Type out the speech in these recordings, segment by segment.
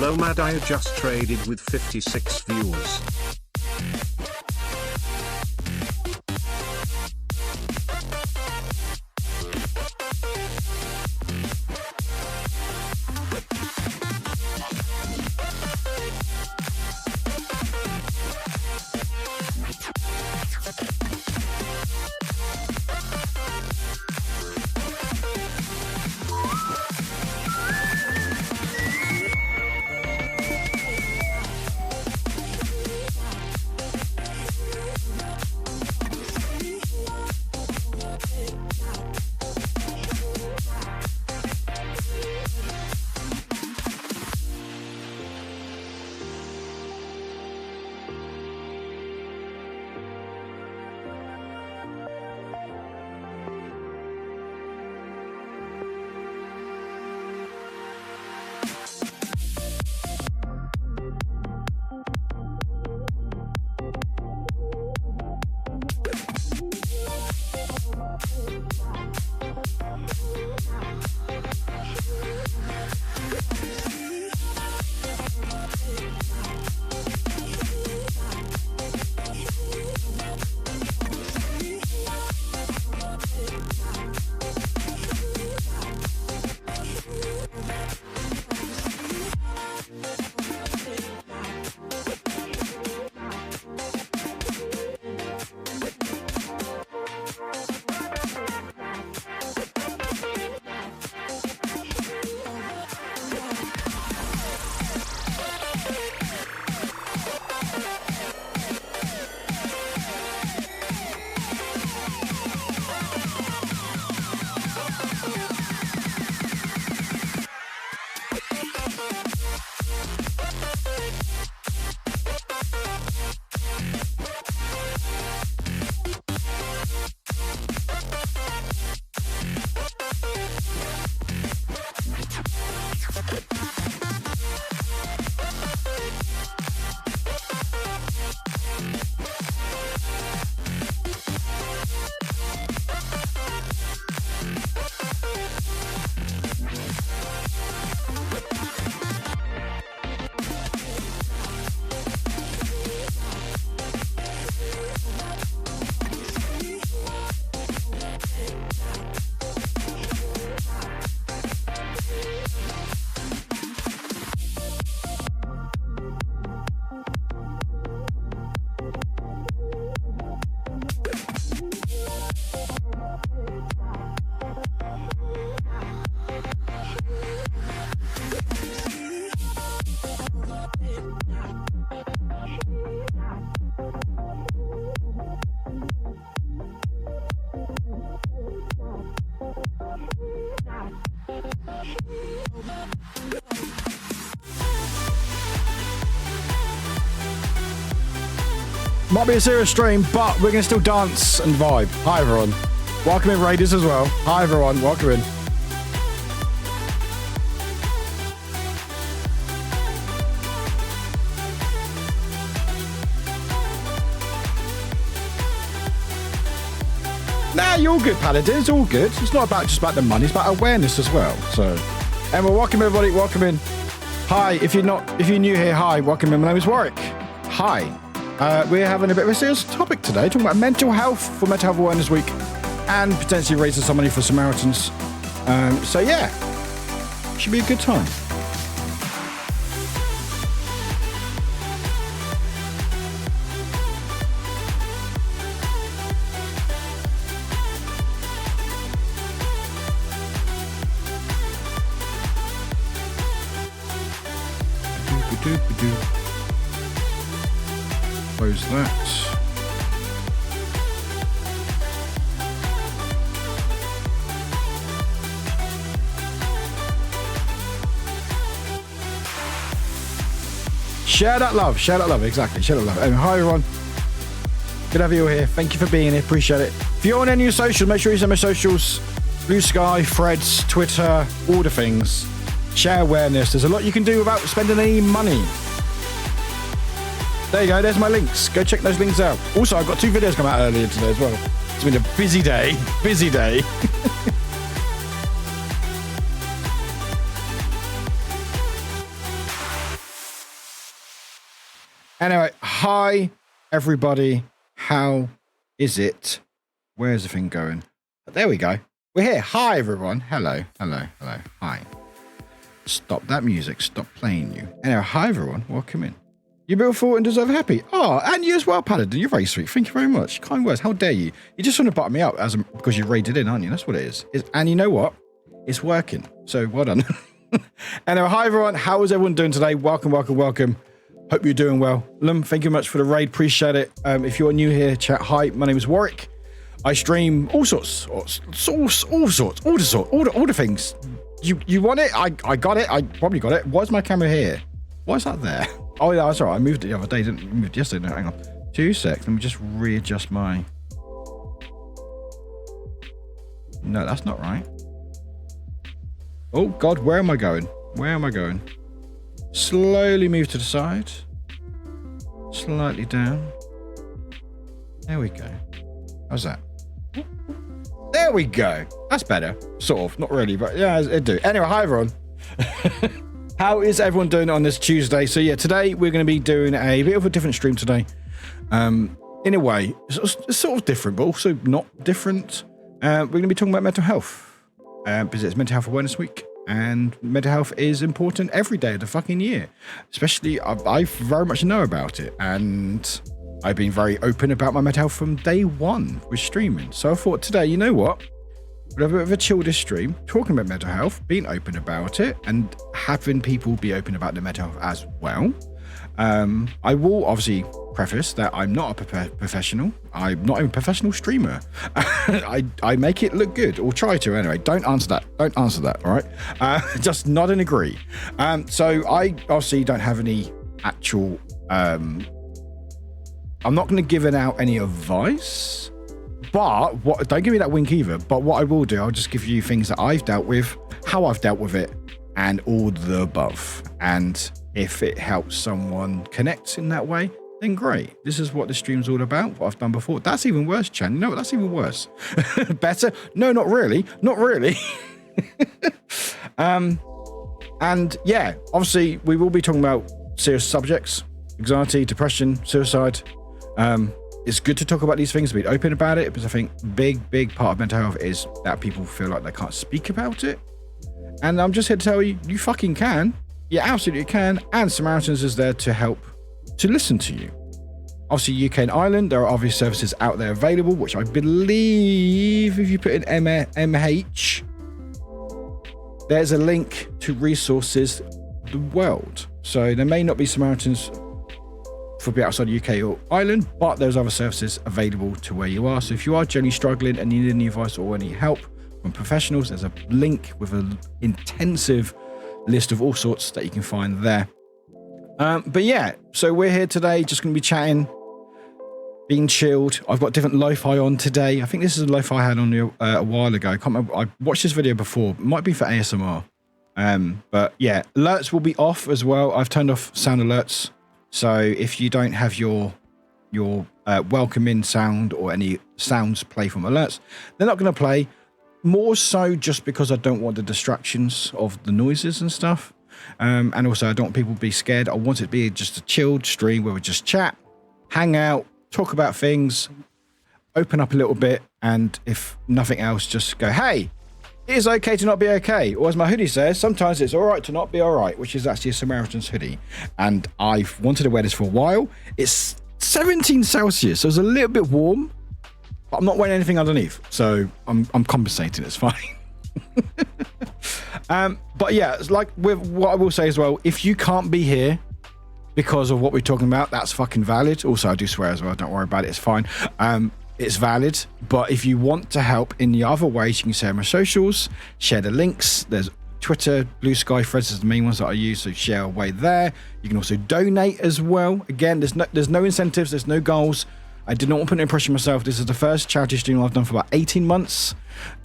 Lomad, I just traded with 56 viewers. Might be a serious stream, but we're going to still dance and vibe. Hi, everyone. Welcome in, Raiders, as well. Hi, everyone. Welcome in. Nah, you're all good, Paladin. It's all good. It's not about just about the money. It's about awareness as well. So, and we're welcome, everybody. Welcome in. Hi. If you're new here, hi. Welcome in. My name is Warwick. Hi. We're having a bit of a serious topic today, talking about mental health for Mental Health Awareness Week and potentially raising some money for Samaritans. So yeah, should be a good time. Close that. Share that love, exactly, share that love. Hi everyone, good to have you all here. Thank you for being here, appreciate it. If you're on any of your socials, make sure you send my socials. Blue Sky, Threads, Twitter, all the things. Share awareness. There's a lot you can do without spending any money. There you go, there's my links. Go check those links out. Also, I've got 2 videos come out earlier today as well. It's been a busy day, busy day. Anyway, hi everybody. How is it? Where's the thing going? There we go. We're here. Hi everyone. Hello. Hi. Stop that music. Stop playing you. Anyway, hi everyone. Welcome in. You're beautiful and deserve happy. Oh, and you as well, Paladin. You're very sweet. Thank you very much. Kind words. How dare you? You just want to butter me up because you raided in, aren't you? That's what it is. And you know what? It's working. So well done. Anyway, hi everyone. How is everyone doing today? Welcome. Hope you're doing well. Lum, thank you much for the raid. Appreciate it. If you're new here, chat. Hi, my name is Warwick. I stream all the things. You want it? I got it. I probably got it. Why is my camera here? Why is that there? Oh yeah, that's all right. I moved it the other day. Didn't move it yesterday. No, hang on. 2 seconds. Let me just readjust my. No, that's not right. Oh God, where am I going? Slowly move to the side. Slightly down. There we go. How's that? There we go. That's better. Sort of. Not really, but yeah, it'd do. Anyway, hi everyone. How is everyone doing on this Tuesday? So yeah, today we're going to be doing a bit of a different stream today. In a way, it's sort of different, but also not different. We're going to be talking about mental health. Because it's Mental Health Awareness Week. And mental health is important every day of the fucking year. Especially, I very much know about it. And I've been very open about my mental health from day one with streaming. So I thought today, you know what? We'll have a bit of a chill this stream, talking about mental health, being open about it, and having people be open about their mental health as well. I will obviously preface that I'm not a professional. I'm not even a professional streamer. I make it look good, or try to anyway. Don't answer that, all right? Just nod and agree. So I obviously don't have any actual... I'm not going to give out any advice, but don't give me that wink either. But what I will do, I'll just give you things that I've dealt with, how I've dealt with it, and all the above. And if it helps someone connect in that way, then great. This is what the stream's all about, what I've done before. That's even worse, Chan. You know what? That's even worse. Better? No, not really. And yeah, obviously we will be talking about serious subjects, anxiety, depression, suicide. It's good to talk about these things, be open about it, because I think big part of mental health is that people feel like they can't speak about it. And I'm just here to tell you, you fucking can. You absolutely can. And Samaritans is there to help, to listen to you. Obviously, UK and Ireland, there are obvious services out there available, which I believe if you put in MH, there's a link to resources the world. So there may not be Samaritans for be outside the UK or Ireland, but there's other services available to where you are. So if you are generally struggling and need any advice or any help from professionals, there's a link with an intensive list of all sorts that you can find there. But yeah, so we're here today, just going to be chatting, being chilled. I've got different lo-fi on today. I think this is a lo-fi I had on a while ago. I can't remember. I watched this video before. It might be for ASMR. But yeah, alerts will be off as well. I've turned off sound alerts. So if you don't have your welcome in sound or any sounds play from alerts, they're not going to play. More so just because I don't want the distractions of the noises and stuff. And also I don't want people to be scared. I want it to be just a chilled stream where we just chat, hang out, talk about things, open up a little bit, and if nothing else, just go, hey, it is okay to not be okay. Or as my hoodie says, sometimes it's all right to not be all right, which is actually a Samaritan's hoodie. And I've wanted to wear this for a while. It's 17 Celsius, so it's a little bit warm, but I'm not wearing anything underneath. So I'm compensating, it's fine. But yeah, it's like with what I will say as well, if you can't be here, because of what we're talking about, that's fucking valid. Also, I do swear as well. Don't worry about it. It's fine. It's valid. But if you want to help in the other ways, you can share my socials, share the links. There's Twitter, Blue Sky, Threads is the main ones that I use, so share away there. You can also donate as well. Again, there's no incentives, there's no goals. I did not want to put any pressure on myself. This is the first charity stream I've done for about 18 months.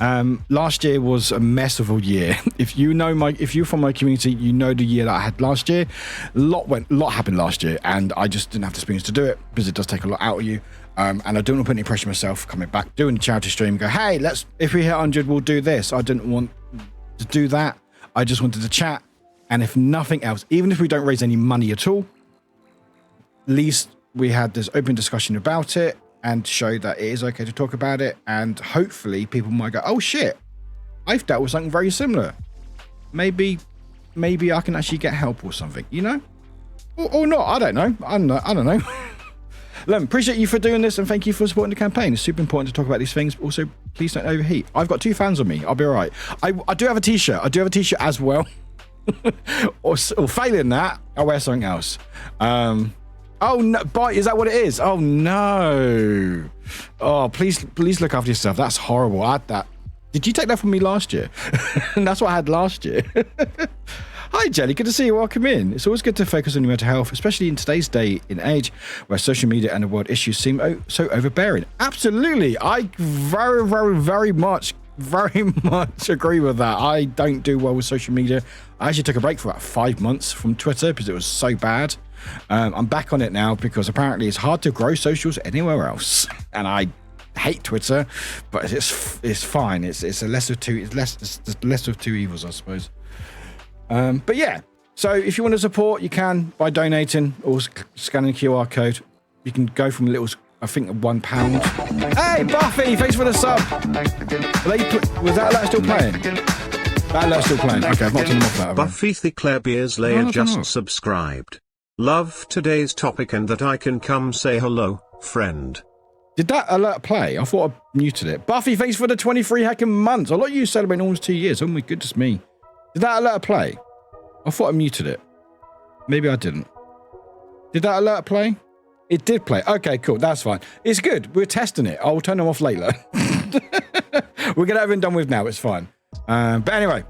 Last year was a mess of a year. If you're from my community, you know the year that I had last year. A lot happened last year, and I just didn't have the experience to do it because it does take a lot out of you. And I don't want to put any pressure on myself coming back, doing the charity stream, go, hey, if we hit 100, we'll do this. I didn't want to do that. I just wanted to chat. And if nothing else, even if we don't raise any money at all, at least we had this open discussion about it and show that it is okay to talk about it. And hopefully people might go, oh shit, I've dealt with something very similar. Maybe I can actually get help or something, you know? Or not, I don't know. I don't know. Lem, appreciate you for doing this and thank you for supporting the campaign. It's super important to talk about these things. Also, please don't overheat. I've got 2 fans on me. I'll be all right. I do have a t-shirt. I do have a t-shirt as well. or failing that, I'll wear something else. Oh no, bite, is that what it is? Oh no. Oh, please look after yourself. That's horrible. I had that. Did you take that from me last year? And that's what I had last year. Hi, Jelly. Good to see you. Welcome in. It's always good to focus on your mental health, especially in today's day and age where social media and the world issues seem so overbearing. Absolutely. I very much agree with that. I don't do well with social media. I actually took a break for about 5 months from Twitter because it was so bad. I'm back on it now because apparently it's hard to grow socials anywhere else. And I hate Twitter, but it's fine. It's a lesser of two. It's the lesser of two evils, I suppose. But yeah, so if you want to support, you can by donating or scanning QR code. You can go from little, I think, £1. Hey, Buffy, thanks for the sub. Was that alert still playing? That alert's still playing. Okay, I've not turned them off that. Buffy the Claire Beers Layer just subscribed. Love today's topic and that I can come say hello, friend. Did that alert play? I thought I muted it. Buffy, thanks for the 23 heckin' months. A lot of you celebrating almost 2 years. Oh my goodness me. Did that alert play? I thought I muted it. Maybe I didn't. Did that alert play? It did play. Okay, cool. That's fine. It's good. We're testing it. I'll turn them off later. We'll get everything done with now. It's fine. But anyway,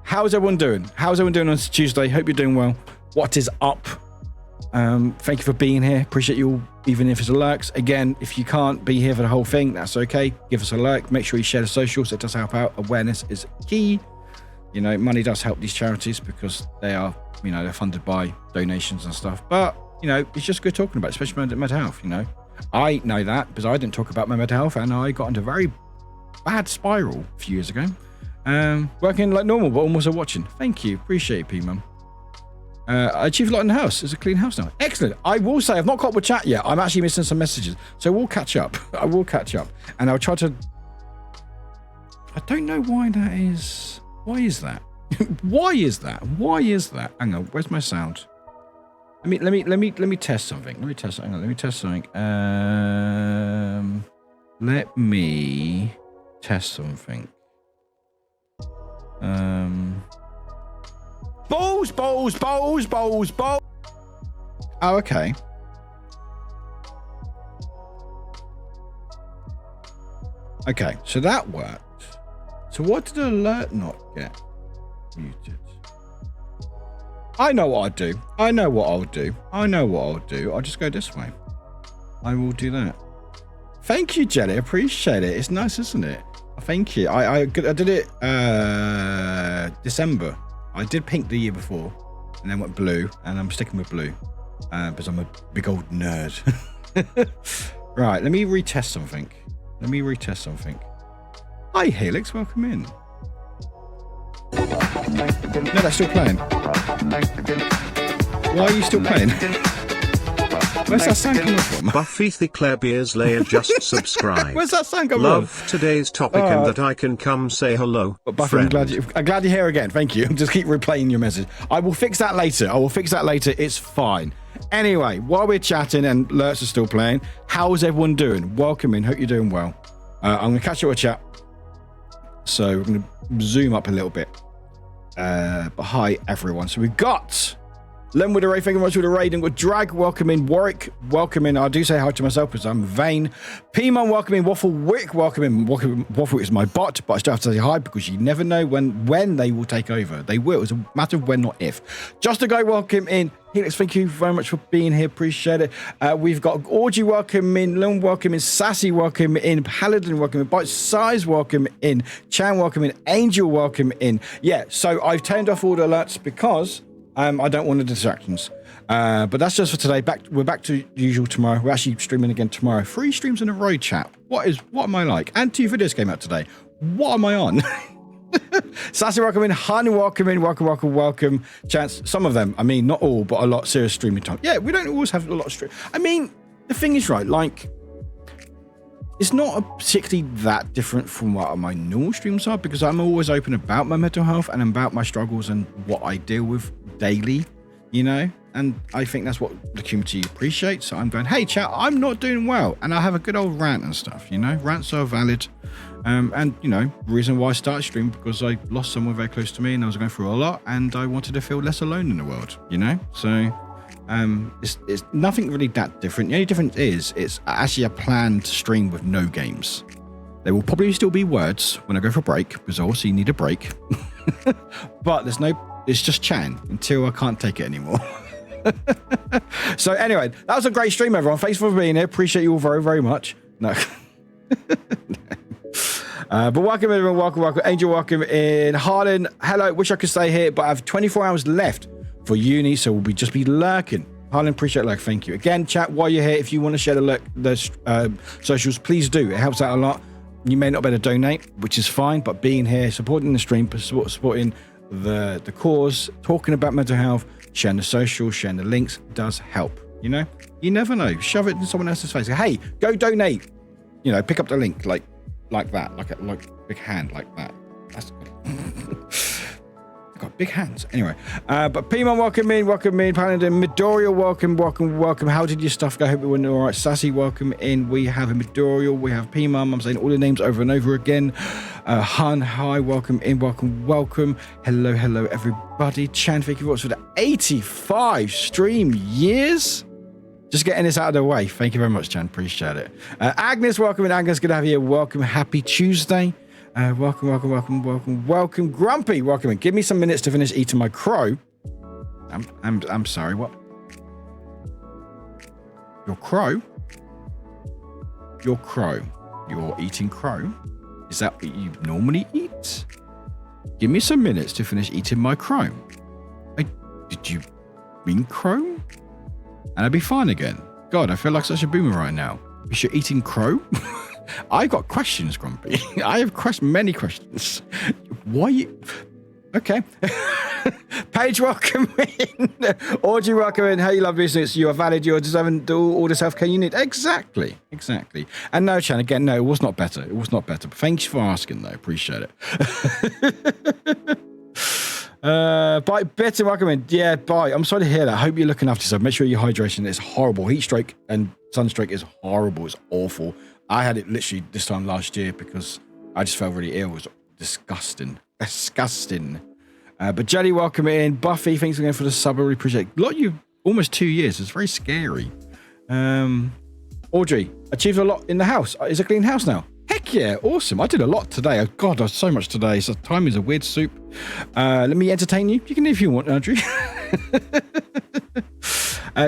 how's everyone doing? How's everyone doing on this Tuesday? Hope you're doing well. What is up? Thank you for being here. Appreciate you all, even if it's a lurks. Again, if you can't be here for the whole thing, that's okay. Give us a like. Make sure you share the socials. It does help out. Awareness is key. You know, money does help these charities because they are, you know, they're funded by donations and stuff. But, you know, it's just good talking about it, especially mental health, you know. I know that because I didn't talk about my mental health and I got into a very bad spiral a few years ago. Working like normal, but almost watching. Thank you. Appreciate it, P-Mum. I achieved a lot in the house. It's a clean house now. Excellent. I will say I've not caught up with chat yet. I'm actually missing some messages. So we'll catch up. I will catch up. And I'll try to... I don't know why that is... Why is that? Why is that? Why is that? Hang on. Where's my sound? Let me test something. Let me test something. Let me test something. Let me test something. Balls. Oh, okay. Okay, so that worked. So what did the alert not get muted? I know what I'd do. I'll just go this way. I will do that. Thank you, Jelly. Appreciate it. It's nice, isn't it? Thank you. I did it December. I did pink the year before and then went blue, and I'm sticking with blue because I'm a big old nerd. Right, let me retest something. Hi, Helix. Welcome in. No, that's still playing. Why are you still playing? Where's that sound coming from? Buffy the Claire Beers Layer just subscribed. Where's that sound coming from? Love from? today's topic and that I can come say hello, Buffy, friend. I'm glad you're here again. Thank you. Just keep replaying your message. I will fix that later. It's fine. Anyway, while we're chatting and alerts are still playing, how's everyone doing? Welcome in. Hope you're doing well. I'm going to catch up with chat. So we're going to zoom up a little bit. But hi, everyone. So we've got Len with a raid, thank you very much for the raid. And with Drag, welcome in. Warwick, welcome in. I do say hi to myself because I'm vain. P-Man, welcome in. Wafflewick, welcome in. Wafflewick is my bot, but I still have to say hi because you never know when they will take over. They will. It's a matter of when, not if. Just a guy, welcome in. Helix, thank you very much for being here. Appreciate it. We've got Audrey, welcome in. Lone, welcome in. Sassy, welcome in. Paladin, welcome in. Bite Size, welcome in. Chan, welcome in. Angel, welcome in. Yeah, so I've turned off all the alerts because I don't want the distractions. But that's just for today. We're back to usual tomorrow. We're actually streaming again tomorrow. 3 streams in a row, chat. What am I like? And 2 videos came out today. What am I on? Sassy, welcome in. Hun, welcome in. Welcome. Chance, some of them, I mean, not all, but a lot serious streaming time. Yeah, we don't always have a lot of stream. I mean, the thing is, right, like, it's not particularly that different from what my normal streams are because I'm always open about my mental health and about my struggles and what I deal with daily, you know? And I think that's what the community appreciates. So I'm going, hey, chat, I'm not doing well. And I have a good old rant and stuff, you know? Rants are valid. And, you know, the reason why I started streaming because I lost someone very close to me and I was going through a lot and I wanted to feel less alone in the world, you know? So it's nothing really that different. The only difference is it's actually a planned stream with no games. There will probably still be words when I go for a break because obviously you need a break. But it's just chatting until I can't take it anymore. So anyway, that was a great stream, everyone. Thanks for being here. Appreciate you all very, very much. No. But welcome everyone, welcome. Angel, welcome in. Harlan, hello. Wish I could stay here, but I have 24 hours left for uni, so we'll just be lurking. Harlan, appreciate it. Thank you. Again, chat, while you're here, if you want to share the socials, please do. It helps out a lot. You may not be able to donate, which is fine, but being here, supporting the stream, supporting the cause, talking about mental health, sharing the socials, sharing the links does help. You know, you never know. Shove it in someone else's face. Hey, go donate. You know, pick up the link like that, like a big hand like that. That's I've got big hands. Anyway, but P-Man, welcome in. Paladin, Midoriya, welcome. How did your stuff go? I hope it went all right. Sassy, welcome in. We have a Midoriya, we have P-Man. I'm saying all the names over and over again. Han, hi, welcome in. Welcome. Hello, everybody. Chan, thank you very much for the 85 stream years. Just getting this out of the way. Thank you very much, Chan. Appreciate it. Agnes, welcome in. Agnes, good to have you here. Welcome. Happy Tuesday. Welcome. Grumpy, welcome in. Give me some minutes to finish eating my crow. I'm sorry, what? Your crow? You're eating crow? Is that what you normally eat? Give me some minutes to finish eating my crow. Did you mean crow? And I'll be fine again. God, I feel like such a boomer right now. Is you eating crow? I've got questions, Grumpy. I have many questions. Why you... Okay. Paige, welcome in. Audrey, welcome in. Hey, love business. You are valid. You are deserving to all the self-care you need. Exactly. And no, Chan, again, no, it was not better. But thanks for asking, though. Appreciate it. Bye, Better, welcome in. Yeah, bye. I'm sorry to hear that. I hope you're looking after yourself. Make sure your hydration is horrible. Heat stroke and sunstroke is horrible. It's awful. I had it literally this time last year because I just felt really ill. It was disgusting. But Jelly, welcome in. Buffy, thanks again for the sub. I really appreciate it. A lot of you, almost 2 years. It's very scary. Audrey, achieved a lot in the house. Is a clean house now? Heck yeah, awesome. I did a lot today. Oh, God, I was so much today. So time is a weird soup. Let me entertain you. You can if you want, Audrey.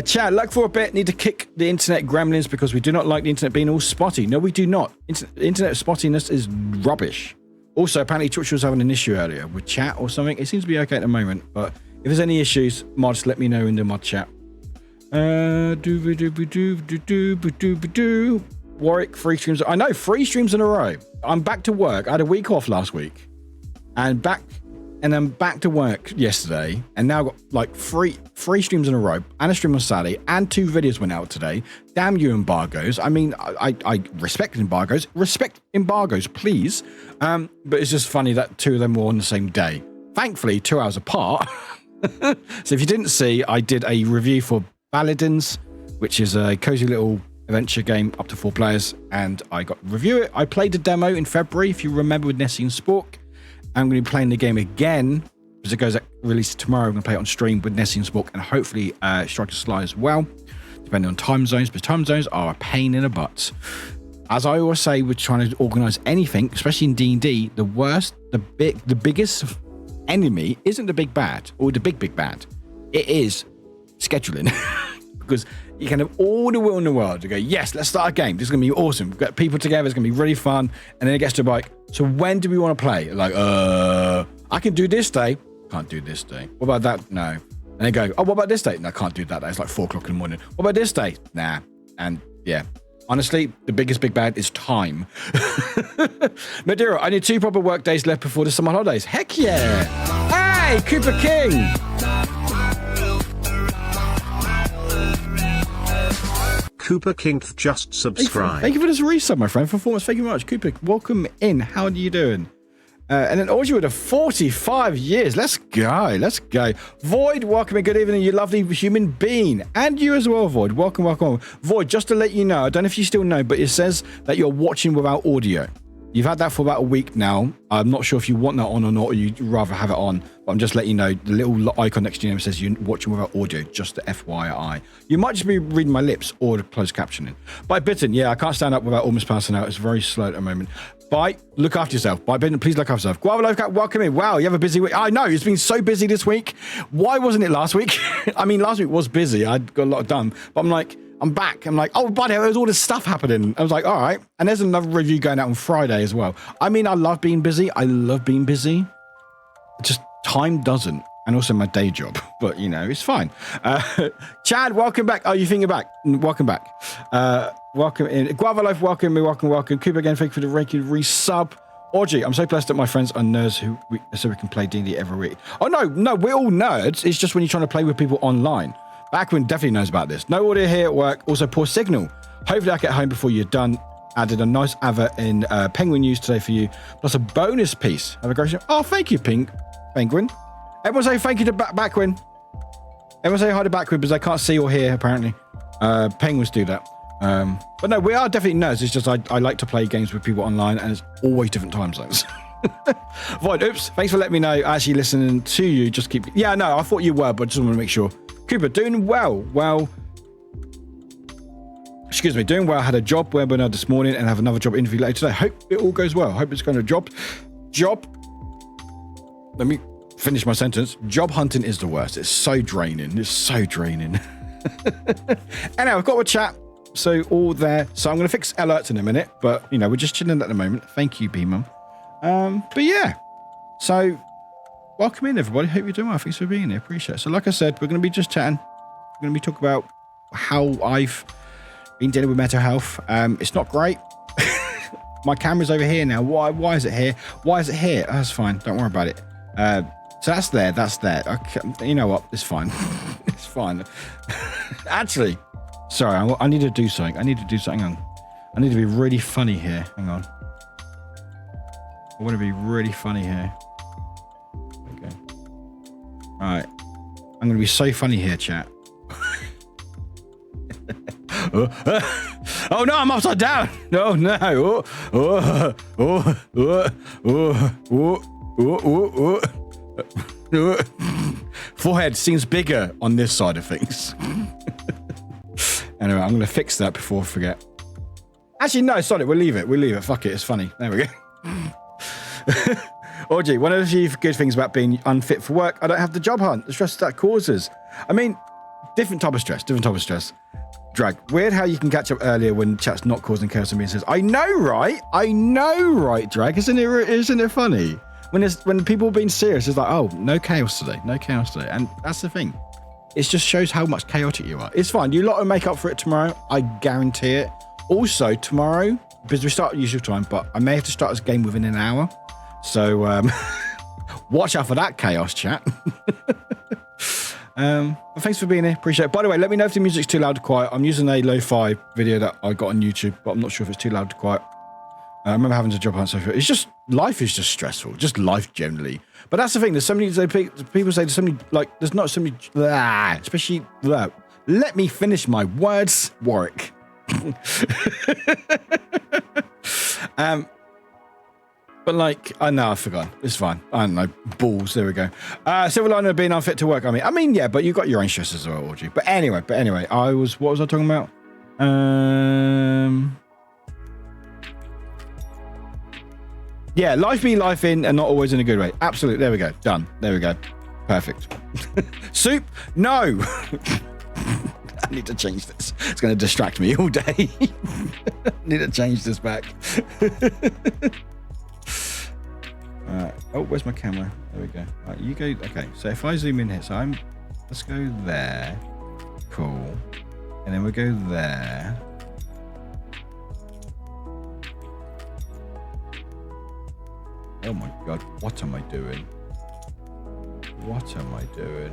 Chat, luck for a bit. Need to kick the internet gremlins because we do not like the internet being all spotty. No, we do not. Internet spottiness is rubbish. Also, apparently Twitch was having an issue earlier with chat or something. It seems to be okay at the moment, but if there's any issues, mods, let me know in the mod chat. Warwick, 3 streams. I know, 3 streams in a row. I'm back to work. I had a week off last week, and I'm back to work yesterday, and now got like three streams in a row, and a stream on Saturday, and 2 videos went out today. Damn you, embargoes. I mean, I respect embargoes. Respect embargoes, please. But it's just funny that 2 of them were on the same day. Thankfully, 2 hours apart. So if you didn't see, I did a review for Paladins, which is a cozy little adventure game up to 4 players, and I got to review it. I played the demo in February, if you remember, with Nessie and Spork. I'm going to be playing the game again because it goes release it tomorrow. I'm going to play it on stream with Nessie and Spork and hopefully Striker Sly as well, depending on time zones, because time zones are a pain in the butt. As I always say, we're trying to organize anything, especially in D&D, the biggest enemy isn't the big bad or the big bad. It is scheduling. Because you can have all the will in the world to go, yes, let's start a game. This is going to be awesome. We've got people together. It's going to be really fun. And then it gets to like, so when do we want to play? Like, I can do this day. Can't do this day. What about that? No. And they go, oh, what about this day? No, I can't do that. It's like 4 o'clock in the morning. What about this day? Nah. And yeah. Honestly, the biggest big bad is time. Madeira, I need 2 proper work days left before the summer holidays. Heck yeah. Hey, Cooper King. Cooper King just subscribed. Thank you for this resub, my friend. Performance, thank you very much. Cooper, welcome in. How are you doing? And then Audrey with 45 years. Let's go. Let's go. Void, welcome in. Good evening, you lovely human being. And you as well, Void. Welcome, welcome. Void, just to let you know, I don't know if you still know, but it says that you're watching without audio. You've had that for about a week now. I'm not sure if you want that on or not, or you'd rather have it on. But I'm just letting you know, the little icon next to your name says you're watching without audio, just the FYI. You might just be reading my lips or the closed captioning. By Bitten, yeah, I can't stand up without almost passing out. It's very slow at the moment. Bye. Look after yourself. Bye, Bitten. Please look after yourself. Guava Life Cat, welcome in. Wow, you have a busy week. I know, it's been so busy this week. Why wasn't it last week? I mean, last week was busy. I got a lot done. But I'm like, I'm back. I'm like, oh, buddy, there's all this stuff happening. I was like, all right. And there's another review going out on Friday as well. I mean, I love being busy. I love being busy. Just time doesn't. And also my day job. But, you know, it's fine. Chad, welcome back. Oh, you think you're back? Welcome back. Welcome in. Guava Life, welcome. Cooper again, thank you for the regular resub. Audrey, I'm so blessed that my friends are nerds so we can play D&D every week. Oh, no, we're all nerds. It's just when you're trying to play with people online. Backwin definitely knows about this. No audio here at work. Also, poor signal. Hopefully, I get home before you're done. Added a nice advert in Penguin News today for you. Plus a bonus piece. Have a great show. Oh, thank you, Penguin. Everyone say thank you to Backwin. Everyone say hi to Backwin because I can't see or hear, apparently. Penguins do that. But no, we are definitely nerds. It's just I like to play games with people online, and it's always different time zones. Void, oops. Thanks for letting me know. Actually listening to you. Just keep... Yeah, no, I thought you were, but I just want to make sure. Cooper, doing well. Excuse me, doing well. Had a job webinar this morning and have another job interview later today. Hope it all goes well. Hope it's going to job. Let me finish my sentence. Job hunting is the worst. It's so draining. Anyway, I've got a chat. So all there. So I'm going to fix alerts in a minute, but you know, we're just chilling at the moment. Thank you, B-Mum. But yeah, so welcome in, everybody. Hope you're doing well. Thanks for being here. Appreciate it. So like I said, we're going to be just chatting. We're going to be talking about how I've been dealing with mental health. It's not great. My camera's over here now. Why is it here? Why is it here? Oh, that's fine. Don't worry about it. So that's there. Okay. You know what? It's fine. It's fine. Actually, sorry, I need to do something. Hang on. I need to be really funny here. Hang on. I want to be really funny here. Okay. All right. I'm going to be so funny here, chat. Oh no, I'm upside down. No. Forehead seems bigger on this side of things. Anyway, I'm going to fix that before I forget. Actually, no, sorry, we'll leave it. Fuck it, it's funny. There we go. Audrey, one of the few good things about being unfit for work, I don't have the job hunt, the stress that causes. I mean, different type of stress. Drag. Weird how you can catch up earlier when chat's not causing chaos and being says, I know, right, Drag. Isn't it funny? When people are being serious, it's like, oh, no chaos today. And that's the thing. It just shows how much chaotic you are. It's fine. You lot will make up for it tomorrow. I guarantee it. Also, tomorrow, because we start at usual time, but I may have to start this game within an hour. So, watch out for that chaos, chat. Well, thanks for being here. Appreciate it. By the way, let me know if the music's too loud or quiet. I'm using a lo-fi video that I got on YouTube, but I'm not sure if it's too loud or quiet. I remember having to job hunt so far. It's just, life is just stressful. Just life generally. But that's the thing. There's so many, people say there's so many, like, there's not so many, especially, let me finish my words, Warwick. But like, I know, I forgot. It's fine. I don't know. Balls. There we go. Silver lining of being unfit to work. I mean, yeah, but you got your own stress as well, Audrey. But anyway, what was I talking about? Yeah, life be life in and not always in a good way. Absolutely. There we go. Done. There we go. Perfect. Soup? No. I need to change this. It's going to distract me all day. Need to change this back. Oh, where's my camera? There we go. All right, you go. Okay, so if I zoom in here, let's go there. Cool. And then we'll go there. Oh my God, what am I doing? What am I doing?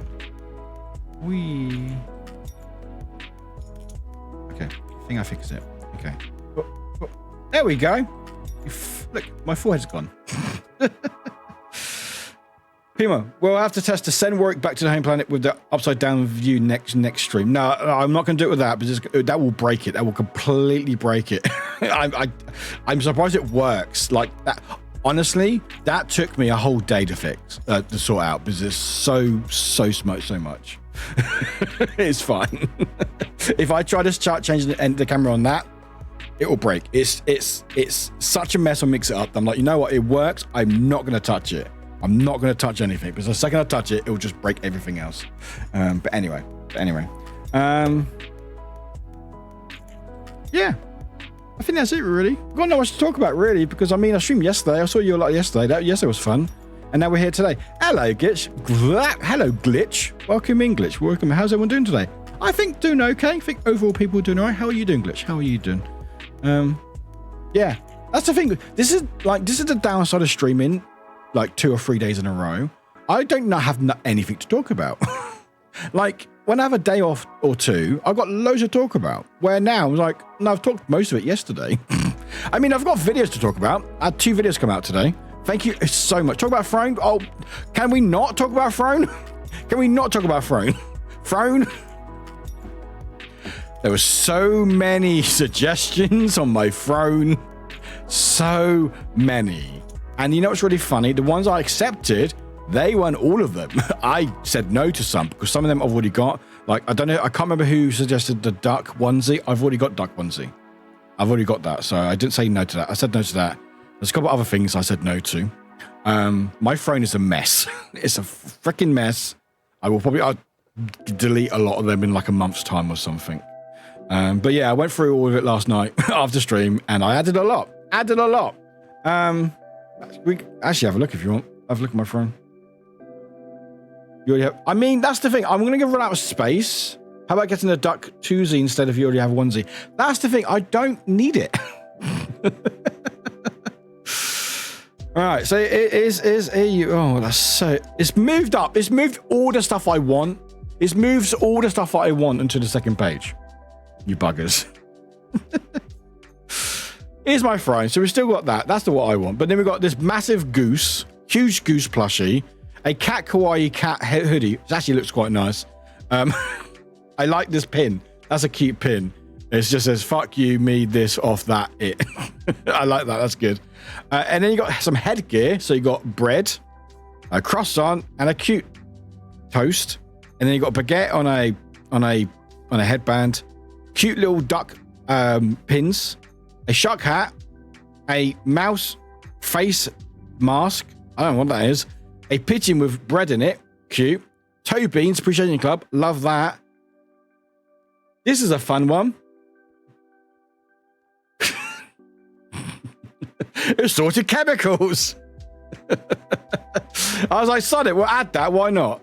Okay, I think I fixed it. Okay. Oh, there we go. Look, my forehead's gone. Pima, we'll have to test to send Warwick back to the home planet with the upside down view next stream. No, I'm not going to do it with that, but that will break it. That will completely break it. I'm surprised it works like that. Honestly, that took me a whole day to fix, to sort out, because it's so much. It's fine. If I try to change the camera on that, it will break. It's such a mess. I'll mix it up. I'm like, you know what? It works. I'm not going to touch it. I'm not going to touch anything, because the second I touch it, it will just break everything else. But anyway. Yeah. I think that's it, really. We've got not much to talk about, really, because, I mean, I streamed yesterday. I saw you a lot yesterday. Yesterday was fun. And now we're here today. Hello, Glitch. Hello, Glitch. Welcome in, Glitch. Welcome. How's everyone doing today? I think doing okay. I think overall people are doing all right. How are you doing, Glitch? How are you doing? Yeah. That's the thing. This is the downside of streaming, like 2 or 3 days in a row. I don't have anything to talk about. Like, when I have a day off or two, I've got loads to talk about. Where now, I've talked most of it yesterday. I mean, I've got videos to talk about. I had 2 videos come out today. Thank you so much. Talk about Throne. Oh, can we not talk about Throne? Can we not talk about Throne? Throne? There were so many suggestions on my Throne. So many. And you know what's really funny? The ones I accepted, they weren't all of them. I said no to some, because some of them I've already got. Like, I don't know, I can't remember who suggested the duck onesie. I've already got duck onesie. I've already got that, so I didn't say no to that. I said no to that. There's a couple other things I said no to. My phone is a mess. It's a freaking mess. I'll delete a lot of them in like a month's time or something. But yeah, I went through all of it last night after stream, and I added a lot. We actually have a look if you want. Have a look at my phone. You already have. I mean, that's the thing. I'm going to run out of space. How about getting a duck twosie instead of you already have a onesie? That's the thing. I don't need it. All right. So it is a. Oh, that's so. It's moved up. It's moved all the stuff I want. It moves all the stuff that I want into the second page. You buggers. Here's my throne. So we've still got that. That's what I want. But then we've got this massive goose, huge goose plushie, a cat kawaii cat hoodie. It actually looks quite nice. I like this pin. That's a cute pin. It just says, fuck you, me, this, off, that, it. I like that. That's good. And then you got some headgear. So you got bread, a croissant, and a cute toast. And then you got a baguette on a headband, cute little duck pins, a shark hat, a mouse face mask. I don't know what that is. A pigeon with bread in it. Cute. Toe Beans Appreciation Club. Love that. This is a fun one. Assorted chemicals. I was like, sod it, we'll add that. Why not?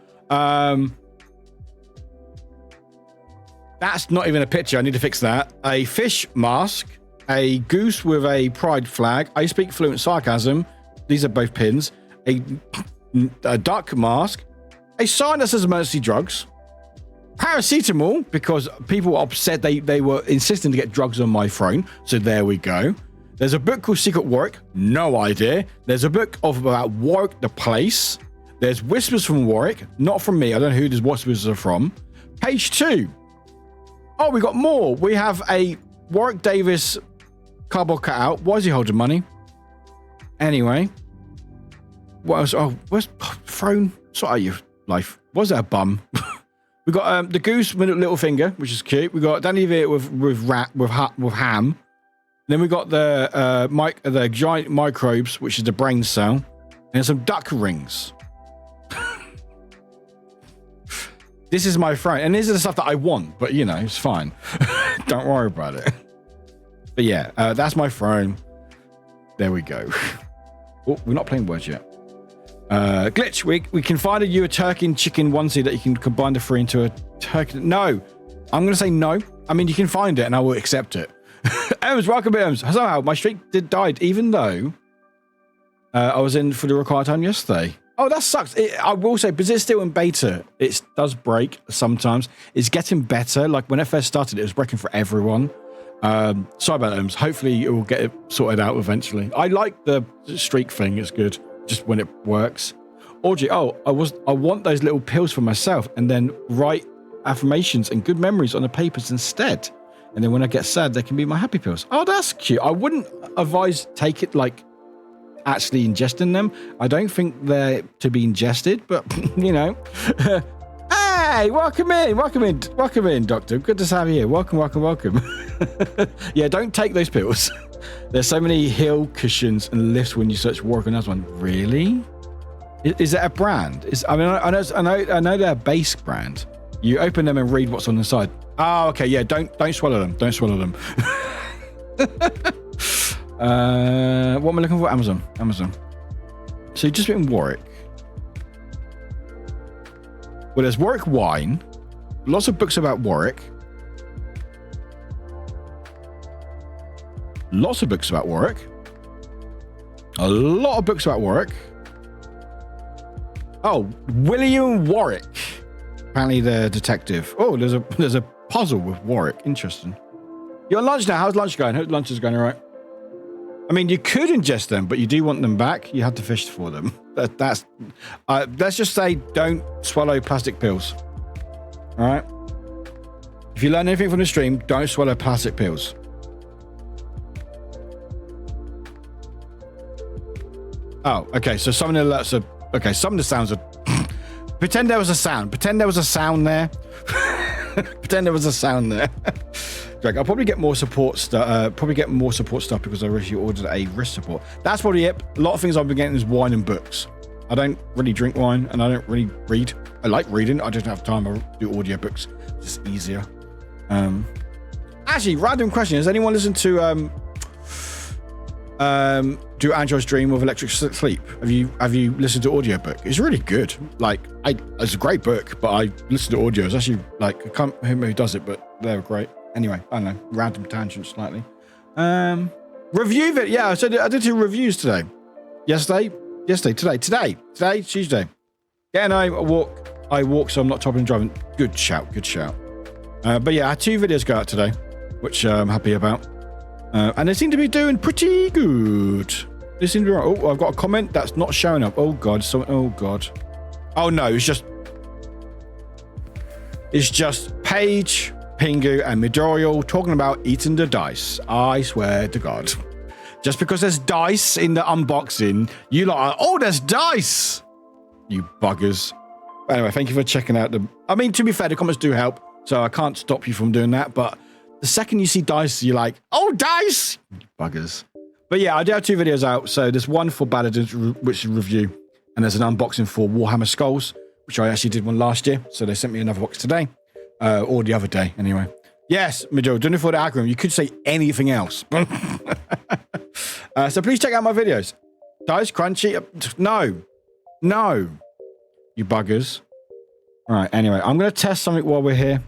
That's not even a picture. I need to fix that. A fish mask. A goose with a pride flag. I speak fluent sarcasm. These are both pins. A duck mask. A sign that says emergency drugs. Paracetamol, because people were upset they were insisting to get drugs on my throne. So there we go. There's a book called Secret Warwick. No idea. There's a book about Warwick the place. There's Whispers from Warwick. Not from me. I don't know who these whispers are from. Page 2. Oh, we got more. We have a Warwick Davis cardboard cutout. Why is he holding money? Anyway, what else? Oh, where's Throne? Sort out your life. Was that a bum? We got the goose with a little finger, which is cute. We got Danny DeVito with ham. Then we got the giant microbes, which is the brain cell, and some duck rings. This is my throne, and these are the stuff that I want, but you know, it's fine. Don't worry about it. But yeah, that's my throne. There we go. Oh, we're not playing words yet. Glitch, we can find you a turkey and chicken onesie that you can combine the three into a turkey. No, I'm going to say no. I mean, you can find it and I will accept it. Ems, welcome, Ems. Somehow my streak died, even though I was in for the required time yesterday. Oh, that sucks. I will say, because it's still in beta, it does break sometimes. It's getting better. Like when it first started, it was breaking for everyone. Sorry about that, Ems. Hopefully it will get it sorted out eventually. I like the streak thing. It's good. Just when it works. Audrey, I want those little pills for myself and then write affirmations and good memories on the papers instead. And then when I get sad, they can be my happy pills. Oh, that's cute. I wouldn't advise take it like actually ingesting them. I don't think they're to be ingested, but you know. Hey, welcome in, Doctor. Good to have you here. Welcome. Yeah, don't take those pills. There's so many hill cushions and lifts when you search Warwick on that one. Really? Is that a brand? I know they're a base brand. You open them and read what's on the side. Oh, okay. Yeah, don't swallow them. Don't swallow them. What am I looking for? Amazon. So you've just been Warwick. Well, there's Warwick wine. Lots of books about Warwick. Lots of books about Warwick. A lot of books about Warwick. Oh, William Warwick. Apparently the detective. Oh, there's a puzzle with Warwick. Interesting. You're on lunch now. How's lunch going? Hope lunch is going all right. I mean, you could ingest them, but you do want them back. You have to fish for them. That's let's just say don't swallow plastic pills. All right? If you learn anything from the stream, don't swallow plastic pills. Oh, okay. So some of the alerts are... Okay, some of the sounds are... Pretend there was a sound. Pretend there was a sound there. Greg, I'll probably get more support stuff. Because I originally ordered a wrist support. That's probably it. A lot of things I've been getting is wine and books. I don't really drink wine and I don't really read. I like reading. I just don't have time. I do audiobooks. It's just easier. Actually, random question. Has anyone listened to Do Androids Dream with Electric Sleep? Have you listened to audiobook? It's really good. Like, it's a great book, but I listen to audio. It's actually like, I can't remember who does it, but they're great. Anyway, I don't know. Random tangent slightly. Review it. Yeah, so I did 2 reviews today. Yesterday, today, Tuesday. Yeah, no, I walk, so I'm not topping and driving. Good shout. But yeah, I had 2 videos go out today, which I'm happy about. And they seem to be doing pretty good. They seem to be right. Oh, I've got a comment that's not showing up. Oh God, oh God. Oh no, it's just Paige, Pingu, and Midoriel talking about eating the dice. I swear to God. Just because there's dice in the unboxing, you lot are, oh, there's dice! You buggers. Anyway, thank you for checking out the... I mean, to be fair, the comments do help, so I can't stop you from doing that, but the second you see dice, you're like, oh, dice! You buggers. But yeah, I do have 2 videos out, so there's one for Paladins, which is review, and there's an unboxing for Warhammer Skulls, which I actually did one last year, so they sent me another box today, or the other day, anyway. Yes, Midoriel, don't know for the algorithm. You could say anything else. So please check out my videos. Dice crunchy. No. You buggers. All right, anyway, I'm going to test something while we're here.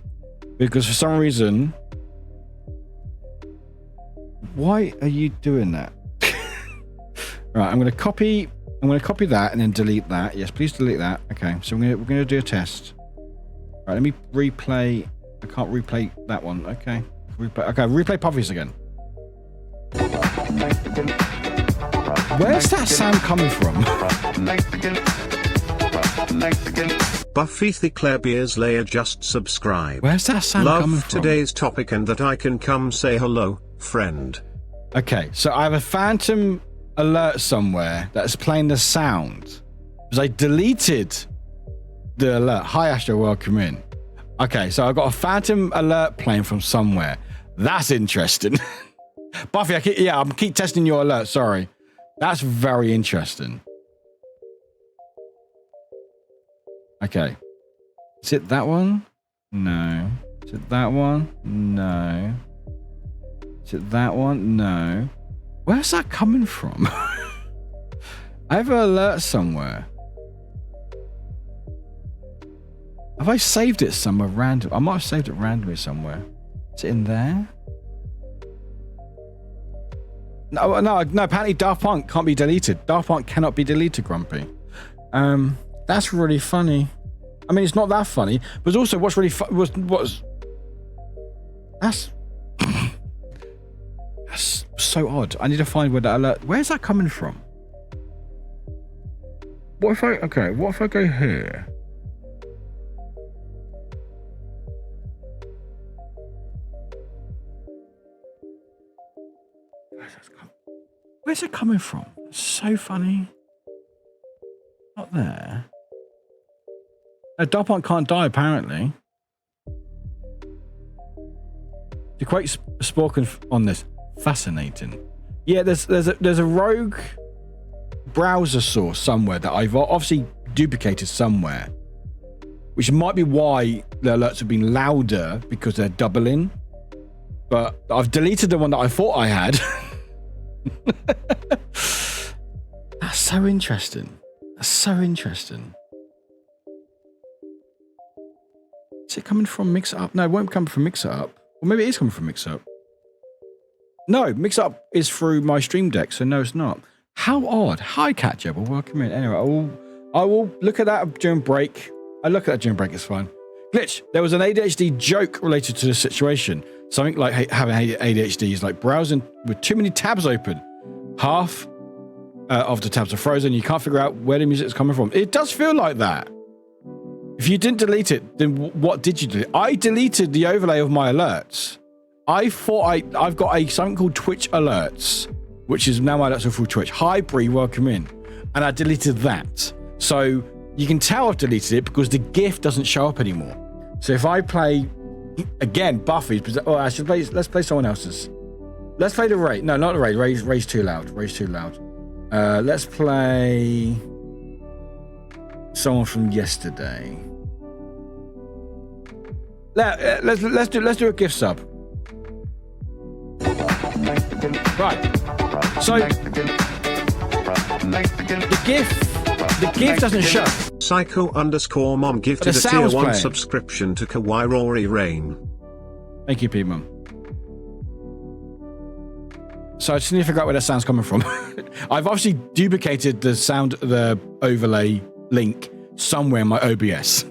Because for some reason... Why are you doing that? Right, I'm going to copy that and then delete that. Yes, please delete that. Okay, so we're going to do a test. All right, let me replay... I can't replay that one. Okay. Replay Puffies again. Where's that sound coming from? Buffy Thickler Beers Layer just subscribe. Where's that sound coming from? Love today's topic and that I can come say hello, friend. Okay, so I have a phantom alert somewhere that's playing the sound. Because I deleted the alert. Hi, Astro, welcome in. Okay, so I've got a phantom alert playing from somewhere. That's interesting. Buffy, I keep testing your alert. Sorry. That's very interesting. Okay. Is it that one? No. Is it that one? No. Is it that one? No. Where's that coming from? I have an alert somewhere. Have I saved it somewhere random? I might have saved it randomly somewhere. Is it in there? No, apparently Daft Punk can't be deleted. Daft Punk cannot be deleted, Grumpy. That's really funny. I mean, it's not that funny, but also what's really that's that's so odd. I need to find where that alert. Where's that coming from? What if I go here? Where's it coming from? It's so funny. Not there. No, Daft Punk can't die, apparently. To quote Sporkin on this, fascinating. Yeah, there's a rogue browser source somewhere that I've obviously duplicated somewhere, which might be why the alerts have been louder because they're doubling. But I've deleted the one that I thought I had. That's so interesting. That's so interesting. Is it coming from Mix Up? No, it won't come from Mix Up. Or maybe it is coming from Mix Up. No, Mix Up is through my Stream Deck, so no, it's not. How odd. Hi, Cat Jebble. Welcome in. Anyway, I will look at that during break. I look at that during break. It's fine. Glitch. There was an ADHD joke related to the situation. Something like having ADHD is like browsing with too many tabs open. Half of the tabs are frozen. You can't figure out where the music is coming from. It does feel like that. If you didn't delete it, then what did you delete? I deleted the overlay of my alerts. I thought I've got something called Twitch alerts, which is now my alerts are through Twitch. Hi, Bree, welcome in. And I deleted that. So you can tell I've deleted it because the GIF doesn't show up anymore. So if I play again, Buffy's. Oh, I should play. Let's play someone else's. Let's play the Ray. No, not the Ray. Ray's too loud. Ray's too loud. Let's play someone from yesterday. Let's do a gift sub. Right. So the GIF doesn't show. Psycho_mom gifted a tier 1 subscription to Kawaii Rory Rain. Thank you, Pete Mum. So I just need to figure out where that sound's coming from. I've obviously duplicated the overlay link somewhere in my OBS.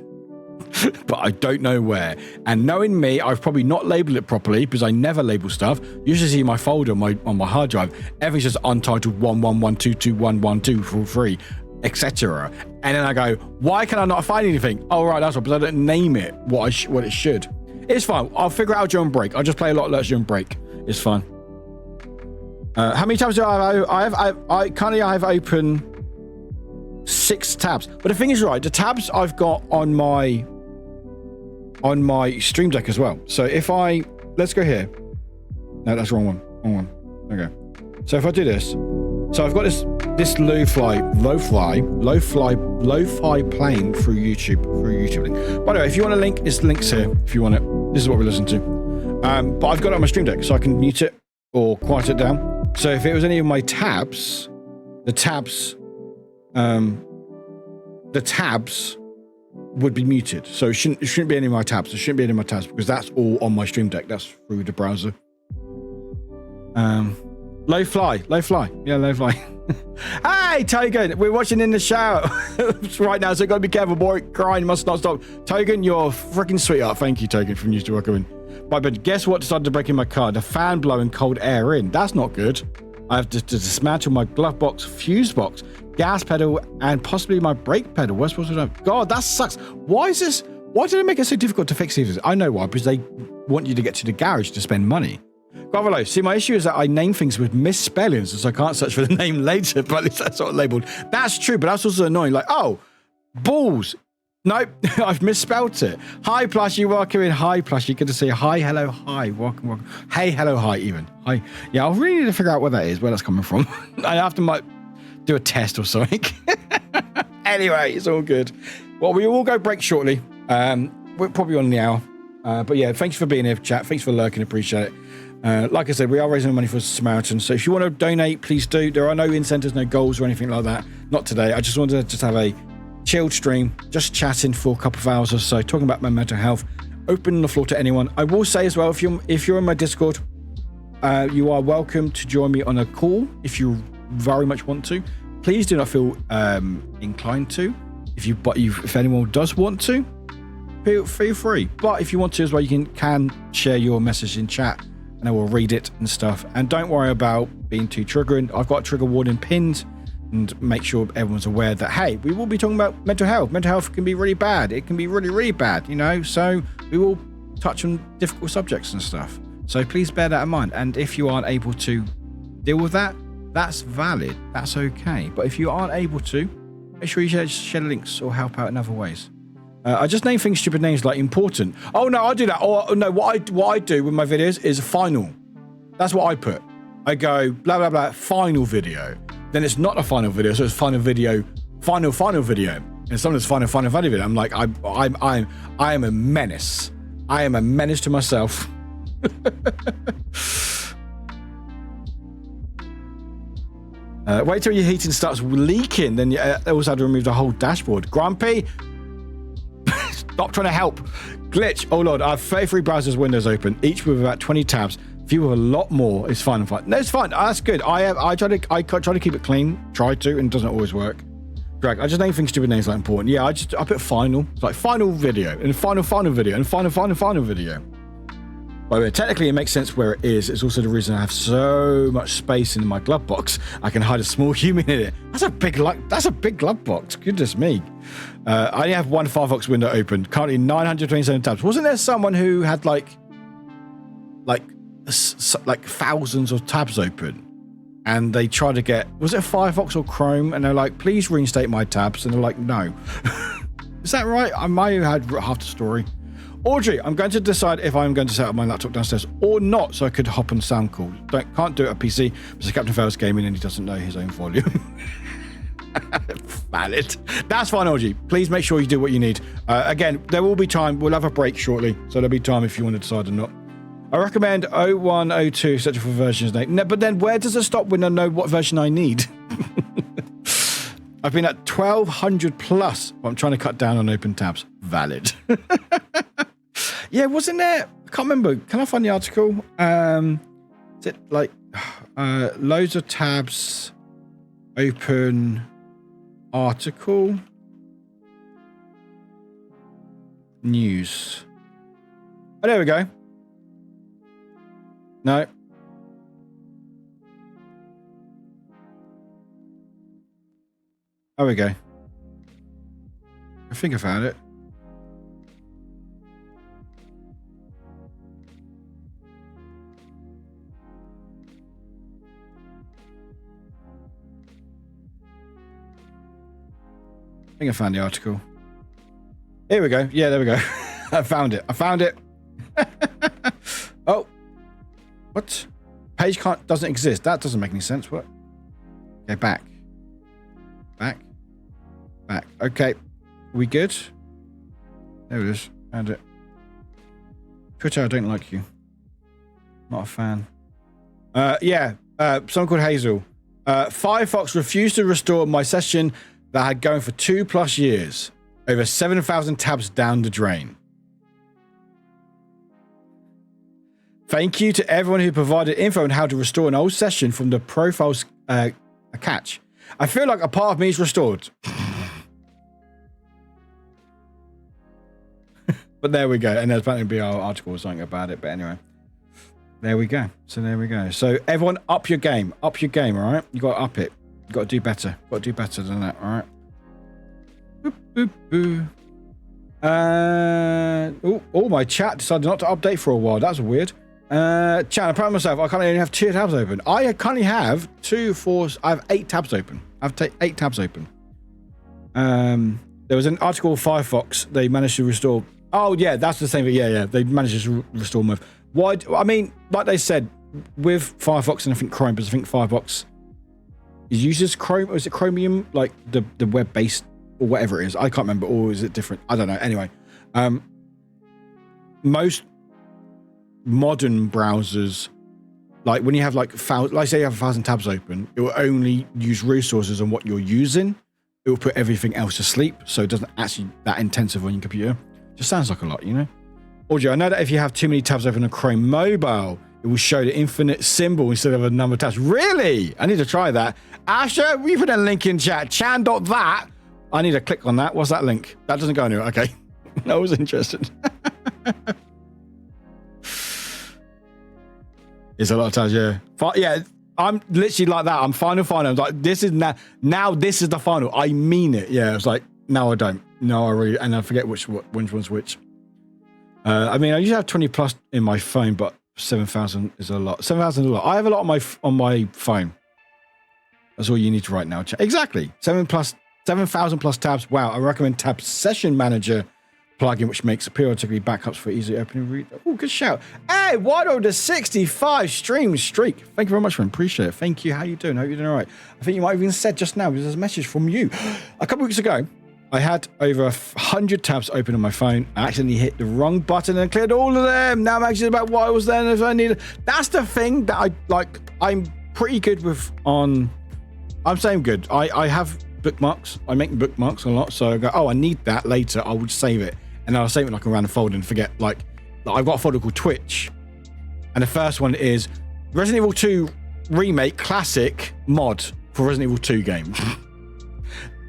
But I don't know where. And knowing me, I've probably not labeled it properly because I never label stuff. You usually see my folder on my hard drive. Everything's just untitled 111221123, etc. And then I go, why can I not find anything? Oh, right, that's right, because I don't name it what it should. It's fine. I'll figure it out during break. I'll just play a lot of alerts during break. It's fine. How many tabs do I have? I currently have open 6 tabs. But the thing is, right, the tabs I've got on my Stream Deck as well. So if let's go here. No, that's the wrong one. Okay. So if I do this, so I've got this lo-fi playing through YouTube link. By the way, if you want a link, it's links here. If you want it, this is what we listen to. But I've got it on my Stream Deck, so I can mute it or quiet it down. So if it was any of my tabs, the tabs would be muted. So it shouldn't be any of my tabs. There shouldn't be any of my tabs because that's all on my Stream Deck. That's through the browser. Low fly. Yeah, low fly. Hey, Togan, we're watching in the shower right now, so gotta be careful, boy. Crying must not stop. Togan, you're a freaking sweetheart. Thank you, Togan, from News to Welcome. But guess what decided to break in my car? The fan blowing cold air in. That's not good. I have to dismantle my glove box, fuse box, gas pedal, and possibly my brake pedal. What's supposed to do? God, that sucks. Why do they make it so difficult to fix these? I know why, because they want you to get to the garage to spend money. Bravo, see, my issue is that I name things with misspellings, so I can't search for the name later, but at least that's sort of labeled. That's true, but that's also annoying. Like, oh, balls. Nope, I've misspelt it. Hi, Plushy, welcome in. Hi, Plushy, good to see you. Hi, hello, hi, welcome. Hey, hello, hi, even. Hi. Yeah, I really need to figure out where that is, where that's coming from. I have to do a test or something. Anyway, it's all good. Well, we will go break shortly. We're probably on the hour. But yeah, thanks for being here, chat. Thanks for lurking, appreciate it. Like I said, we are raising money for Samaritans, so if you want to donate, please do. There are no incentives, no goals or anything like that. Not today. I just wanted to have a chilled stream, just chatting for a couple of hours or so, talking about my mental health, opening the floor to anyone. I will say as well, if you're in my Discord, you are welcome to join me on a call if you very much want to. Please do not feel inclined to. If anyone does want to, feel free. But if you want to as well, you can share your message in chat, and I will read it and stuff. And don't worry about being too triggering. I've got a trigger warning pinned, and make sure everyone's aware that, hey, we will be talking about mental health. Mental health can be really bad. It can be really, really bad, you know? So we will touch on difficult subjects and stuff. So please bear that in mind. And if you aren't able to deal with that, that's valid. That's okay. But if you aren't able to, make sure you share links or help out in other ways. I just name things stupid names like important. Oh, no, I do that. Or no, what I do with my videos is final. That's what I put. I go, blah, blah, blah, final video. Then it's not a final video, so it's final video, final video. And sometimes final video. I'm like, I am a menace. I am a menace to myself. Wait till your heating starts leaking, then you also have to remove the whole dashboard. Grumpy, stop trying to help. Glitch, oh lord, I have 33 browsers windows open, each with about 20 tabs. If you have a lot more, it's fine. No, it's fine. That's good. I try to keep it clean. Try to, and it doesn't always work. Greg, I just name things stupid names like important. Yeah, I put final. It's like final video, and final video, and final video. By the way, technically it makes sense where it is. It's also the reason I have so much space in my glove box. I can hide a small human in it. That's a big glove box. Goodness me. I only have one Firefox window open. Currently 927 tabs. Wasn't there someone who had like thousands of tabs open, and they tried to get, was it Firefox or Chrome, and they're like, please reinstate my tabs, and they're like, no. Is that right? I might have had half the story. Audrey, I'm going to decide if I'm going to set up my laptop downstairs or not, so I could hop on sound call. Can't do it at PC because Captain Fails gaming and he doesn't know his own volume. Valid. That's fine, Audrey. Please make sure you do what you need. Again, there will be time. We'll have a break shortly, so there'll be time if you want to decide or not. I recommend 01, 02, etc. for versions. No, but then where does it stop when I know what version I need? I've been at 1200 plus, but I'm trying to cut down on open tabs. Valid. Yeah, wasn't there? I can't remember. Can I find the article? Is it like loads of tabs, open article, news? Oh, there we go. No. There we go. I think I found it. I think I found the article. Here we go. Yeah, there we go. I found it. Oh. What? Page doesn't exist. That doesn't make any sense. What? Okay, back. Okay. Are we good? There it is. Found it. Twitter, I don't like you. Not a fan. Someone called Hazel. Firefox refused to restore my session that had going for 2+ years. Over 7,000 tabs down the drain. Thank you to everyone who provided info on how to restore an old session from the profiles catch. I feel like a part of me is restored. But there we go. And there's apparently be our article or something about it. But anyway, there we go. So everyone up your game. All right? You got to up it. You got to do better. Than that. All right? Boop. My chat decided not to update for a while. That's weird. Chat, I'm proud of myself. I currently only have 2 tabs open. I currently have I have 8 tabs open. I have 8 tabs open. There was an article of Firefox. They managed to restore. Oh yeah, that's the same thing. Yeah. They managed to restore my. Why? I mean, like they said, with Firefox and I think Chrome, because I think Firefox uses Chrome. Or is it Chromium? Like the web-based or whatever it is. I can't remember. Or is it different? I don't know. Anyway, most modern browsers, like when you have like say you have 1,000 tabs open, it will only use resources on what you're using. It will put everything else to sleep, so it doesn't actually that intensive on your computer. Just sounds like a lot, you know. Audio, I know that if you have too many tabs open on Chrome Mobile, it will show the infinite symbol instead of a number of tabs. Really? I need to try that. Asher, we put a link in chat. Chan.that. I need to click on that. What's that link? That doesn't go anywhere. Okay. I was interested. It's a lot of tabs, yeah. Yeah, I'm literally like that. I'm final. I'm like, this is now this is the final. I mean it. Yeah, it's like, no, I don't. No, I really, and I forget which one's which. I mean, I usually have 20 plus in my phone, but 7,000 is a lot. 7,000 is a lot. I have a lot on my phone. That's all you need to write now. Exactly. 7,000 plus tabs. Wow. I recommend Tab Session Manager plugin, which makes periodically backups for easy opening read. Oh, good shout. Hey, Wado, the 65 stream streak. Thank you very much, man. Appreciate it. Thank you. How you doing? Hope you're doing all right. I think you might have even said just now, there's a message from you. A couple weeks ago, I had over 100 tabs open on my phone. I accidentally hit the wrong button and cleared all of them. Now I'm anxious about what I was there and if I needed. That's the thing that I'm pretty good with on. I'm saying good. I have bookmarks. I make bookmarks a lot. So I go, oh, I need that later. I would save it. And I'll save it like a random folder and forget. Like I've got a folder called Twitch. And the first one is Resident Evil 2 Remake Classic mod for Resident Evil 2 game.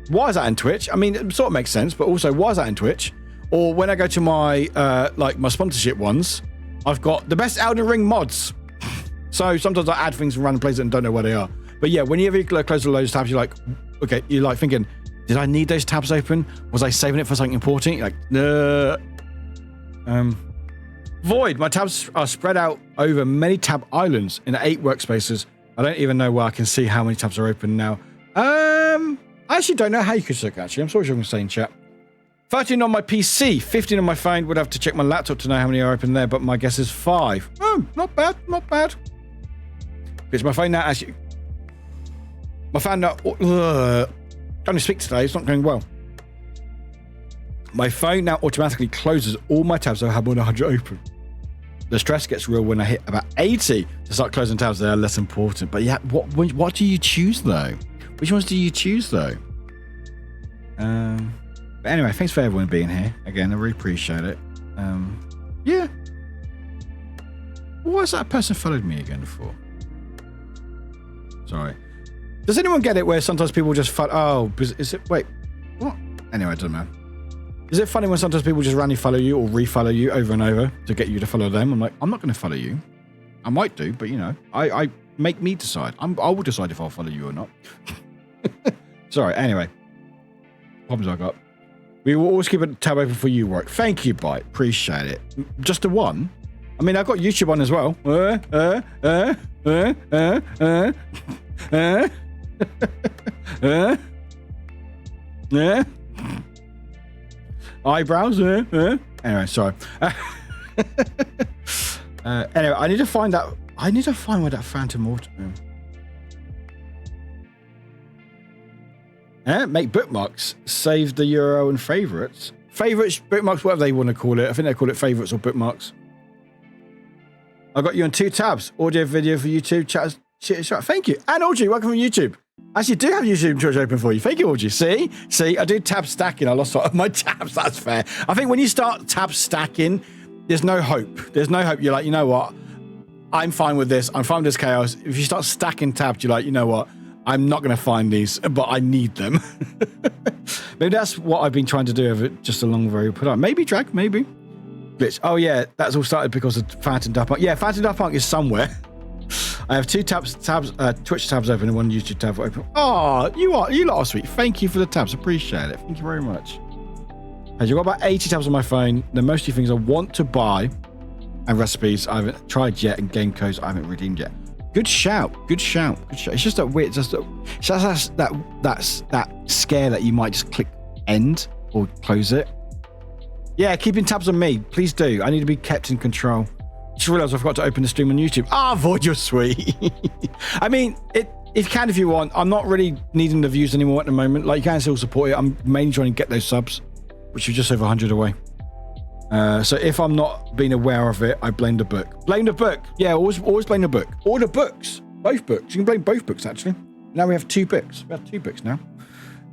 Why is that in Twitch? I mean, it sort of makes sense, but also why is that in Twitch? Or when I go to my my sponsorship ones, I've got the best Elden Ring mods. So sometimes I add things from random places and don't know where they are. But yeah, whenever you close those tabs, you're like, okay, you're like thinking, did I need those tabs open? Was I saving it for something important? You're like, no. Void, my tabs are spread out over many tab islands in 8 workspaces. I don't even know where I can see how many tabs are open now. I actually don't know how you could check, actually. I'm sorry, you're going to say in chat. 13 on my PC, 15 on my phone. Would have to check my laptop to know how many are open there, but my guess is 5. Oh, not bad, not bad. Because my phone now actually... My phone now... trying to speak today, it's not going well. My phone now automatically closes all my tabs so I have more than 100 open. The stress gets real when I hit about 80 to start closing tabs that are less important. But yeah, what do you choose, though? Which ones do you choose, though? But anyway, thanks for everyone being here. Again, I really appreciate it. Yeah. What has that person followed me again for? Sorry. Does anyone get it where sometimes people just follow... Oh, is it... Wait. What? Anyway, it doesn't matter. Is it funny when sometimes people just randomly follow you or refollow you over and over to get you to follow them? I'm like, I'm not going to follow you. I might do, but you know, I make me decide. I will decide if I'll follow you or not. Sorry. Anyway, problems I got. We will always keep a tab open for you, Warwick. Thank you, Bite. Appreciate it. Just the one. I mean, I've got YouTube on as well. Eyebrows. Anyway, sorry. Anyway, I need to find that. I need to find where that Phantom Auto. Make bookmarks. Save the URL and favorites. Favorites, bookmarks, whatever they want to call it. I think they call it favorites or bookmarks. I got you on 2 tabs. Audio, video for YouTube. Chat. Thank you. And Audrey, welcome from YouTube. Actually, do have YouTube Twitch open for you. Thank you, Audrey. See, I do tab stacking. I lost all of my tabs. That's fair. I think when you start tab stacking, there's no hope. There's no hope. You're like, you know what? I'm fine with this. I'm fine with this chaos. If you start stacking tabs, you're like, you know what? I'm not going to find these, but I need them. Maybe that's what I've been trying to do over just along the very put up. Maybe drag, maybe. Glitch. Oh yeah, that's all started because of Phantom Daft Punk. Yeah, Phantom Daft Punk is somewhere. I have 2 tabs, Twitch tabs open and 1 YouTube tab open. Oh, you lot are sweet. Thank you for the tabs. Appreciate it. Thank you very much. I've got about 80 tabs on my phone. They're mostly things I want to buy and recipes I haven't tried yet, and game codes I haven't redeemed yet. Good shout. Good shout. Good shout. It's just that weird. That's that scare that you might just click end or close it. Yeah, keeping tabs on me. Please do. I need to be kept in control. Just realised I forgot to open the stream on YouTube. Void, you're sweet. I mean, if you can, if you want. I'm not really needing the views anymore at the moment. Like, you can still support it. I'm mainly trying to get those subs, which are just over 100 away. So if I'm not being aware of it, I blame the book. Blame the book. Yeah, always blame the book. Or the books. Both books. You can blame both books, actually. Now we have 2 books. We have 2 books now.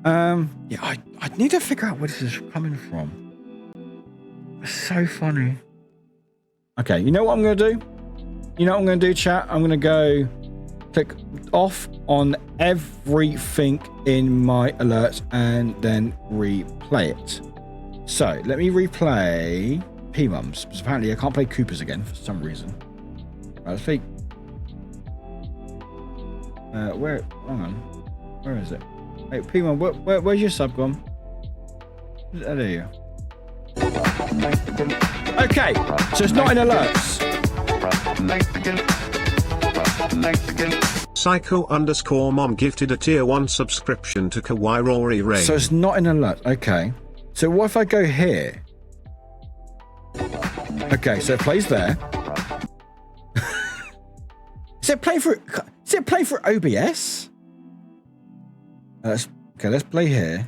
Yeah, I need to figure out where this is coming from. It's so funny. Okay, you know what I'm going to do? You know what I'm going to do, chat? I'm going to go click off on everything in my alerts and then replay it. So let me replay P-Mums, because apparently I can't play Coopers again for some reason. Right, let's play. Where? Hang on. Where is it? Hey, P-Mum, where's your sub gone? There you go. Okay, so it's not in alerts. Psycho_mom gifted a tier 1 subscription to Kawaii Rory Ray. So it's not in alerts. Okay. So what if I go here? Okay, so it plays there. Is it playing for OBS? Let's play here.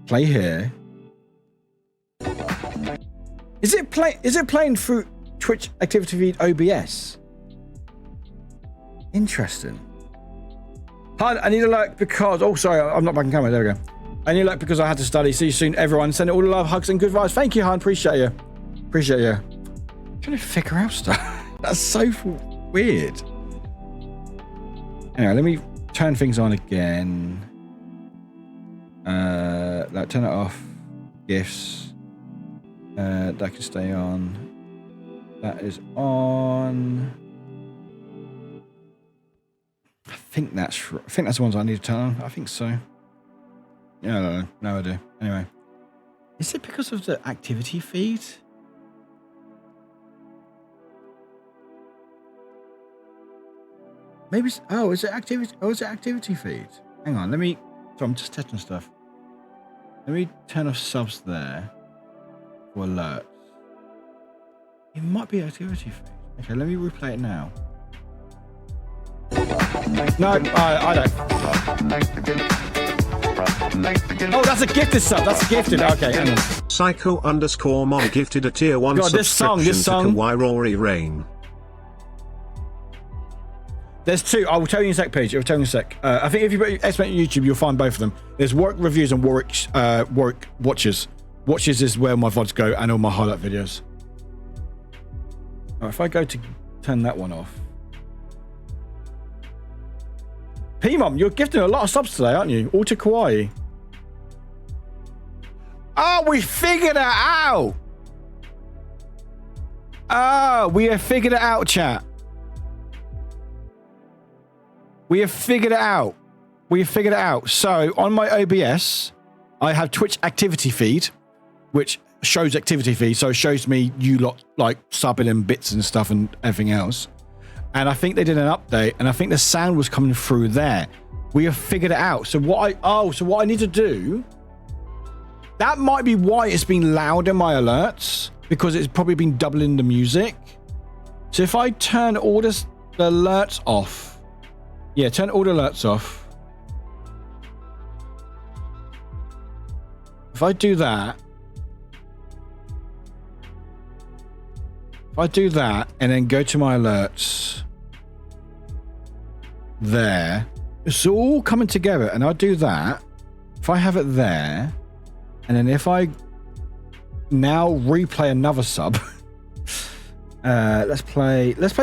Play here. Is it playing through Twitch activity feed OBS? Interesting. Hi, I need a like because... Oh, sorry, I'm not back in camera. There we go. I need a like because I had to study. See you soon, everyone. Send all the love, hugs, and good vibes. Thank you, Han. Appreciate you. Appreciate you. I'm trying to figure out stuff. That's so weird. Anyway, let me turn things on again. Turn it off. Gifts. That can stay on. That is on. I think that's the ones I need to turn on. I think so. Yeah, I don't know. No idea. Anyway, is it because of the activity feed? Maybe. Is it activity? Oh, is it activity feed? Hang on. So I'm just testing stuff. Let me turn off subs there for alerts. It might be activity feed. Okay, let me replay it now. No, I don't. Oh, that's a gifted sub. That's gifted. Okay, hang on. Psycho_mom gifted a tier 1 subscription to Kawaii Rory Rain. There's 2. I will tell you in a sec, Paige. I will tell you in a sec. I think if you put expert on YouTube, you'll find both of them. There's Warwick reviews and Warwick watches. Watches is where my VODs go and all my highlight videos. Right, if I go to turn that one off. P-Mom, you're gifting a lot of subs today, aren't you? All to Kawaii. Oh, we figured it out. Oh, we have figured it out, chat. We have figured it out. We have figured it out. So on my OBS, I have Twitch activity feed, which shows activity feed. So it shows me you lot like subbing and bits and stuff and everything else. And I think they did an update, and I think the sound was coming through there. We have figured it out. So what I need to do, that might be why it's been loud in my alerts, because it's probably been doubling the music. So if I turn all the alerts off, yeah, turn all the alerts off. If I do that, and then go to my alerts there, it's all coming together, and I do that. If I have it there, and then if I now replay another sub, let's play. I don't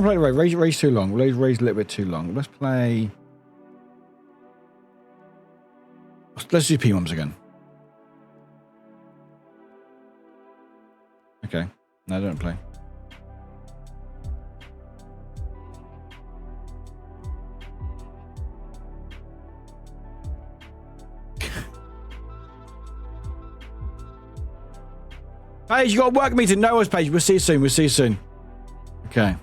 play the race too long. Race a little bit too long. Let's do P-Mums again. Okay. No, don't play. Paige, you got a work meeting. No worries, Paige. We'll see you soon. We'll see you soon. Okay.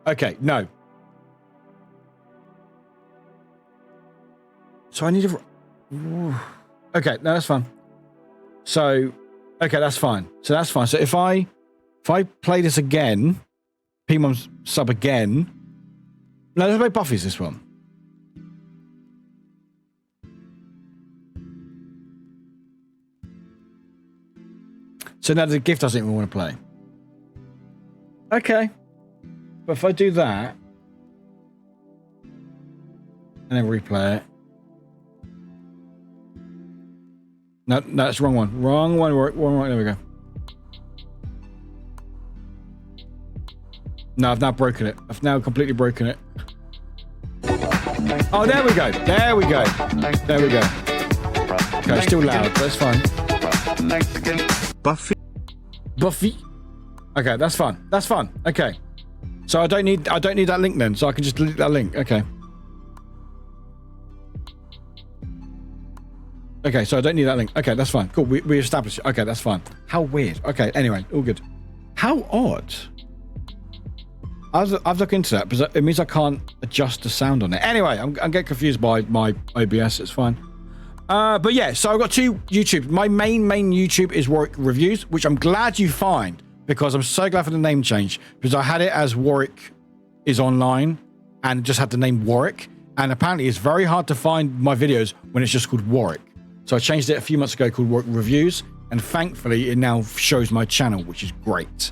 Okay, no. So I need to... Okay, no, that's fine. So, okay, that's fine. So that's fine. So if I play this again, Pmom's sub again... No, let's play Buffy's this one. So now the gift doesn't even want to play. Okay. But if I do that... And then replay it... No, that's the wrong one. Wrong one. Wrong one. There we go. No, I've now broken it. I've now completely broken it. Oh, there we go. There we go. There we go. Okay, still loud. That's fine. Buffy. Buffy. Okay, that's fine. That's fine. Okay. So I don't need that link then. So I can just delete that link. Okay. Okay, so I don't need that link. Okay, that's fine. Cool. We established it. Okay, that's fine. How weird. Okay, anyway, all good. How odd. I've looked into that because it means I can't adjust the sound on it. Anyway, I'm getting confused by my OBS. It's fine. But yeah, so I've got two YouTube. My main YouTube is Warwick Reviews, which I'm glad you find because I'm so glad for the name change because I had it as Warwick is online and just had the name Warwick. And apparently it's very hard to find my videos when it's just called Warwick. So I changed it a few months ago called Warwick Reviews. And thankfully it now shows my channel, which is great.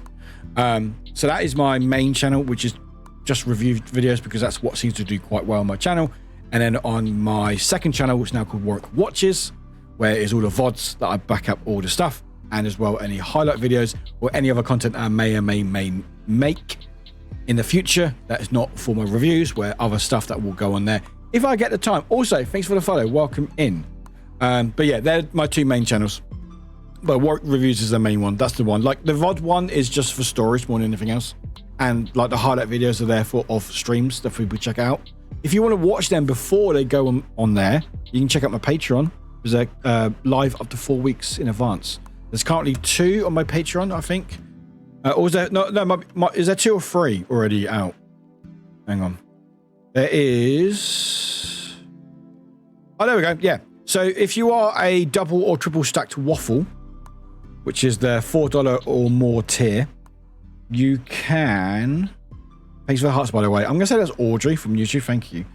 So that is my main channel, which is just review videos because that's what seems to do quite well on my channel. And then on my second channel, which is now called Warwick Watches, where it is all the VODs that I back up all the stuff, and as well any highlight videos or any other content I may or may make in the future that is not for my reviews, where other stuff that will go on there if I get the time. Also, thanks for the follow. Welcome in. But yeah, they're my two main channels. But Warwick Reviews is the main one. That's the one. Like the VOD one is just for storage more than anything else. And like the highlight videos are there for of streams that people check out. If you want to watch them before they go on there, you can check out my Patreon. Because they're live up to 4 weeks in advance. There's currently 2 on my Patreon, I think. Or is there is there 2 or 3 already out? Hang on. There is... Oh, there we go. Yeah. So if you are a double or triple stacked waffle, which is the $4 or more tier, you can... Thanks for the hearts, by the way. I'm going to say that's Audrey from YouTube. Thank you.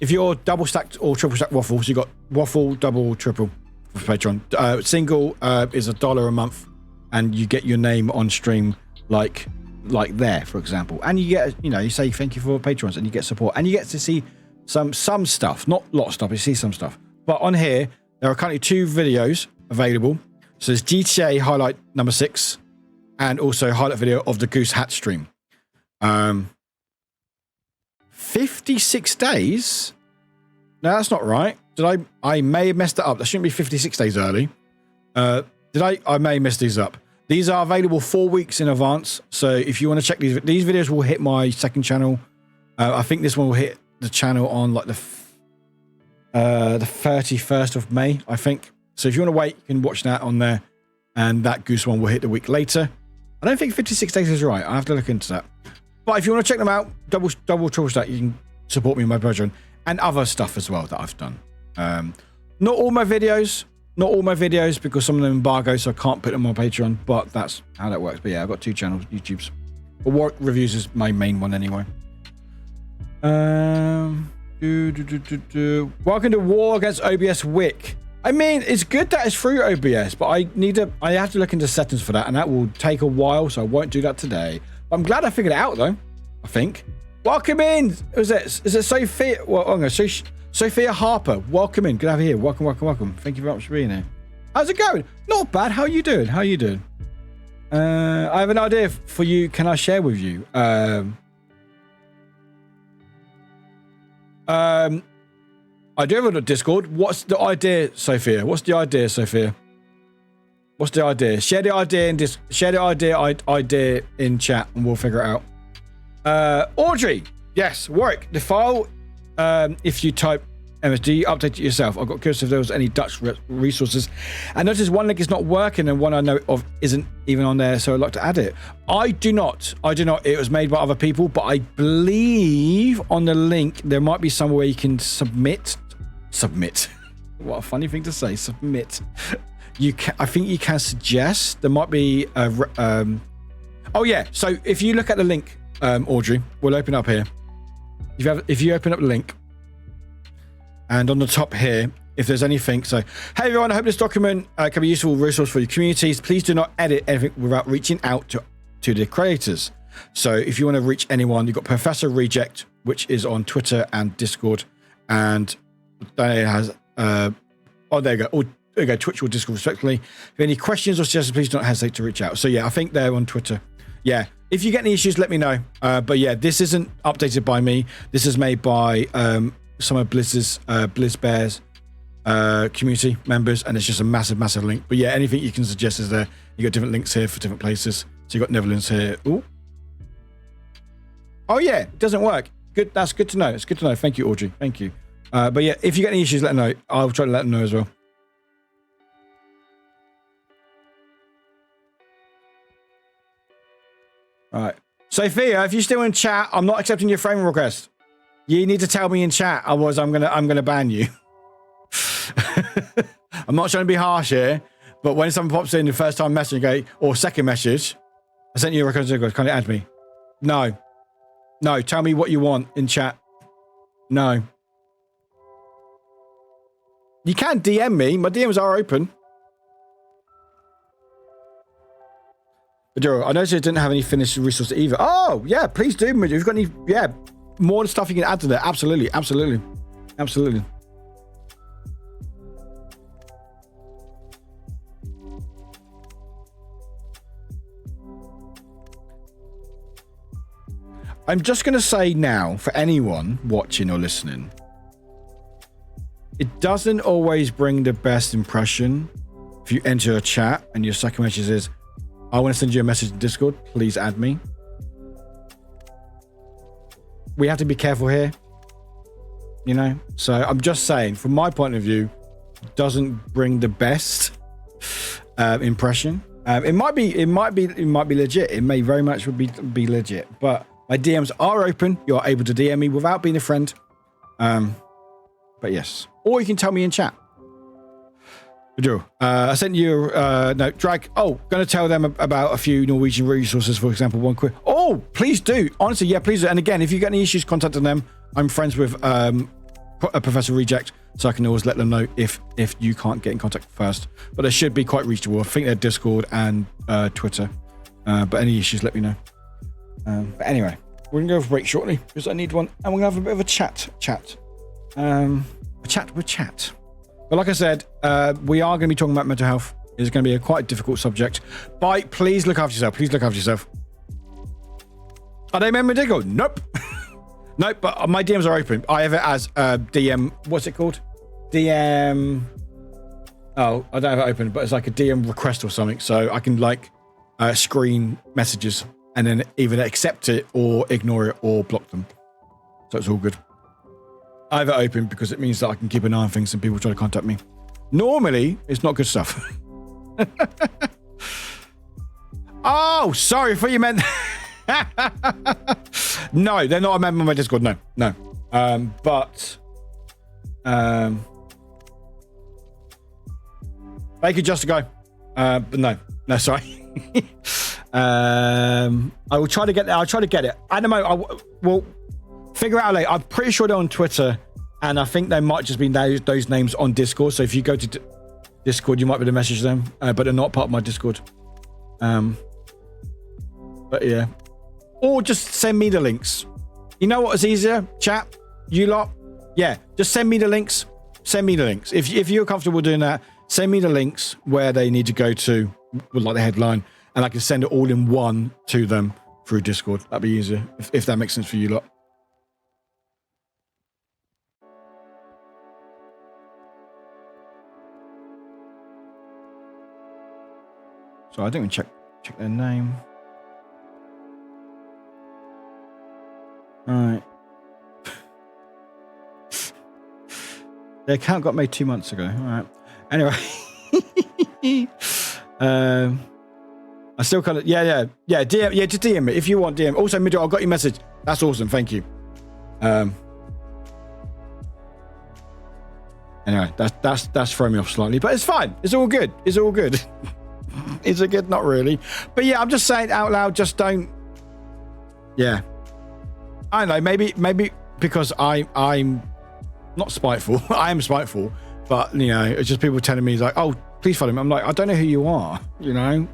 If you're double stacked or triple stacked waffles, you got waffle, double, triple for Patreon. Single is $1 a month, and you get your name on stream like there, for example. And you get, you say thank you for Patrons, and you get support, and you get to see some stuff, not a lot of stuff. You see some stuff. But on here, there are currently 2 videos available. So there's GTA highlight number 6, and also highlight video of the Goose Hat stream. 56 days? No, that's not right. I may have messed it up. That shouldn't be 56 days early. I may mess these up. These are available 4 weeks in advance. So if you want to check these videos will hit my second channel. I think this one will hit the channel on like the 31st of May, I think. So if you want to wait, you can watch that on there. And that Goose one will hit the week later. I don't think 56 days is right. I have to look into that. But if you want to check them out, double, triple stack, you can support me on my Patreon and other stuff as well that I've done. Not all my videos, because some of them embargo, so I can't put them on my Patreon, but that's how that works. But yeah, I've got 2 channels, YouTube's. But Warwick Reviews is my main one anyway. Welcome to War Against OBS Wick. I mean, it's good that it's through OBS, but I have to look into settings for that, and that will take a while, so I won't do that today. I'm glad I figured it out, though, I think. Welcome in. Is it Sophia? Well, I'm going to say Sophia Harper. Welcome in. Good to have you here. Welcome. Thank you very much for being here. How's it going? Not bad. How are you doing? I have an idea for you. Can I share with you? I do have a Discord. What's the idea, Sophia? Share the idea in chat, and we'll figure it out. Audrey, Yes, Warwick, the file, if you type MSD, update it yourself. I've got curious if there was any Dutch resources. I noticed one link is not working and one I know of isn't even on there, so I'd like to add it. I do not. It was made by other people, but I believe on the link there might be somewhere where you can submit. What a funny thing to say, submit. I think you can suggest. There might be oh yeah, so if you look at the link, Audrey, we'll open up here. If you open up the link, and on the top here, if there's anything, so hey everyone, I hope this document can be a useful resource for your communities. Please do not edit anything without reaching out to the creators. So if you want to reach anyone, you've got Professor Reject, which is on Twitter and Discord, and it has oh there you go. Or, there you go, Twitch or Discord respectively. If any questions or suggestions, please don't hesitate to reach out. So yeah, I think they're on Twitter. Yeah, if you get any issues, let me know. But yeah, this isn't updated by me. This is made by some of Blizz's Blizz Bears community members, and it's just a massive link. But yeah, anything you can suggest is there. You got different links here for different places. So you got Netherlands here. Ooh. Oh yeah, it doesn't work. Good. That's good to know. It's good to know. Thank you, Audrey. Thank you. But yeah, if you get any issues, let them know. I'll try to let them know as well. All right, Sophia, if you're still in chat, I'm not accepting your frame request. You need to tell me in chat, otherwise I'm gonna ban you. I'm not trying to be harsh here, but when someone pops in the first time message, or second message, I sent you a request. Can you add me? No, tell me what you want in chat. No, you can DM me. My DMs are open. I noticed it didn't have any finished resources either. Oh, yeah, please do. If you've got any, more stuff you can add to that. Absolutely. I'm just going to say now, for anyone watching or listening, it doesn't always bring the best impression if you enter a chat and your second message is, I want to send you a message in Discord. Please add me. We have to be careful here, you know. So I'm just saying, from my point of view, it doesn't bring the best impression. It might be legit. It may very much be legit. But my DMs are open. You are able to DM me without being a friend. But yes, or you can tell me in chat. I sent you no drag. Oh, going to tell them about a few Norwegian resources, for example. One quick. Oh, please do. Honestly, yeah, please do. And again, if you get any issues contacting them, I'm friends with Professor Reject, so I can always let them know if you can't get in contact first. But they should be quite reachable. I think they're Discord and Twitter. But any issues, let me know. But anyway, we're gonna go for a break shortly because I need one, and we're gonna have a bit of a chat. A chat with chat. But like I said, we are going to be talking about mental health. It's going to be a quite difficult subject. But please look after yourself. Please look after yourself. Are they member Discord? Nope. Nope, but my DMs are open. I have it as DM. What's it called? DM. Oh, I don't have it open, but it's like a DM request or something. So I can like screen messages and then either accept it or ignore it or block them. So it's all good. I have it open because it means that I can keep an eye on things and people try to contact me. Normally, it's not good stuff. Oh, sorry, I thought you meant... No, they're not a member of my Discord. No. But they could just go. But no, sorry. I will try to get there. I'll try to get it. I don't know. We'll figure it out later. I'm pretty sure they're on Twitter, and I think they might just be those names on Discord. So if you go to Discord, you might be able to message them, but they're not part of my Discord. But yeah. Or just send me the links. You know what is easier? Chat, you lot. Yeah, just send me the links. Send me the links. If you're comfortable doing that, send me the links where they need to go to, with like the headline, and I can send it all in one to them through Discord. That'd be easier, if that makes sense for you lot. So I didn't even check their name. All right. The account got made 2 months ago. All right. Anyway. I still kind of, yeah. DM, just DM me if you want. DM. Also, Midro, I got your message. That's awesome. Thank you. Anyway, that's throwing me off slightly, but it's fine. It's all good. It's all good. Is it good? Not really. But yeah, I'm just saying out loud. Just don't. Yeah. I don't know. Maybe because I'm not spiteful. I am spiteful, but you know, it's just people telling me like, oh, please follow me. I'm like, I don't know who you are. You know.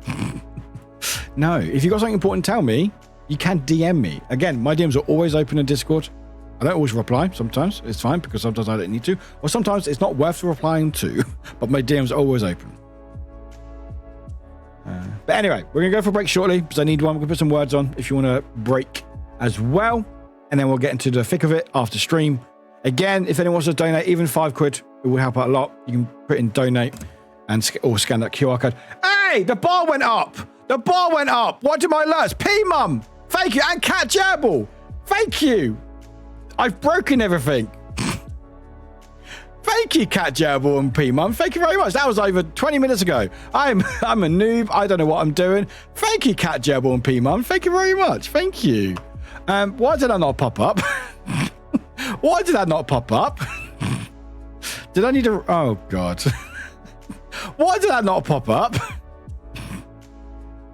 No, if you got something important, tell me. You can DM me. Again, my DMs are always open in Discord. I don't always reply. Sometimes it's fine because sometimes I don't need to, or sometimes it's not worth replying to. But my DMs are always open. But anyway, we're gonna go for a break shortly because I need one. We're gonna put some words on if you want to break as well, and then we'll get into the thick of it after stream. Again, if anyone wants to donate, even £5, it will help out a lot. You can put in donate and or scan that QR code. Hey, the bar went up. The bar went up. What did my alerts? P-Mum. Thank you. And Cat Jabble. Thank you. I've broken everything. Thank you, Cat Jabble and P-Mum. Thank you very much. That was over 20 minutes ago. I'm a noob. I don't know what I'm doing. Thank you, Cat Jabble and P-Mum. Thank you very much. Thank you. Why did I not pop up? Why did that not pop up? Did I need to... Oh, God. Why did that not pop up?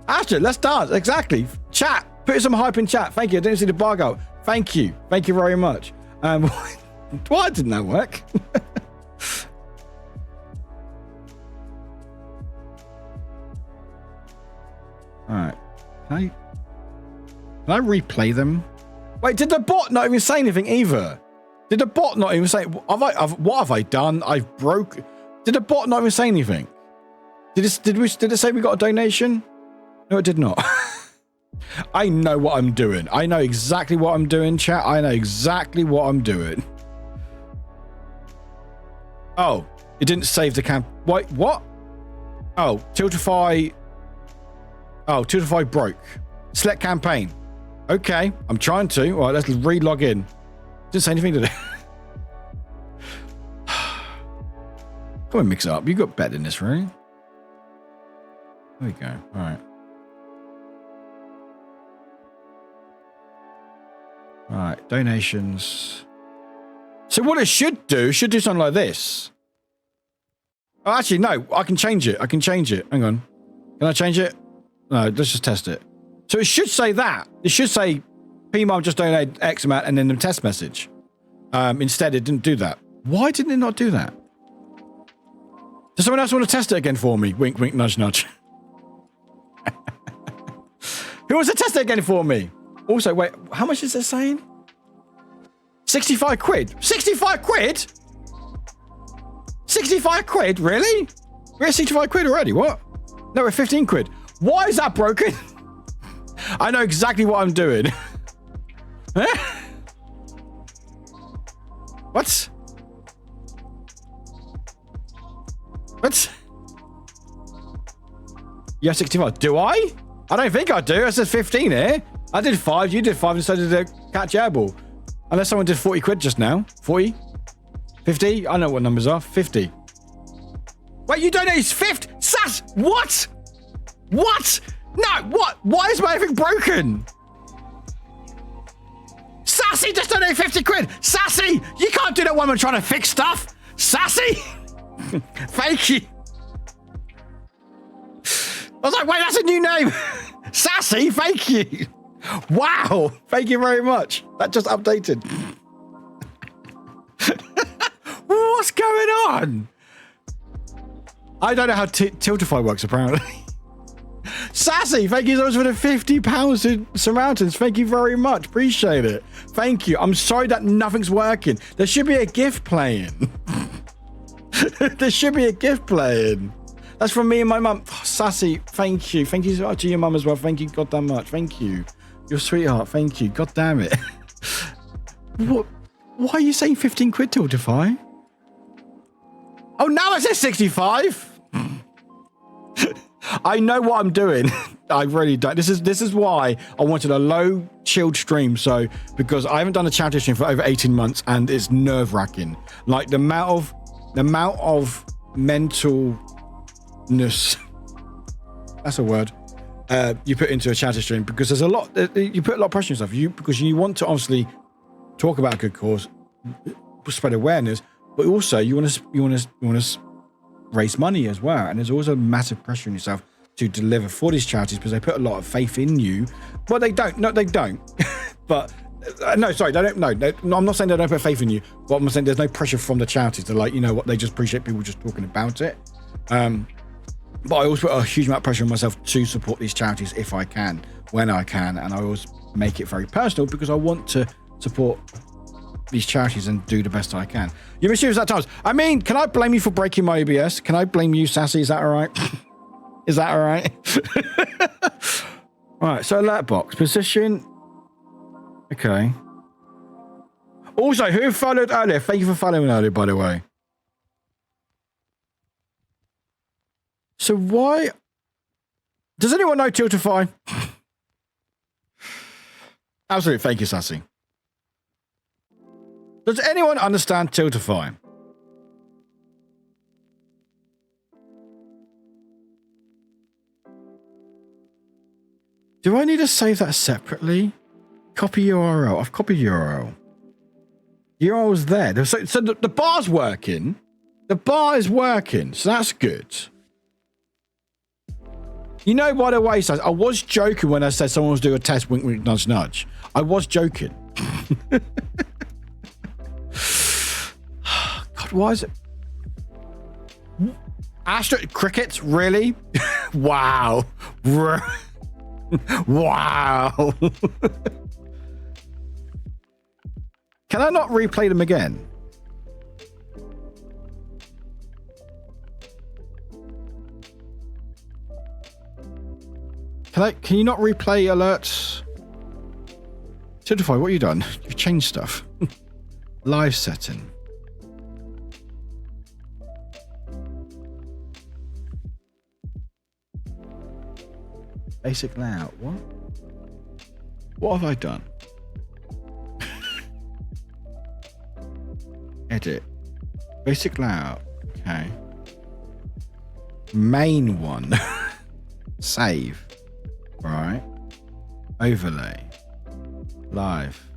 Astrid, let's dance. Exactly. Chat. Put some hype in chat. Thank you. I didn't see the bar go. Thank you. Thank you very much. Why didn't that work? All right. Can I replay them? Wait, did the bot not even say anything either? Did the bot not even say... what have I done? I've broke... Did the bot not even say anything? Did it say we got a donation? No, it did not. I know what I'm doing. I know exactly what I'm doing, chat. I know exactly what I'm doing. Oh, it didn't save the camp. Wait, what? Oh, Tiltify. Oh, Tiltify broke. Select campaign. Okay, I'm trying to. All right, let's re-log in. Didn't say anything, did it? Come on, mix it up. You got better than this, right? There we go. All right. All right, donations. So what it should do something like this. Oh, actually, no, I can change it. Hang on. Can I change it? No, let's just test it. So it should say that. It should say, P-Mum just donated X amount and then the test message. Instead, it didn't do that. Why didn't it not do that? Does someone else want to test it again for me? Wink, wink, nudge, nudge. Who wants to test it again for me? Also, wait, how much is it saying? 65 quid. 65 quid? 65 quid? Really? We're at 65 quid already. What? No, we're 15 quid. Why is that broken? I know exactly what I'm doing. Huh? What? What? You have 65. Do I? I don't think I do. It says 15 here. I did 5. You did 5 instead of the Cat Jabble. Unless someone did 40 quid just now. 40? 50? I know what numbers are. 50. Wait, you donated 50? Sass! What? What? No, what? Why is my everything broken? Sassy just donated 50 quid. Sassy! You can't do that when I'm trying to fix stuff. Sassy! Thank you. I was like, wait, that's a new name. Sassy, thank you. Wow, thank you very much. That just updated. What's going on? I don't know how Tiltify works, apparently. Sassy, thank you so much for the £50 to Surmountains. Thank you very much. Appreciate it. Thank you. I'm sorry that nothing's working. There should be a GIF playing. There should be a GIF playing. That's from me and my mum. Oh, Sassy, thank you. Thank you so much to your mum as well. Thank you goddamn much. Thank you. You're a sweetheart. Thank you. God damn it. What? Why are you saying 15 quid, Tiltify? Oh, now it says 65. I know what I'm doing. I really don't. This is why I wanted a low chilled stream. So because I haven't done a charity stream for over 18 months and it's nerve wracking. Like the amount of the amount of mentalness, that's a word, you put into a charity stream, because there's a lot, you put a lot of pressure on yourself, because you want to obviously talk about a good cause, spread awareness, but also you want to raise money as well. And there's always a massive pressure on yourself to deliver for these charities, because they put a lot of faith in you. Well, they don't. No, they don't. But no, sorry, they don't. No, I'm not saying they don't put faith in you. But I'm saying there's no pressure from the charities. They're like, you know what? They just appreciate people just talking about it. But I always put a huge amount of pressure on myself to support these charities if I can, when I can, and I always make it very personal, because I want to support these charities and do the best I can. You're mischievous at times. I mean, can I blame you for breaking my OBS? Can I blame you, Sassy? Is that all right? Is that all right? All right, so alert box position. Okay. Also, who followed earlier? Thank you for following earlier, by the way. So why... Does anyone know Tiltify? Absolutely, thank you, Sassy. Does anyone understand Tiltify? Do I need to save that separately? Copy URL. I've copied URL. URL's there. So the bar's working. The bar is working, so that's good. You know, by the way, I was joking when I said someone was doing a test, wink, wink, nudge, nudge. I was joking. God, why is it? Astro crickets, really? Wow. Wow. Can I not replay them again? Can you not replay alerts? Certify, what have you done? You've changed stuff. Live setting. Basic layout. What? What have I done? Edit. Basic layout. Okay. Main one. Save. Right. Overlay. Live.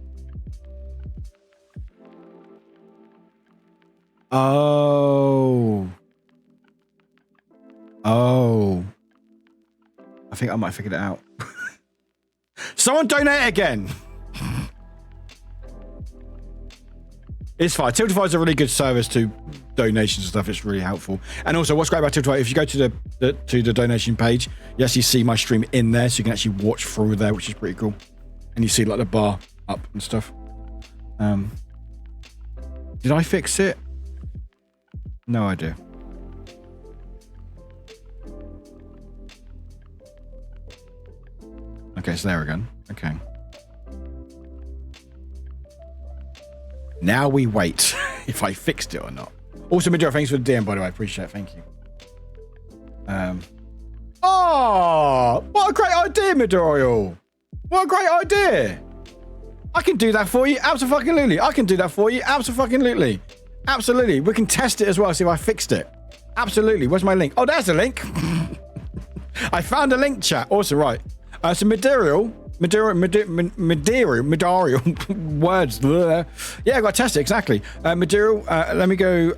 Oh. Oh. I think I might have figured it out. Someone donate again. It's fine. Tiltify is a really good service to donations and stuff. It's really helpful. And also, what's great about Tiltify, if you go to the donation page, you actually see my stream in there, so you can actually watch through there, which is pretty cool. And you see like the bar up and stuff. Did I fix it? No idea. Okay, so there again. Okay. Now we wait if I fixed it or not. Also, Midora, thanks for the DM, by the way. I appreciate it. Thank you. Oh, what a great idea, Midoriel. What a great idea. I can do that for you. Absolutely. I can do that for you. Absolutely. Absolutely. We can test it as well, see if I fixed it. Absolutely. Where's my link? Oh, there's the link. I found a link, chat. Also, right. So Midoriel, words. Bleh. Yeah, I got to test it, exactly. Midoriel, let me go.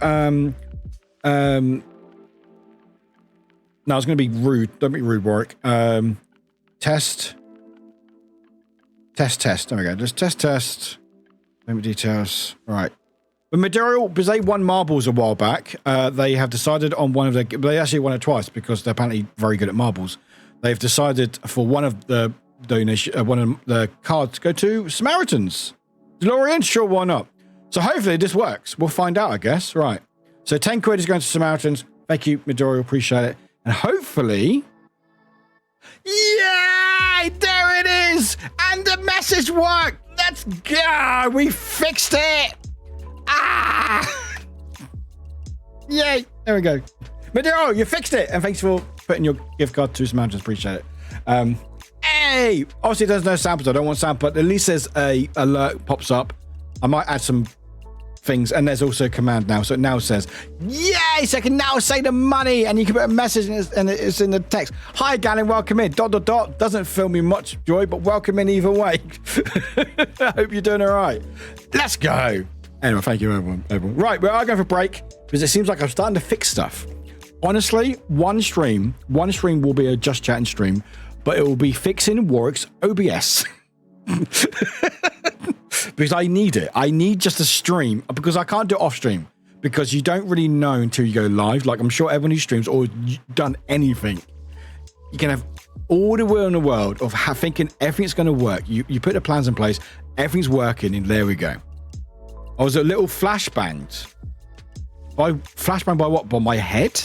No, I was going to be rude. Don't be rude, Warwick. Test. There we go. Just test. Maybe details. All right. But Midoriel, because they won marbles a while back, they have decided on one of their... They actually won it twice because they're apparently very good at marbles. They've decided for one of the one of the cards to go to Samaritans. DeLorean? Sure, why not? So hopefully this works. We'll find out, I guess. Right. So 10 quid is going to Samaritans. Thank you, Midoriel. Appreciate it. And hopefully... Yay! There it is! And the message worked! Let's go! We fixed it! Ah! Yay! There we go. Midoriel, you fixed it! And thanks for putting your gift card to Samaritans. Appreciate it. Hey! Obviously, there's no samples. I don't want samples, but at least there's a alert pops up. I might add some things, and there's also a command now, so it now says, yay, so I can now say the money, and you can put a message and it's in the text. Hi, Galen, welcome in. ... Doesn't fill me much joy, but welcome in either way. I hope you're doing all right. Let's go. Anyway, thank you, everyone. Right, we are going for a break because it seems like I'm starting to fix stuff. Honestly, one stream will be a Just Chatting stream, but it will be fixing Warwick's OBS. Because I need it. I need just a stream because I can't do it off stream because you don't really know until you go live. Like I'm sure everyone who streams or done anything, you can have all the will in the world of thinking everything's going to work. You put the plans in place, everything's working, and there we go. I was a little flashbanged. Flashbanged by what? By my head?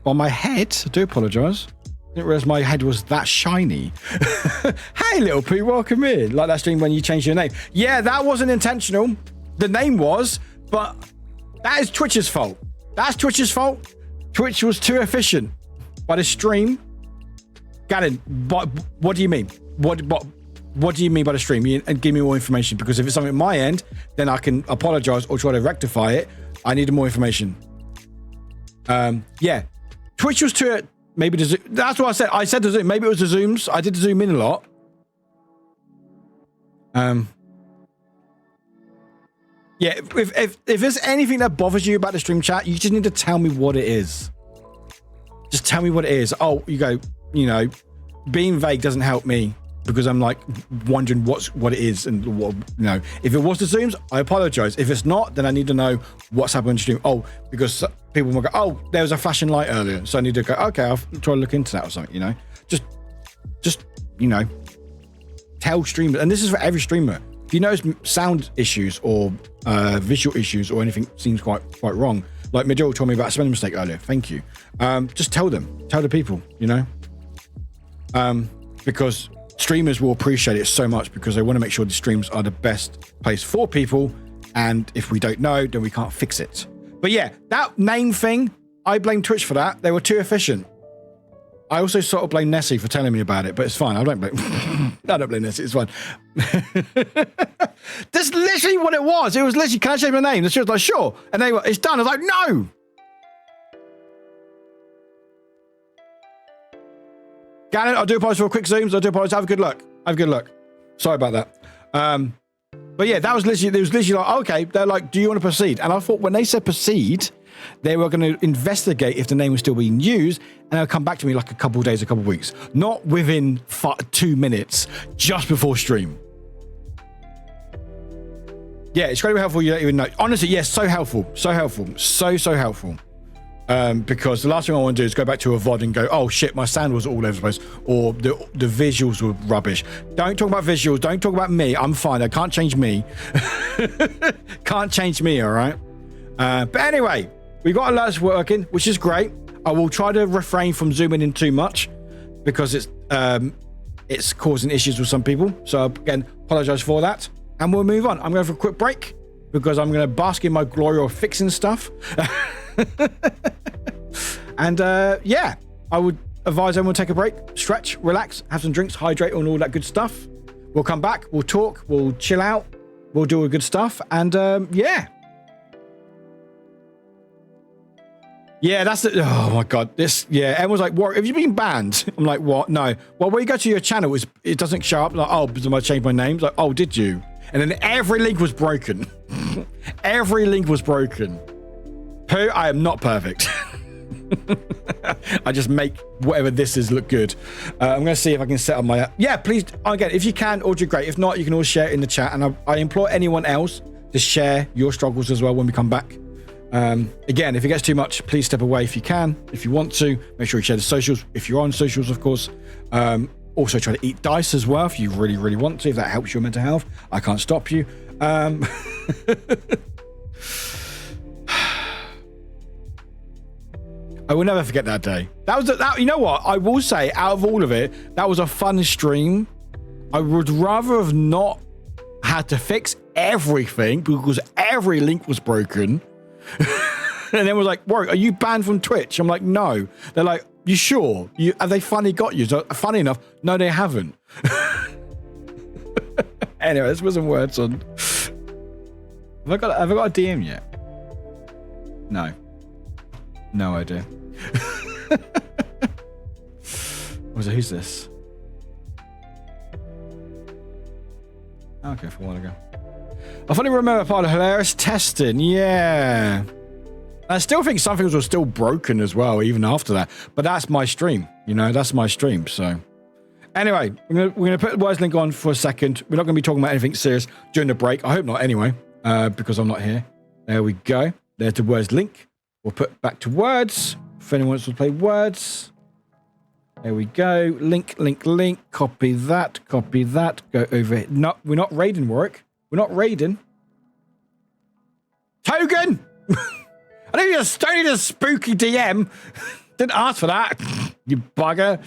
By my head? I do apologise. Didn't realize my head was that shiny. Hey, little Pooh, welcome in. Like that stream when you changed your name. Yeah, that wasn't intentional. The name was, but that is Twitch's fault. That's Twitch's fault. Twitch was too efficient. By the stream, Galen, what do you mean? What do you mean by the stream? And give me more information, because if it's something at my end, then I can apologise or try to rectify it. I need more information. Yeah, Twitch was too. Maybe the Zoom. That's what I said. I said the Zoom. Maybe it was the Zooms. I did zoom in a lot. Yeah. If there's anything that bothers you about the stream chat, you just need to tell me what it is. Just tell me what it is. Oh, you go. You know, being vague doesn't help me because I'm like wondering what it is and what, you know. If it was the Zooms, I apologize. If it's not, then I need to know what's happening on the stream. Oh, because people will go, oh, there was a flashing light earlier, so I need to go, okay, I'll try to look into that or something, you know. Just you know, tell streamers, and this is for every streamer. If you notice sound issues or visual issues or anything seems quite wrong, like Major told me about a spelling mistake earlier, thank you. Just tell the people, you know, because streamers will appreciate it so much because they want to make sure the streams are the best place for people, and if we don't know, then we can't fix it. But yeah, that name thing, I blame Twitch for that. They were too efficient. I also sort of blame Nessie for telling me about it, but it's fine. I don't blame Nessie. It's fine. That's literally what it was. It was literally, can I change my name? And she was like, sure. And they were, it's done. I was like, no. Gannon, I do apologize for quick zooms. I do apologize. Have a good luck. Sorry about that. But yeah, it was literally like, okay, they're like, do you want to proceed? And I thought when they said proceed, they were going to investigate if the name was still being used, and they'll come back to me like a couple of days, a couple of weeks, not within 2 minutes, just before stream. Yeah, it's incredibly helpful. You don't even know. Honestly, yes, so helpful. So helpful. So helpful. Because the last thing I want to do is go back to a VOD and go, oh shit, my sound was all over the place, or the visuals were rubbish. Don't talk about visuals. Don't talk about me. I'm fine. I can't change me. Can't change me, all right? But anyway, we got alerts working, which is great. I will try to refrain from zooming in too much because it's causing issues with some people. So again, apologize for that. And we'll move on. I'm going for a quick break because I'm going to bask in my glory of fixing stuff. And yeah, I would advise everyone to take a break, stretch, relax, have some drinks, hydrate, and all that good stuff. We'll come back, we'll talk, we'll chill out, we'll do all good stuff, and yeah. Yeah, that's it. Oh my god, everyone's like, what, have you been banned? I'm like, what? No. Well, when you go to your channel, it doesn't show up like, oh, because I changed my name. It's like, oh, did you? And then every link was broken. Every link was broken. Pooh, I am not perfect. I just make whatever this is look good. I'm going to see if I can set up my... Yeah, please, again, if you can, all do great. If not, you can always share it in the chat. And I implore anyone else to share your struggles as well when we come back. Again, if it gets too much, please step away if you can. If you want to, make sure you share the socials. If you're on socials, of course. Also try to eat dice as well if you really, really want to. If that helps your mental health, I can't stop you. I will never forget that day. That was you know what? I will say, out of all of it, that was a fun stream. I would rather have not had to fix everything because every link was broken. And then was like, Warwick, are you banned from Twitch? I'm like, no. They're like, you sure? Have they finally got you? So, funny enough, no, they haven't. Anyway, let's put some words on. Have I got a DM yet? No. No idea. Who's this? Okay, for a while ago. I finally remember part of hilarious testing. Yeah. I still think some things were still broken as well, even after that. But that's my stream. You know, that's my stream. So, anyway, we're gonna put the words link on for a second. We're not gonna be talking about anything serious during the break. I hope not, anyway, because I'm not here. There we go. There's the words link. We'll put back to words. If anyone wants to play words, there we go. Link. Copy that. Go over here. No, we're not raiding, Warwick. We're not raiding. Togan! I know you're starting a spooky DM. Didn't ask for that, you bugger.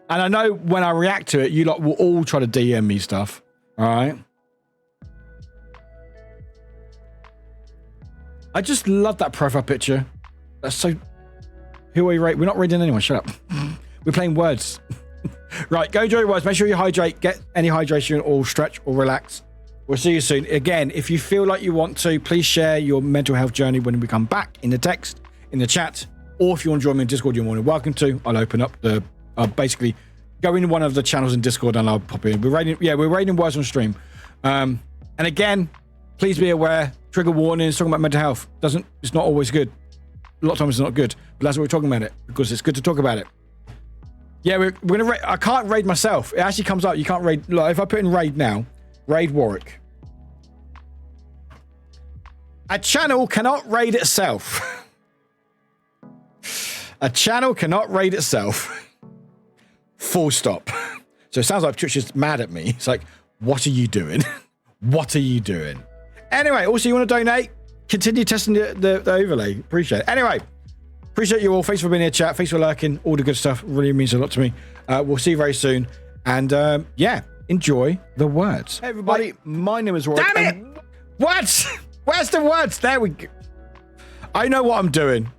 And I know when I react to it, you lot will all try to DM me stuff. All right? I just love that profile picture. That's so... Who are you raiding? We're not raiding anyone. Shut up. We're playing words. Right, go enjoy your words. Make sure you hydrate. Get any hydration or stretch or relax. We'll see you soon. Again, if you feel like you want to, please share your mental health journey when we come back in the text, in the chat, or if you want to join me in Discord, you're more than welcome to. I'll open up the... basically, go into one of the channels in Discord and I'll pop in. We're raiding words on stream. And again, please be aware, trigger warnings, talking about mental health. It's not always good. A lot of times it's not good. But that's what we're talking about it, because it's good to talk about it. Yeah, we're gonna I can't raid myself. It actually comes up. You can't raid. Like, if I put in raid now, raid Warwick. A channel cannot raid itself. A channel cannot raid itself. Full stop. So it sounds like Twitch is mad at me. It's like, what are you doing? What are you doing? Anyway, also you want to donate? Continue testing the overlay. Appreciate it. Anyway, appreciate you all. Thanks for being here, chat. Thanks for lurking. All the good stuff really means a lot to me. We'll see you very soon. And yeah, enjoy the words. Hey everybody, my name is Warwick. Damn it! What? Where's the words? There we go. I know what I'm doing.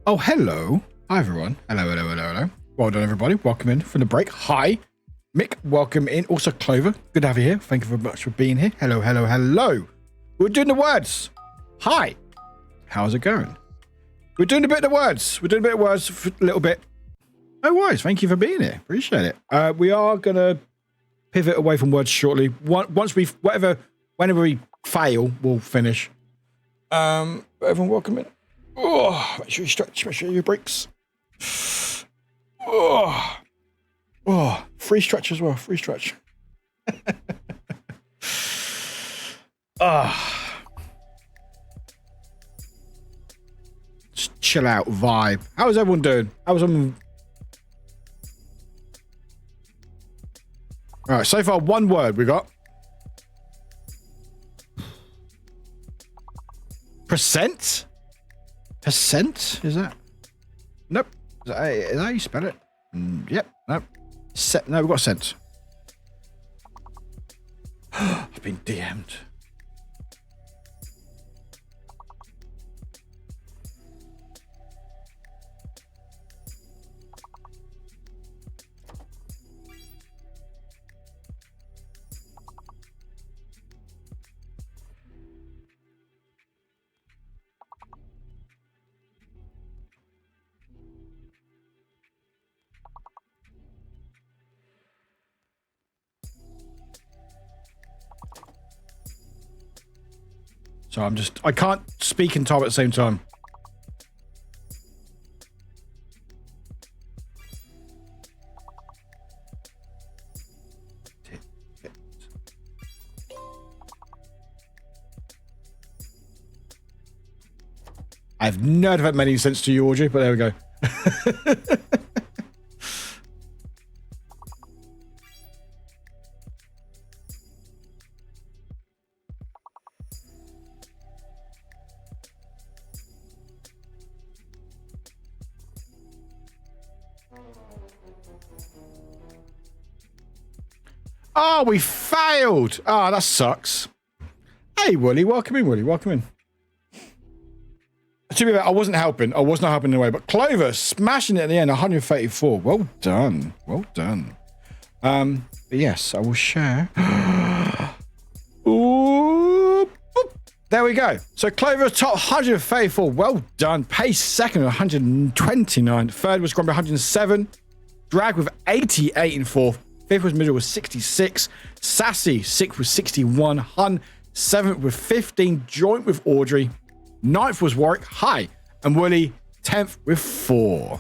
Oh, hello. Hi, everyone. Hello, hello, hello, hello. Well done, everybody. Welcome in from the break. Hi. Mick, welcome in. Also, Clover, good to have you here. Thank you very much for being here. Hello, hello, hello. We're doing the words. Hi. How's it going? We're doing a bit of words. We're doing a bit of words for a little bit. No worries. Thank you for being here. Appreciate it. We are going to pivot away from words shortly. Whenever we fail, we'll finish. Everyone welcome in. Oh, make sure you stretch, make sure you breaks. Oh, free stretch as well, free stretch. Just chill out vibe. How's everyone doing? How's everyone? All right, so far one word we got. Percent? Percent? Is that? Nope. Is that how you spell it? Yep. Nope. No, we've got cent. I've been DM'd. So I can't speak and type at the same time. I've never had many sense to you, Audrey, but there we go. Oh, we failed. Oh, that sucks. Hey, Wooly, welcome in, Wooly, welcome in. To be fair, I wasn't helping. I was not helping in a way, but Clover smashing it at the end, 134. Well done. Well done. But yes, I will share. Ooh, boop. There we go. So Clover top 134. Well done. Pace second with 129. Third was Grumpy 107. Drag with 88 in fourth. Fifth was Middle with 66. Sassy, sixth with 61. Hun, seventh with 15. Joint with Audrey. Ninth was Warwick. Hi. And Wooly, 10th with 4.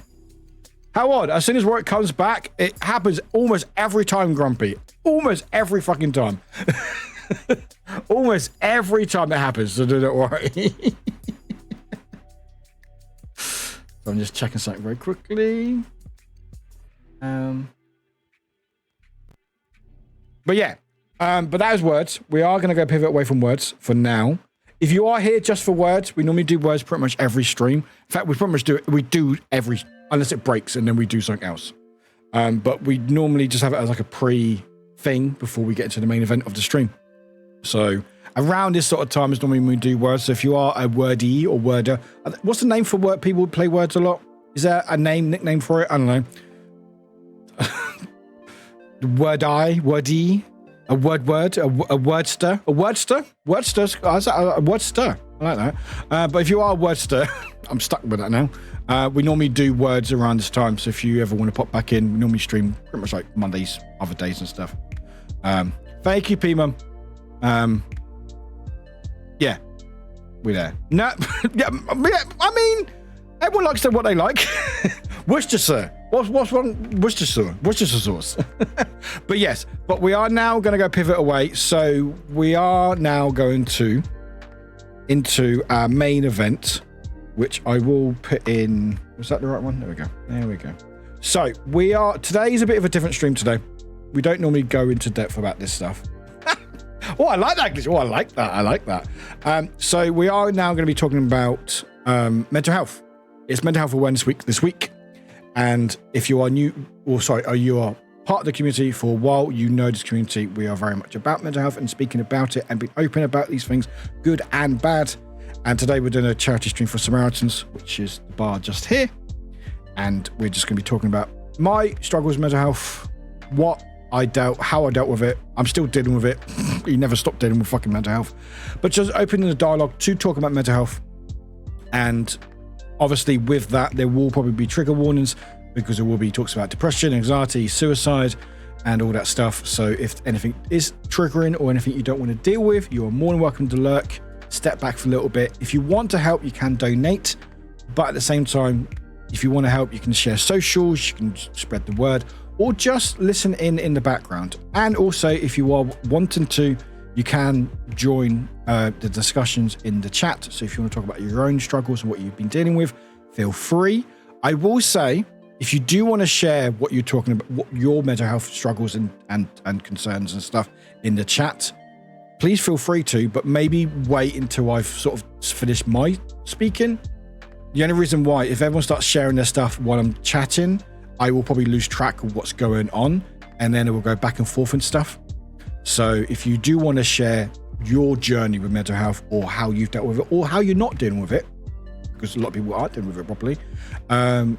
How odd. As soon as Warwick comes back, it happens almost every time, Grumpy. Almost every fucking time. Almost every time it happens, so don't worry. So I'm just checking something very quickly. But yeah, but that is words. We are going to go pivot away from words for now. If you are here just for words, we normally do words pretty much every stream. In fact, we pretty much do it. We do every, unless it breaks, and then we do something else. But we normally just have it as like a pre-thing before we get into the main event of the stream. So around this sort of time is normally when we do words. So if you are a wordy or worder, what's the name for word? People play words a lot. Is there a nickname for it? I don't know. Wordy, a wordster, a wordster, a wordster. I like that. But if you are a wordster, I'm stuck with that now. We normally do words around this time. So if you ever want to pop back in, we normally stream pretty much like Mondays, other days and stuff. Thank you, P-Mum. Yeah, we're there. No, yeah, I mean, everyone likes what they like. Worcestershire. What's wrong? Worcestershire sauce. But yes, but we are now going to go pivot away. So we are now going into our main event, which I will put in. Was that the right one? There we go. There we go. So today is a bit of a different stream today. We don't normally go into depth about this stuff. Oh, I like that. Oh, I like that. I like that. So we are now going to be talking about mental health. It's Mental Health Awareness Week this week. And if you are you are part of the community for a while, you know this community, we are very much about mental health and speaking about it and being open about these things, good and bad. And today we're doing a charity stream for Samaritans, which is the bar just here. And we're just going to be talking about my struggles with mental health, how I dealt with it. I'm still dealing with it. You never stop dealing with fucking mental health. But just opening the dialogue to talk about mental health. And obviously with that, there will probably be trigger warnings because there will be talks about depression, anxiety, suicide, and all that stuff. So if anything is triggering or anything you don't want to deal with, you are more than welcome to lurk, step back for a little bit. If you want to help, you can donate, but at the same time, if you want to help, you can share socials, you can spread the word, or just listen in the background. And also, if you are wanting to, you can join the discussions in the chat. So if you want to talk about your own struggles and what you've been dealing with, feel free. I will say, if you do want to share what you're talking about, what your mental health struggles and concerns and stuff in the chat, please feel free to, but maybe wait until I've sort of finished my speaking. The only reason why, if everyone starts sharing their stuff while I'm chatting, I will probably lose track of what's going on, and then it will go back and forth and stuff. So if you do want to share your journey with mental health, or how you've dealt with it, or how you're not dealing with it, because a lot of people aren't dealing with it properly,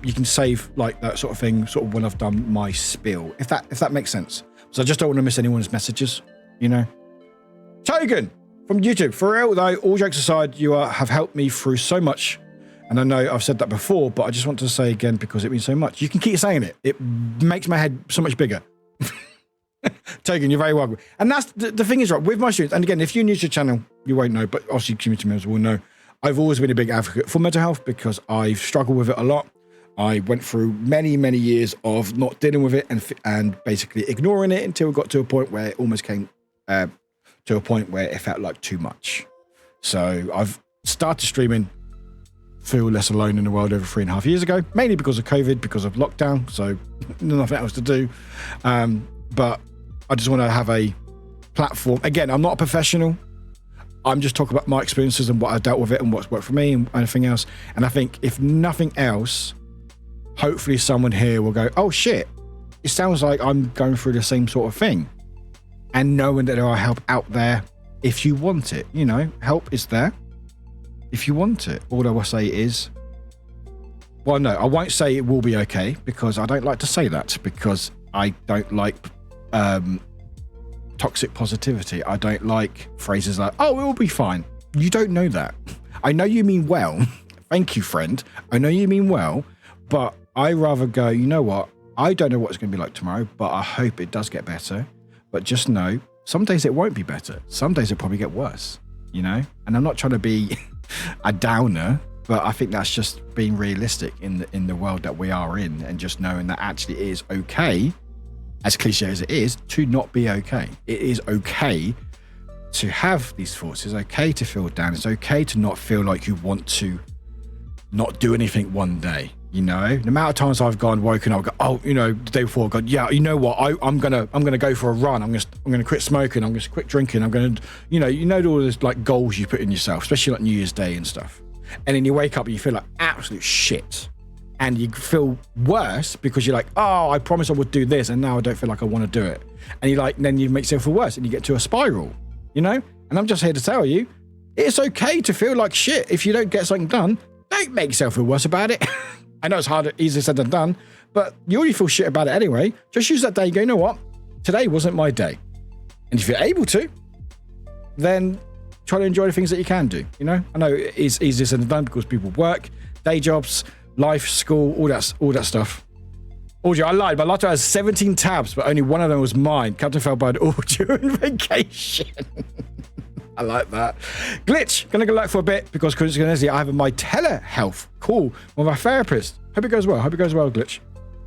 you can save like that sort of thing sort of when I've done my spiel, if that makes sense. So I just don't want to miss anyone's messages, you know. Togan from YouTube, for real though, all jokes aside, you have helped me through so much. And I know I've said that before, but I just want to say again because it means so much. You can keep saying it. It makes my head so much bigger. Togan, you're very welcome. And that's the thing is, right, with my students, and again, if you're new to the channel, you won't know, but obviously community members will know, I've always been a big advocate for mental health because I've struggled with it a lot. I went through many, many years of not dealing with it and basically ignoring it until it got to a point where it almost came to a point where it felt like too much. So I've started streaming Feel Less Alone in the World over 3.5 years ago, mainly because of COVID, because of lockdown, so nothing else to do. But I just want to have a platform. Again, I'm not a professional. I'm just talking about my experiences and what I dealt with it and what's worked for me and anything else. And I think if nothing else, hopefully someone here will go, oh shit, it sounds like I'm going through the same sort of thing. And knowing that there are help out there if you want it, you know, help is there if you want it. All I will say is, well, no, I won't say it will be okay, because I don't like to say that, because I don't like toxic positivity. I don't like phrases like, oh, it will be fine. You don't know that. I know you mean well. Thank you, friend. I know you mean well, but I rather go, you know what? I don't know what it's going to be like tomorrow, but I hope it does get better. But just know, some days it won't be better. Some days it'll probably get worse, you know? And I'm not trying to be a downer, but I think that's just being realistic in the world that we are in, and just knowing that actually it is okay, as cliche as it is, to not be okay. It is okay to have these thoughts. It's okay to feel down. It's okay to not feel like you want to not do anything one day. You know, the amount of times I've woken up, oh, you know, the day before, God, yeah, you know what, I'm gonna go for a run. I'm gonna quit smoking. I'm gonna quit drinking. I'm gonna, you know all those like goals you put in yourself, especially like New Year's Day and stuff. And then you wake up and you feel like absolute shit, and you feel worse because you're like, oh, I promised I would do this, and now I don't feel like I want to do it. And you like, then you make yourself feel worse, and you get to a spiral, you know. And I'm just here to tell you, it's okay to feel like shit if you don't get something done. Don't make yourself feel worse about it. I know it's harder, easier said than done, but you already feel shit about it anyway. Just use that day and go, you know what? Today wasn't my day. And if you're able to, then try to enjoy the things that you can do. You know, I know it's easier said than done because people work, day jobs, life, school, all that stuff. Audio, I lied, but Lotto has 17 tabs, but only one of them was mine. Captain fell by all during vacation. I like that. Glitch, gonna go like for a bit because coincidentally I have my telehealth call with my therapist. Hope it goes well. Glitch.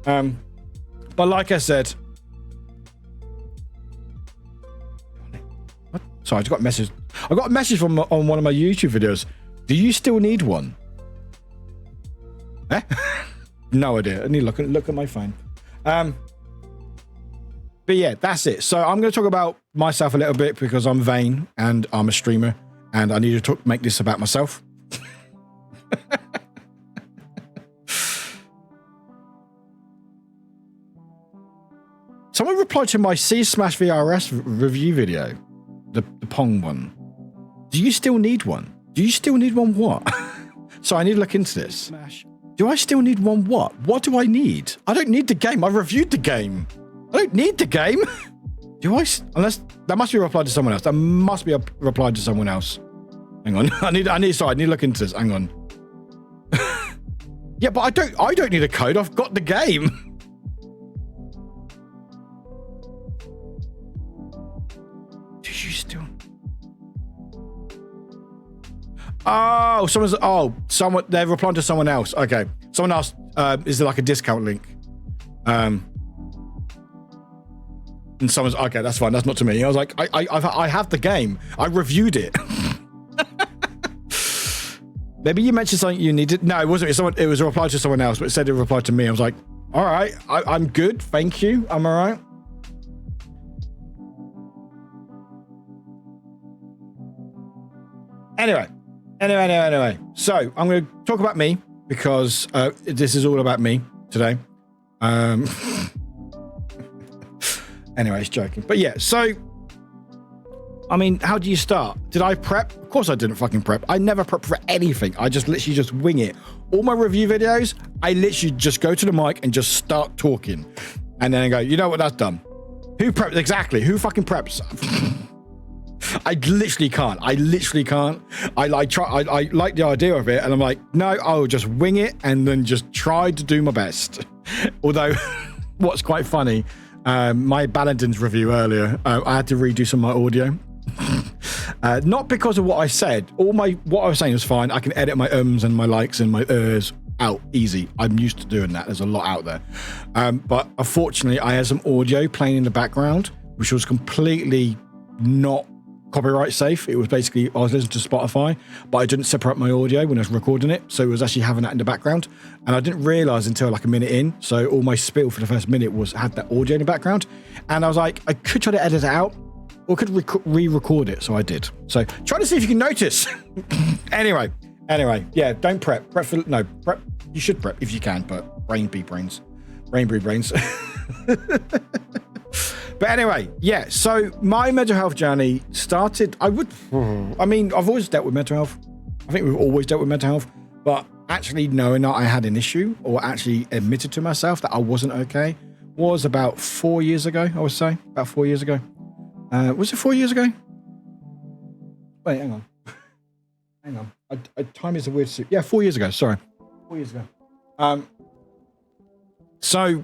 But like I said, what? Sorry, I just got a message. I got a message on one of my YouTube videos. Do you still need one? Eh? No idea. I need to look at my phone. But yeah, that's it. So I'm going to talk about myself a little bit because I'm vain and I'm a streamer and I need to make this about myself. Someone replied to my C Smash VRS review video, the Pong one. Do you still need one? Do you still need one what? So I need to look into this. Do I still need one what? What do I need? I don't need the game. I've reviewed the game. I don't need the game. Do I? Unless that must be replied to someone else. That must be replied to someone else. Hang on. I need to look into this. Hang on. Yeah, but I don't need a code. I've got the game. Do you still? Oh, someone, they're replying to someone else. Okay. Someone asked, is there like a discount link? And someone's, okay, that's fine. That's not to me. I was like, I have the game. I reviewed it. Maybe you mentioned something you needed. No, it wasn't. It was a reply to someone else, but it said it replied to me. I was like, all right, I'm good. Thank you. I'm all right. Anyway. So I'm going to talk about me because this is all about me today. Anyway, it's joking. But yeah, so, I mean, how do you start? Did I prep? Of course I didn't fucking prep. I never prep for anything. I just literally just wing it. All my review videos, I literally just go to the mic and just start talking. And then I go, you know what, that's done. Who preps? Exactly. Who fucking preps? I literally can't. I like the idea of it, and I'm like, no, I'll just wing it and then just try to do my best. Although, what's quite funny, my Baladin's review earlier, I had to redo some of my audio. Not because of what I said. What I was saying was fine. I can edit my ums and my likes and my out easy. I'm used to doing that. There's a lot out there. But unfortunately, I had some audio playing in the background, which was completely not copyright safe. It was basically, I was listening to Spotify, but I didn't separate my audio when I was recording it, so it was actually having that in the background, and I didn't realize until like a minute in, so all my spiel for the first minute had that audio in the background, and I was like, I could try to edit it out or could re-record it, so I did. So try to see if you can notice. anyway, yeah, don't prep you should prep if you can, but brain breed brains. But anyway, yeah, so my mental health journey started, I've always dealt with mental health. I think we've always dealt with mental health, but actually knowing that I had an issue or actually admitted to myself that I wasn't okay was about 4 years ago, I would say. About 4 years ago. Was it 4 years ago? Wait, hang on. Time is a weird... Yeah, 4 years ago, sorry. 4 years ago. So...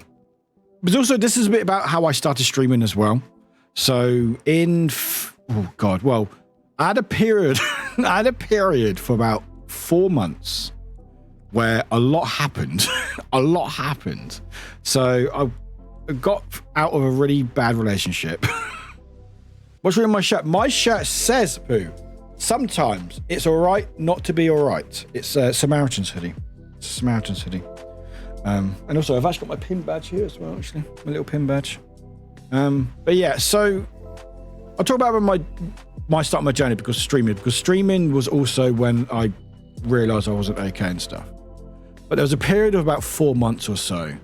But also, this is a bit about how I started streaming as well. So I had a period for about 4 months where a lot happened. So I got out of a really bad relationship. What's written on my shirt? My shirt says, Pooh, sometimes it's all right not to be all right. It's a Samaritan's hoodie. And also, I've actually got my pin badge here as well, actually. My little pin badge. But yeah, so I'll talk about my start of my journey because streaming was also when I realized I wasn't okay and stuff. But there was a period of about 4 months or so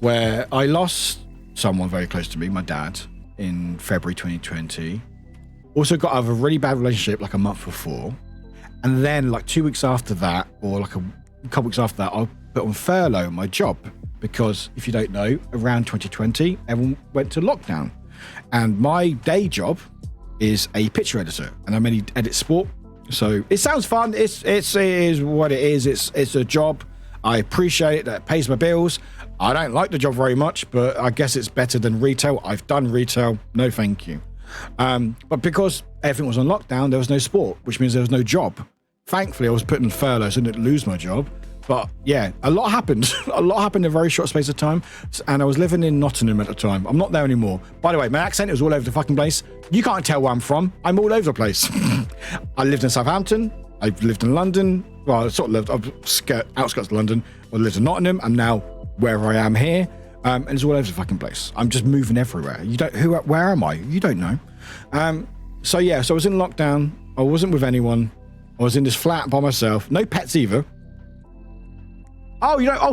where I lost someone very close to me, my dad, in February 2020. Also got out of a really bad relationship like a month before. And then like 2 weeks after that, or like a couple weeks after that, I put on furlough my job because, if you don't know, around 2020 everyone went to lockdown, and my day job is a picture editor, and I mainly edit sport. So it sounds fun. It is what it is. It's a job. I appreciate it. That pays my bills. I don't like the job very much, but I guess it's better than retail. I've done retail. No, thank you. But because everything was on lockdown, there was no sport, which means there was no job. Thankfully, I was put in furlough, so I didn't lose my job. But yeah, a lot happened. A lot happened in a very short space of time. And I was living in Nottingham at the time. I'm not there anymore. By the way, my accent is all over the fucking place. You can't tell where I'm from. I'm all over the place. I lived in Southampton. I've lived in London. Well, I sort of lived outskirts of London. I lived in Nottingham. I'm now wherever I am here. And it's all over the fucking place. I'm just moving everywhere. Where am I? You don't know. So yeah, so I was in lockdown. I wasn't with anyone. I was in this flat by myself. No pets either.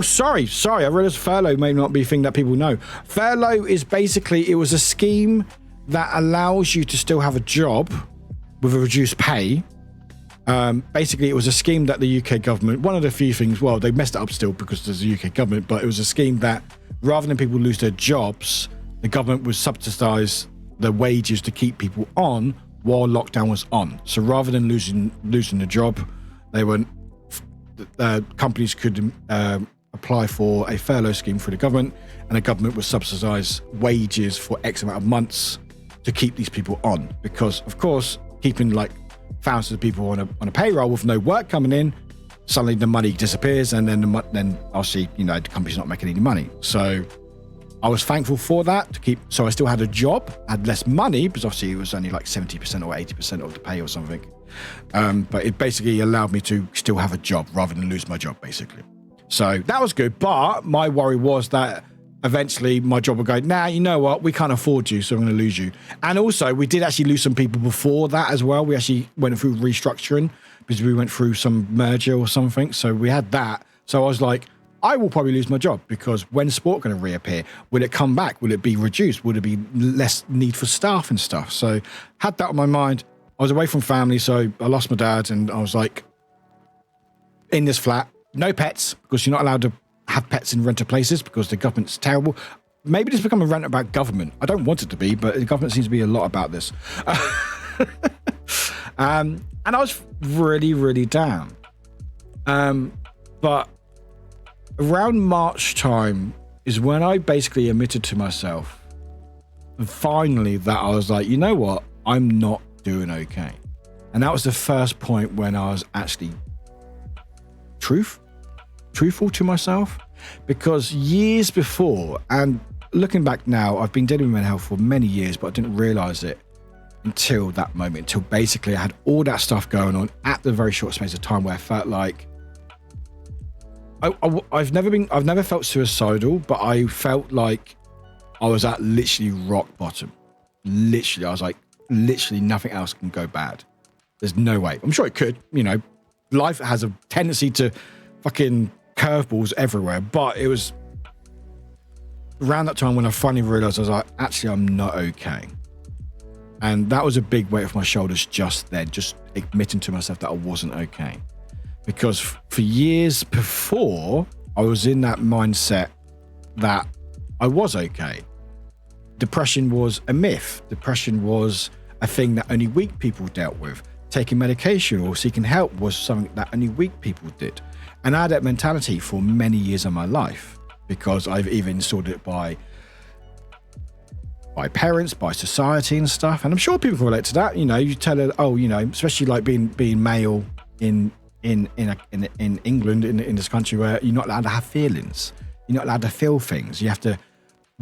Sorry. I realized furlough may not be a thing that people know. Furlough is basically, it was a scheme that allows you to still have a job with a reduced pay. Basically, it was a scheme that the UK government, one of the few things, well, they messed it up still because there's a UK government, but it was a scheme that rather than people lose their jobs, the government would subsidize the wages to keep people on while lockdown was on. So rather than losing the job, they were... companies could apply for a furlough scheme for the government, and the government would subsidize wages for X amount of months to keep these people on. Because, of course, keeping like thousands of people on a payroll with no work coming in. Suddenly the money disappears, and then obviously, the company's not making any money. So I was thankful for that so I still had a job, had less money, because obviously it was only like 70% or 80% of the pay or something. But it basically allowed me to still have a job rather than lose my job, basically. So that was good. But my worry was that eventually my job would go, nah, you know what? We can't afford you, so I'm going to lose you. And also, we did actually lose some people before that as well. We actually went through restructuring because we went through some merger or something. So we had that. So I was like, I will probably lose my job, because when's sport going to reappear? Will it come back? Will it be reduced? Will it be less need for staff and stuff? So had that on my mind. I was away from family, so I lost my dad, and I was like, in this flat, no pets, because you're not allowed to have pets in rental places because the government's terrible. Maybe this become a rant about government. I don't want it to be, but the government seems to be a lot about this. And I was really, really down. But around March time is when I basically admitted to myself, finally, that I was like, you know what? I'm not doing okay. And that was the first point when I was actually truthful to myself, because years before, and looking back now, I've been dealing with mental health for many years, but I didn't realize it until that moment, until basically I had all that stuff going on at the very short space of time where I felt like I've never felt suicidal, but I felt like I was at literally rock bottom. Literally, I was like, literally nothing else can go bad. There's no way. I'm sure it could, life has a tendency to fucking curveballs everywhere, but it was around that time when I finally realized I was like, actually, I'm not okay. And that was a big weight off my shoulders just then, just admitting to myself that I wasn't okay. Because for years before, I was in that mindset that I was okay. Depression was a myth. Depression was a thing that only weak people dealt with. Taking medication or seeking help was something that only weak people did. And I had that mentality for many years of my life, because I've even installed it by parents, by society and stuff. And I'm sure people can relate to that. You tell her, especially like being male in England, in this country where you're not allowed to have feelings. You're not allowed to feel things. You have to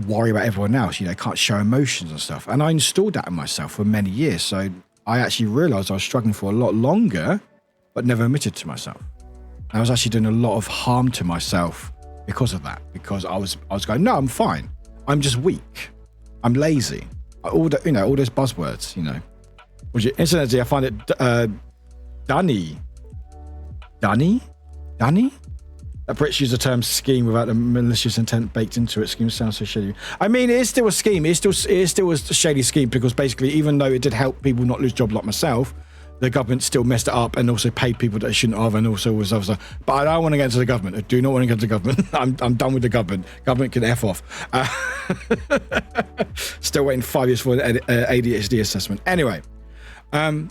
worry about everyone else. Can't show emotions and stuff. And I installed that in myself for many years. So I actually realized I was struggling for a lot longer, but never admitted to myself. I was actually doing a lot of harm to myself because of that. Because I was going, no, I'm fine. I'm just weak. I'm lazy. All those buzzwords. Which incidentally, I find it Dunny. That Brits use the term scheme without the malicious intent baked into it. Scheme sounds so shady. I mean, it is still a scheme. It is still a shady scheme, because basically, even though it did help people not lose jobs like myself, the government still messed it up and also paid people that they shouldn't have, and also was other. But I don't want to get into the government. I do not want to get into the government. I'm done with the government. Government can F off. Still waiting 5 years for an ADHD assessment. Anyway, and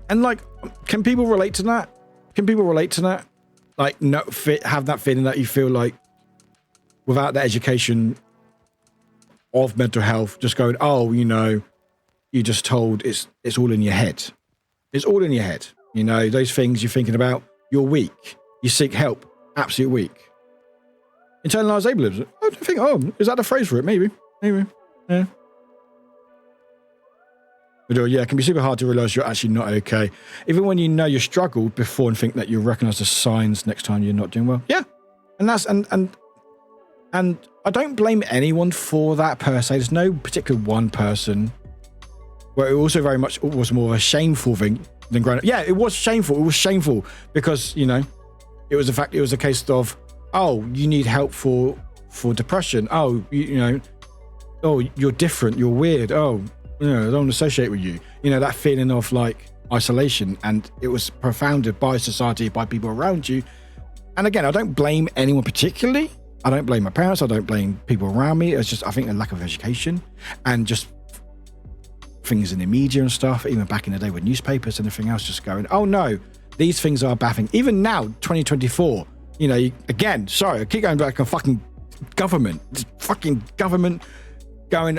like, can people relate to that? Like, have that feeling that you feel like without the education of mental health, just going, you're just told it's all in your head. It's all in your head. Those things you're thinking about, you're weak. You seek help, absolute weak. Internalized ableism. I don't think, is that the phrase for it? Maybe. Yeah. But yeah, it can be super hard to realize you're actually not okay. Even when you struggled before and think that you recognize the signs next time you're not doing well. Yeah. And that's, and I don't blame anyone for that per se. There's no particular one person where it also very much was more of a shameful thing than growing up. Yeah, it was shameful. It was shameful because, it was a case of, you need help for depression. You're different. You're weird. I don't want to associate with you. That feeling of like isolation, and it was propounded by society, by people around you. And again, I don't blame anyone particularly. I don't blame my parents. I don't blame people around me. It's just, I think, a lack of education and just things in the media and stuff, even back in the day with newspapers and everything else, just going, oh no, these things are baffling. Even now, 2024, again, sorry, I keep going back on fucking government going,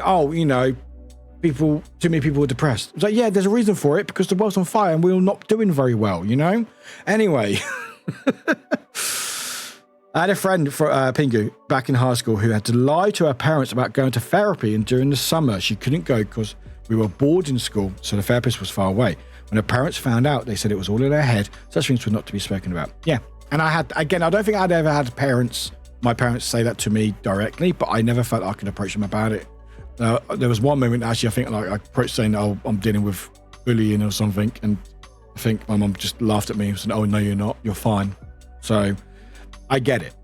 too many people were depressed. It's like, yeah, there's a reason for it, because the world's on fire and we're not doing very well, you know? Anyway. I had a friend, Pingu, back in high school who had to lie to her parents about going to therapy, and during the summer she couldn't go because we were boarding school, so the therapist was far away. When her parents found out, they said it was all in their head. Such things were not to be spoken about. Yeah, and I don't think I'd ever had my parents say that to me directly, but I never felt I could approach them about it. There was one moment, actually, I think I approached saying, oh, I'm dealing with bullying or something, and I think my mum just laughed at me and said, oh, no, you're not, you're fine. So I get it.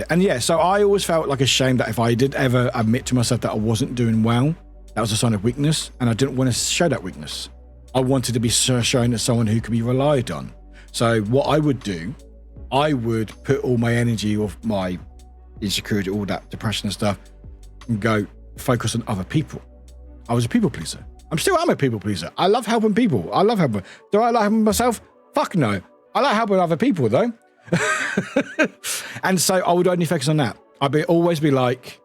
And yeah, so I always felt like ashamed that if I did ever admit to myself that I wasn't doing well, that was a sign of weakness, and I didn't want to show that weakness. I wanted to be shown as someone who could be relied on. So what I would do, I would put all my energy, or my insecurity, all that depression and stuff, and go focus on other people. I was a people pleaser. I'm a people pleaser. I love helping people. Do I like helping myself? Fuck no. I like helping other people though. And so I would only focus on that. I'd always be like,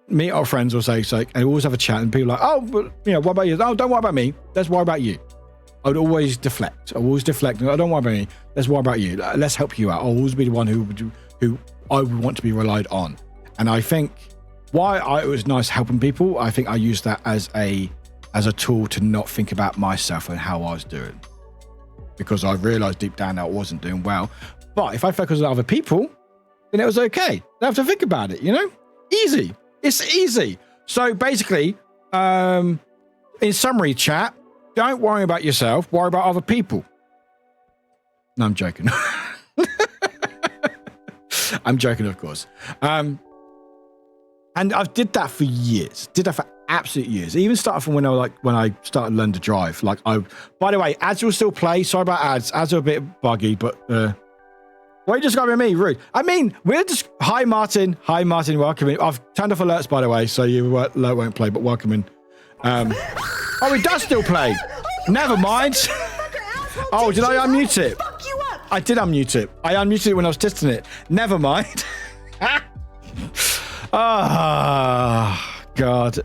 meet our friends or say, and always have a chat, and people are like, oh, but what about you? Oh, don't worry about me. Let's worry about you. I would always deflect. Oh, don't worry about me. Let's worry about you. Let's help you out. I'll always be the one who I would want to be relied on. And I think it was nice helping people. I think I used that as a tool to not think about myself and how I was doing, because I realized deep down that I wasn't doing well. But if I focus on other people, then it was okay. Don't have to think about it, Easy. It's easy. So basically, in summary, chat, don't worry about yourself, worry about other people. No, I'm joking. I'm joking, of course. And I did that for years. Did that for absolute years. It even started from when I started learning to drive. By the way, ads will still play. Sorry about ads. Ads are a bit buggy, but why are you describing me? Rude. I mean, hi Martin. Hi Martin, welcome in. I've turned off alerts, by the way, so your alert won't play, but welcome in. Oh, it does still play. Never mind. Oh, did I unmute it? I did unmute it. I unmuted it when I was testing it. Never mind. Ah, God.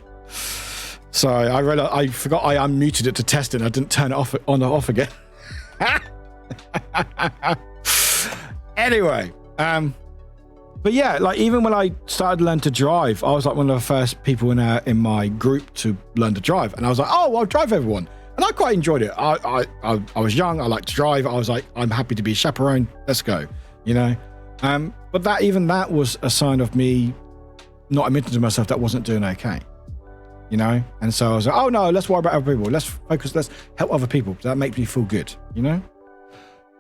Sorry, I forgot I unmuted it to test it, and I didn't turn it on or off again. Anyway, but yeah, even when I started to learn to drive, I was one of the first people in my group to learn to drive, and I was like, oh, I'll drive everyone, and I quite enjoyed it. I was young, I liked to drive. I was like, I'm happy to be a chaperone. Let's go, But that was a sign of me not admitting to myself that I wasn't doing okay, And so I was like, oh no, let's worry about other people. Let's focus. Let's help other people. That makes me feel good,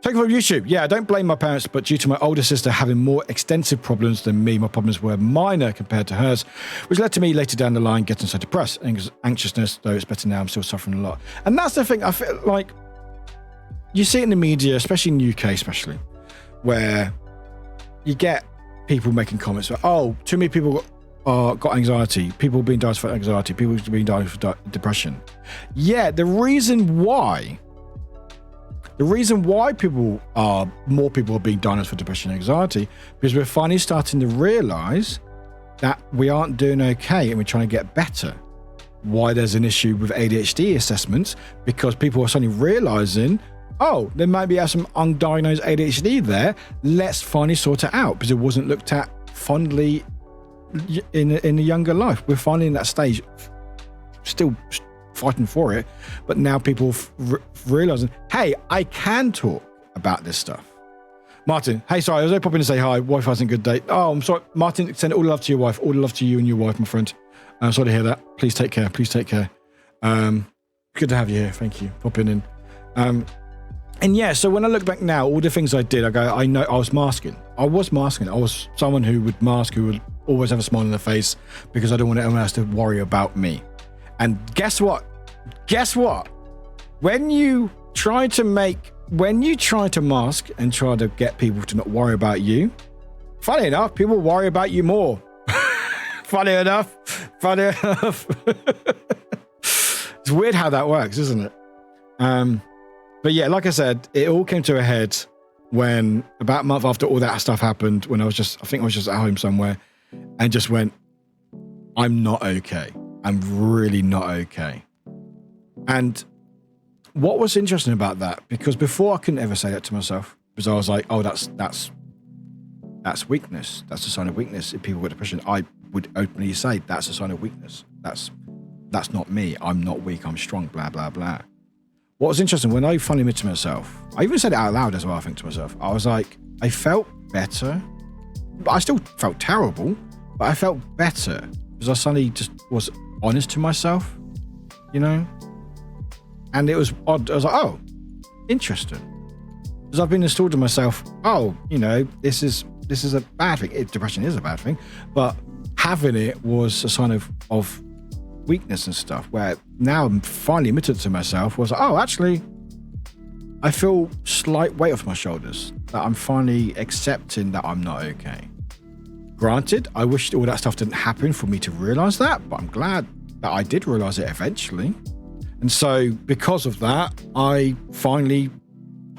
Take it from YouTube. Yeah, I don't blame my parents, but due to my older sister having more extensive problems than me, my problems were minor compared to hers, which led to me later down the line getting so depressed. Anxiousness, though it's better now, I'm still suffering a lot. And that's the thing. I feel like you see it in the media, especially in the UK, especially, where you get people making comments about, oh, too many people got anxiety, people being diagnosed for anxiety, people being diagnosed for depression. Yeah, the reason why more people are being diagnosed for depression and anxiety, because we're finally starting to realize that we aren't doing okay and we're trying to get better. Why there's an issue with ADHD assessments, because people are suddenly realizing, oh, there might be some undiagnosed ADHD there. Let's finally sort it out, because it wasn't looked at fondly in a younger life. We're finally in that stage, still fighting for it, but now people realizing, hey, I can talk about this stuff. Martin, hey, sorry, I was only popping to say hi. Wife hasn't a good day. Oh, I'm sorry, Martin. Send all the love to your wife. All the love to you and your wife, my friend. I'm sorry to hear that. Please take care. Good to have you here. Thank you for popping in. And yeah, so when I look back now, all the things I did, I know I was masking. I was someone who would mask, who would always have a smile on their face, because I don't want anyone else to worry about me. And guess what? When you try to mask and try to get people to not worry about you, funny enough, people worry about you more. Funny enough. It's weird how that works, isn't it? But yeah, like I said, it all came to a head when about a month after all that stuff happened, when I think I was just at home somewhere, and just went, I'm not okay. I'm really not okay. And what was interesting about that, because before I couldn't ever say that to myself, because I was like, oh, that's weakness. That's a sign of weakness. If people with depression, I would openly say that's a sign of weakness. That's not me. I'm not weak. I'm strong. Blah blah blah. What was interesting when I finally admitted to myself, I even said it out loud as well. I think to myself, I was like, I felt better, but I still felt terrible. But I felt better because I suddenly just was honest to myself, you know. And it was odd. I was like, oh, interesting. Because I've been installed to myself, oh, you know, this is a bad thing. Depression is a bad thing, but having it was a sign of weakness and stuff, where now I'm finally admitted to myself was like, oh, actually, I feel slight weight off my shoulders, that I'm finally accepting that I'm not okay. Granted, I wish all that stuff didn't happen for me to realize that, but I'm glad that I did realize it eventually. And so because of that, I finally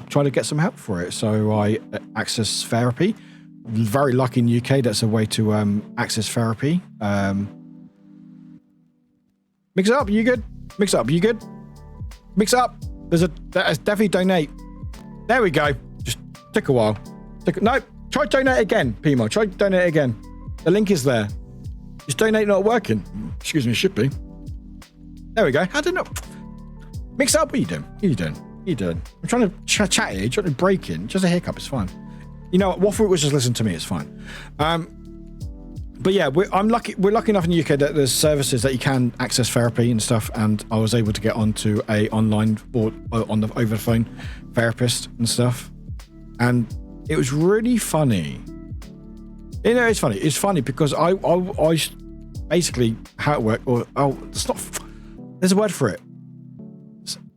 tried to get some help for it. So I access therapy. Very lucky in the UK, that's a way to access therapy. Mix it up, you good? Mix it up, you good? Mix it up. There's definitely donate. There we go. Just took a while. No, try donate again, Pimo. Try donate again. The link is there. Is donate not working? Excuse me, it should be. There we go. I don't know. Mix it up. What are you doing? What are you doing? What are you doing? I'm trying to chat here. You're trying to break in. Just a hiccup. It's fine. You know what? Warwick was just listen to me. It's fine. But yeah, we're lucky enough in the UK that there's services that you can access therapy and stuff. And I was able to get onto a online or on the over the phone therapist and stuff. And it was really funny. You know, it's funny. It's funny because I basically how it worked. It's not. There's a word for it.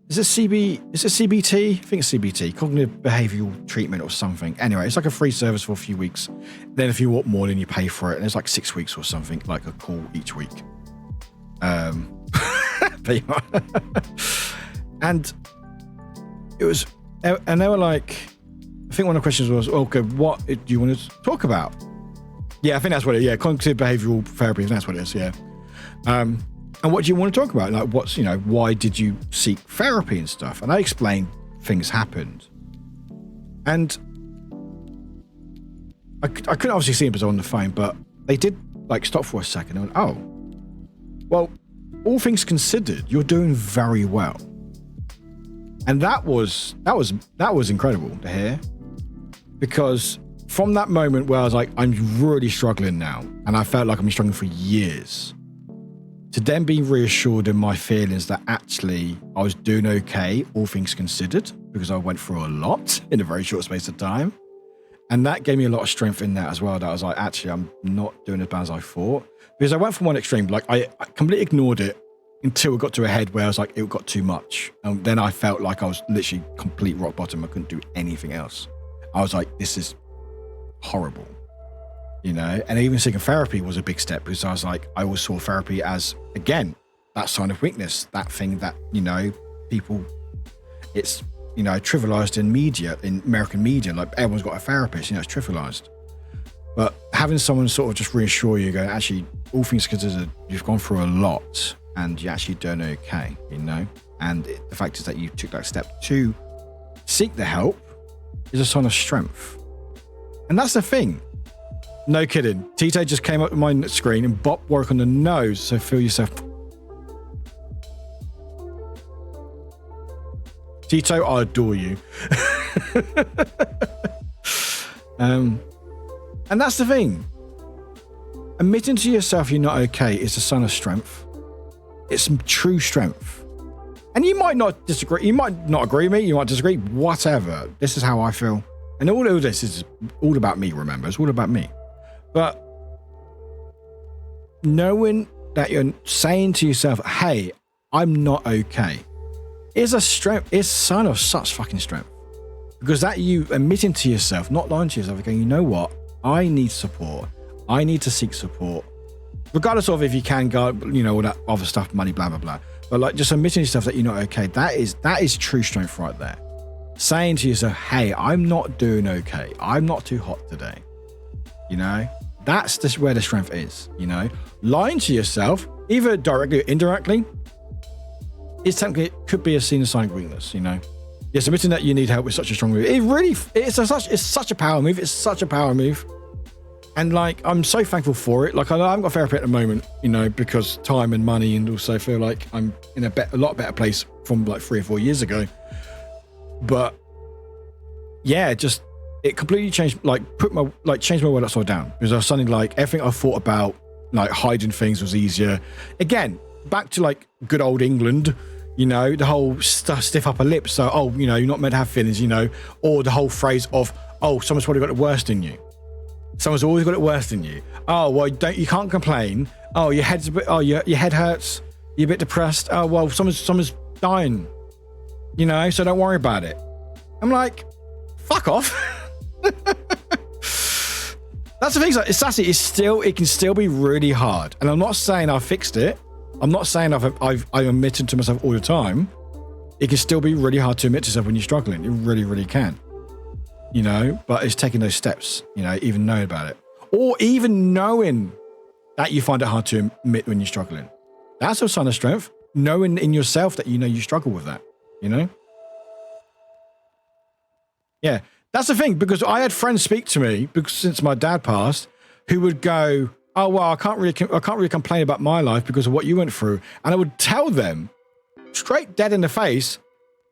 Is it CBT? I think it's CBT, cognitive behavioral treatment or something. Anyway, it's like a free service for a few weeks. Then if you want more, then you pay for it. And it's like 6 weeks or something, like a call each week. And it was, and they were like, I think one of the questions was, okay, what do you want to talk about? Yeah, I think that's what it is. Yeah, cognitive behavioral therapy, that's what it is, yeah. And what do you want to talk about? Like, why did you seek therapy and stuff? And I explained things happened. And I couldn't obviously see him because I was on the phone, but they did like stop for a second and went, oh, well, all things considered, you're doing very well. And that was incredible to hear, because from that moment where I was like, I'm really struggling now, and I felt like I've been struggling for years, to then be reassured in my feelings that actually I was doing okay, all things considered, because I went through a lot in a very short space of time. And that gave me a lot of strength in that as well, that I was like, actually, I'm not doing as bad as I thought. Because I went from one extreme, like I completely ignored it until it got to a head where I was like, it got too much. And then I felt like I was literally complete rock bottom. I couldn't do anything else. I was like, this is horrible. You know, and even seeking therapy was a big step, because I was like, I always saw therapy as, again, that sign of weakness, that thing that, you know, people, it's, you know, trivialized in media, in American media, like everyone's got a therapist, you know, it's trivialized. But having someone sort of just reassure you, go, actually, all things considered, you've gone through a lot and you're actually doing okay, you know? And the fact is that you took that step to seek the help is a sign of strength. And that's the thing. No kidding. Tito just came up with my screen and bopped Warwick on the nose. So feel yourself. Tito, I adore you. And that's the thing. Admitting to yourself you're not okay is a sign of strength. It's some true strength. And you might not disagree. You might not agree with me. You might disagree. Whatever. This is how I feel. And all of this is all about me, remember. It's all about me. But knowing that you're saying to yourself, hey, I'm not okay, is a strength, is a sign of such fucking strength. Because that you admitting to yourself, not lying to yourself, going, you know what, I need support. I need to seek support. Regardless of if you can go, you know, all that other stuff, money, blah, blah, blah. But like just admitting to yourself that you're not okay, that is true strength right there. Saying to yourself, hey, I'm not doing okay. I'm not too hot today. You know, that's just where the strength is, you know. Lying to yourself either directly or indirectly, it could be a seen as sign of weakness, you know? Yes, admitting that you need help is such a strong move. It's such a power move. It's such a power move. And like, I'm so thankful for it. Like, I haven't got therapy at the moment, you know, because time and money, and also feel like I'm in a lot better place from like 3 or 4 years ago. But yeah, it completely changed, changed my world upside down, because I was suddenly like, everything I thought about, like hiding things was easier. Again, back to like good old England, you know, the whole stiff upper lip. So, you know, you're not meant to have feelings, you know, or the whole phrase of, someone's probably got it worse than you. Someone's always got it worse than you. Oh, well, you can't complain. Oh, your head's a bit, your head hurts. You're a bit depressed. Oh, well, someone's dying, you know, so don't worry about it. I'm like, fuck off. That's the thing. Like, it's sassy. It can still be really hard. And I'm not saying I've fixed it. I'm not saying I've admitted to myself all the time. It can still be really hard to admit to yourself when you're struggling. It really, really can. You know, but it's taking those steps, you know, even knowing about it, or even knowing that you find it hard to admit when you're struggling. That's a sign of strength. Knowing in yourself that you know you struggle with that, you know? Yeah, that's the thing, because I had friends speak to me since my dad passed, who would go, oh, well, I can't really complain about my life because of what you went through. And I would tell them straight dead in the face,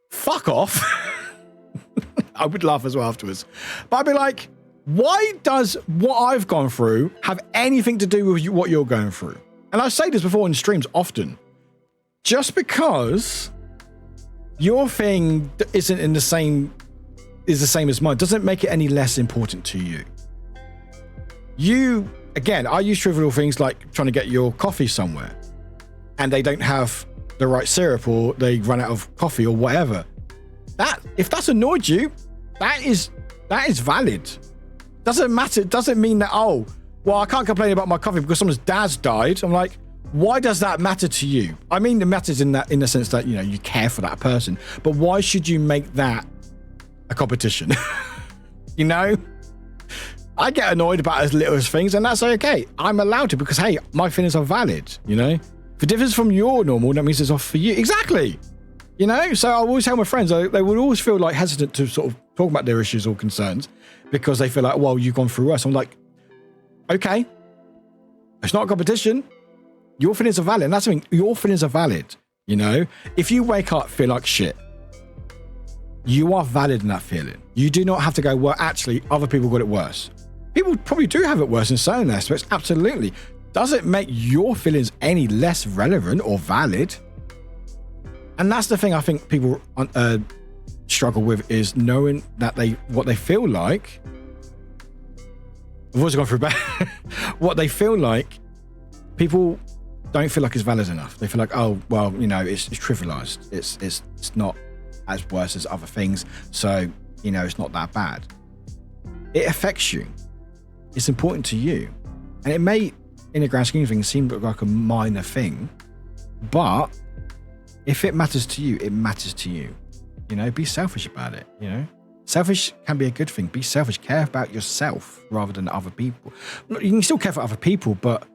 fuck off. I would laugh as well afterwards. But I'd be like, why does what I've gone through have anything to do with what you're going through? And I say this before in streams often. Just because your thing isn't the same as mine doesn't make it any less important to you. Again, I use trivial things like trying to get your coffee somewhere and they don't have the right syrup, or they run out of coffee or whatever. If that's annoyed you, that is valid. Doesn't matter. It doesn't mean that, oh, well, I can't complain about my coffee because someone's dad's died. I'm like, why does that matter to you? I mean, it matters in the sense that, you know, you care for that person, but why should you make that a competition? You know, I get annoyed about as little as things, and that's okay. I'm allowed to, because hey, my feelings are valid. You know, if it differs from your normal, that means it's off for you. Exactly. You know, so I always tell my friends, they would always feel like hesitant to sort of talk about their issues or concerns because they feel like, well, you've gone through worse. I'm like, okay, it's not a competition. Your feelings are valid. And that's something, your feelings are valid. You know, if you wake up, feel like shit, you are valid in that feeling. You do not have to go, well, actually, other people got it worse. People probably do have it worse in certain aspects. Absolutely. Doesn't make your feelings any less relevant or valid. And that's the thing I think people struggle with, is knowing that what they feel like. I've also gone through bad. What they feel like, people don't feel like it's valid enough. They feel like, oh, well, you know, it's trivialized. It's not as worse as other things. So, you know, it's not that bad. It affects you. It's important to you. And it may, in the grand scheme of things, seem like a minor thing, but if it matters to you, it matters to you. You know, be selfish about it, you know? Selfish can be a good thing. Be selfish. Care about yourself rather than other people. You can still care for other people, but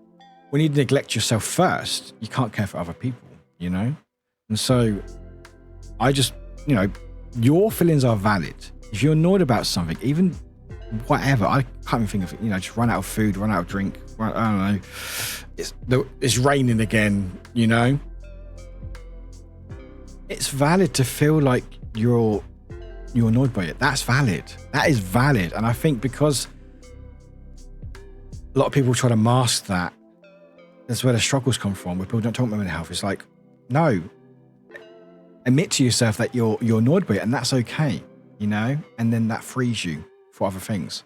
when you neglect yourself first, you can't care for other people, you know? And so I just, you know, your feelings are valid. If you're annoyed about something, even whatever, I can't even think of it, you know, just run out of food, run out of drink, I don't know. It's raining again, you know? It's valid to feel like you're annoyed by it. That's valid. That is valid. And I think because a lot of people try to mask that, that's where the struggles come from, where people don't talk about mental health. It's like, no, admit to yourself that you're annoyed by it, and that's okay, you know? And then that frees you for other things.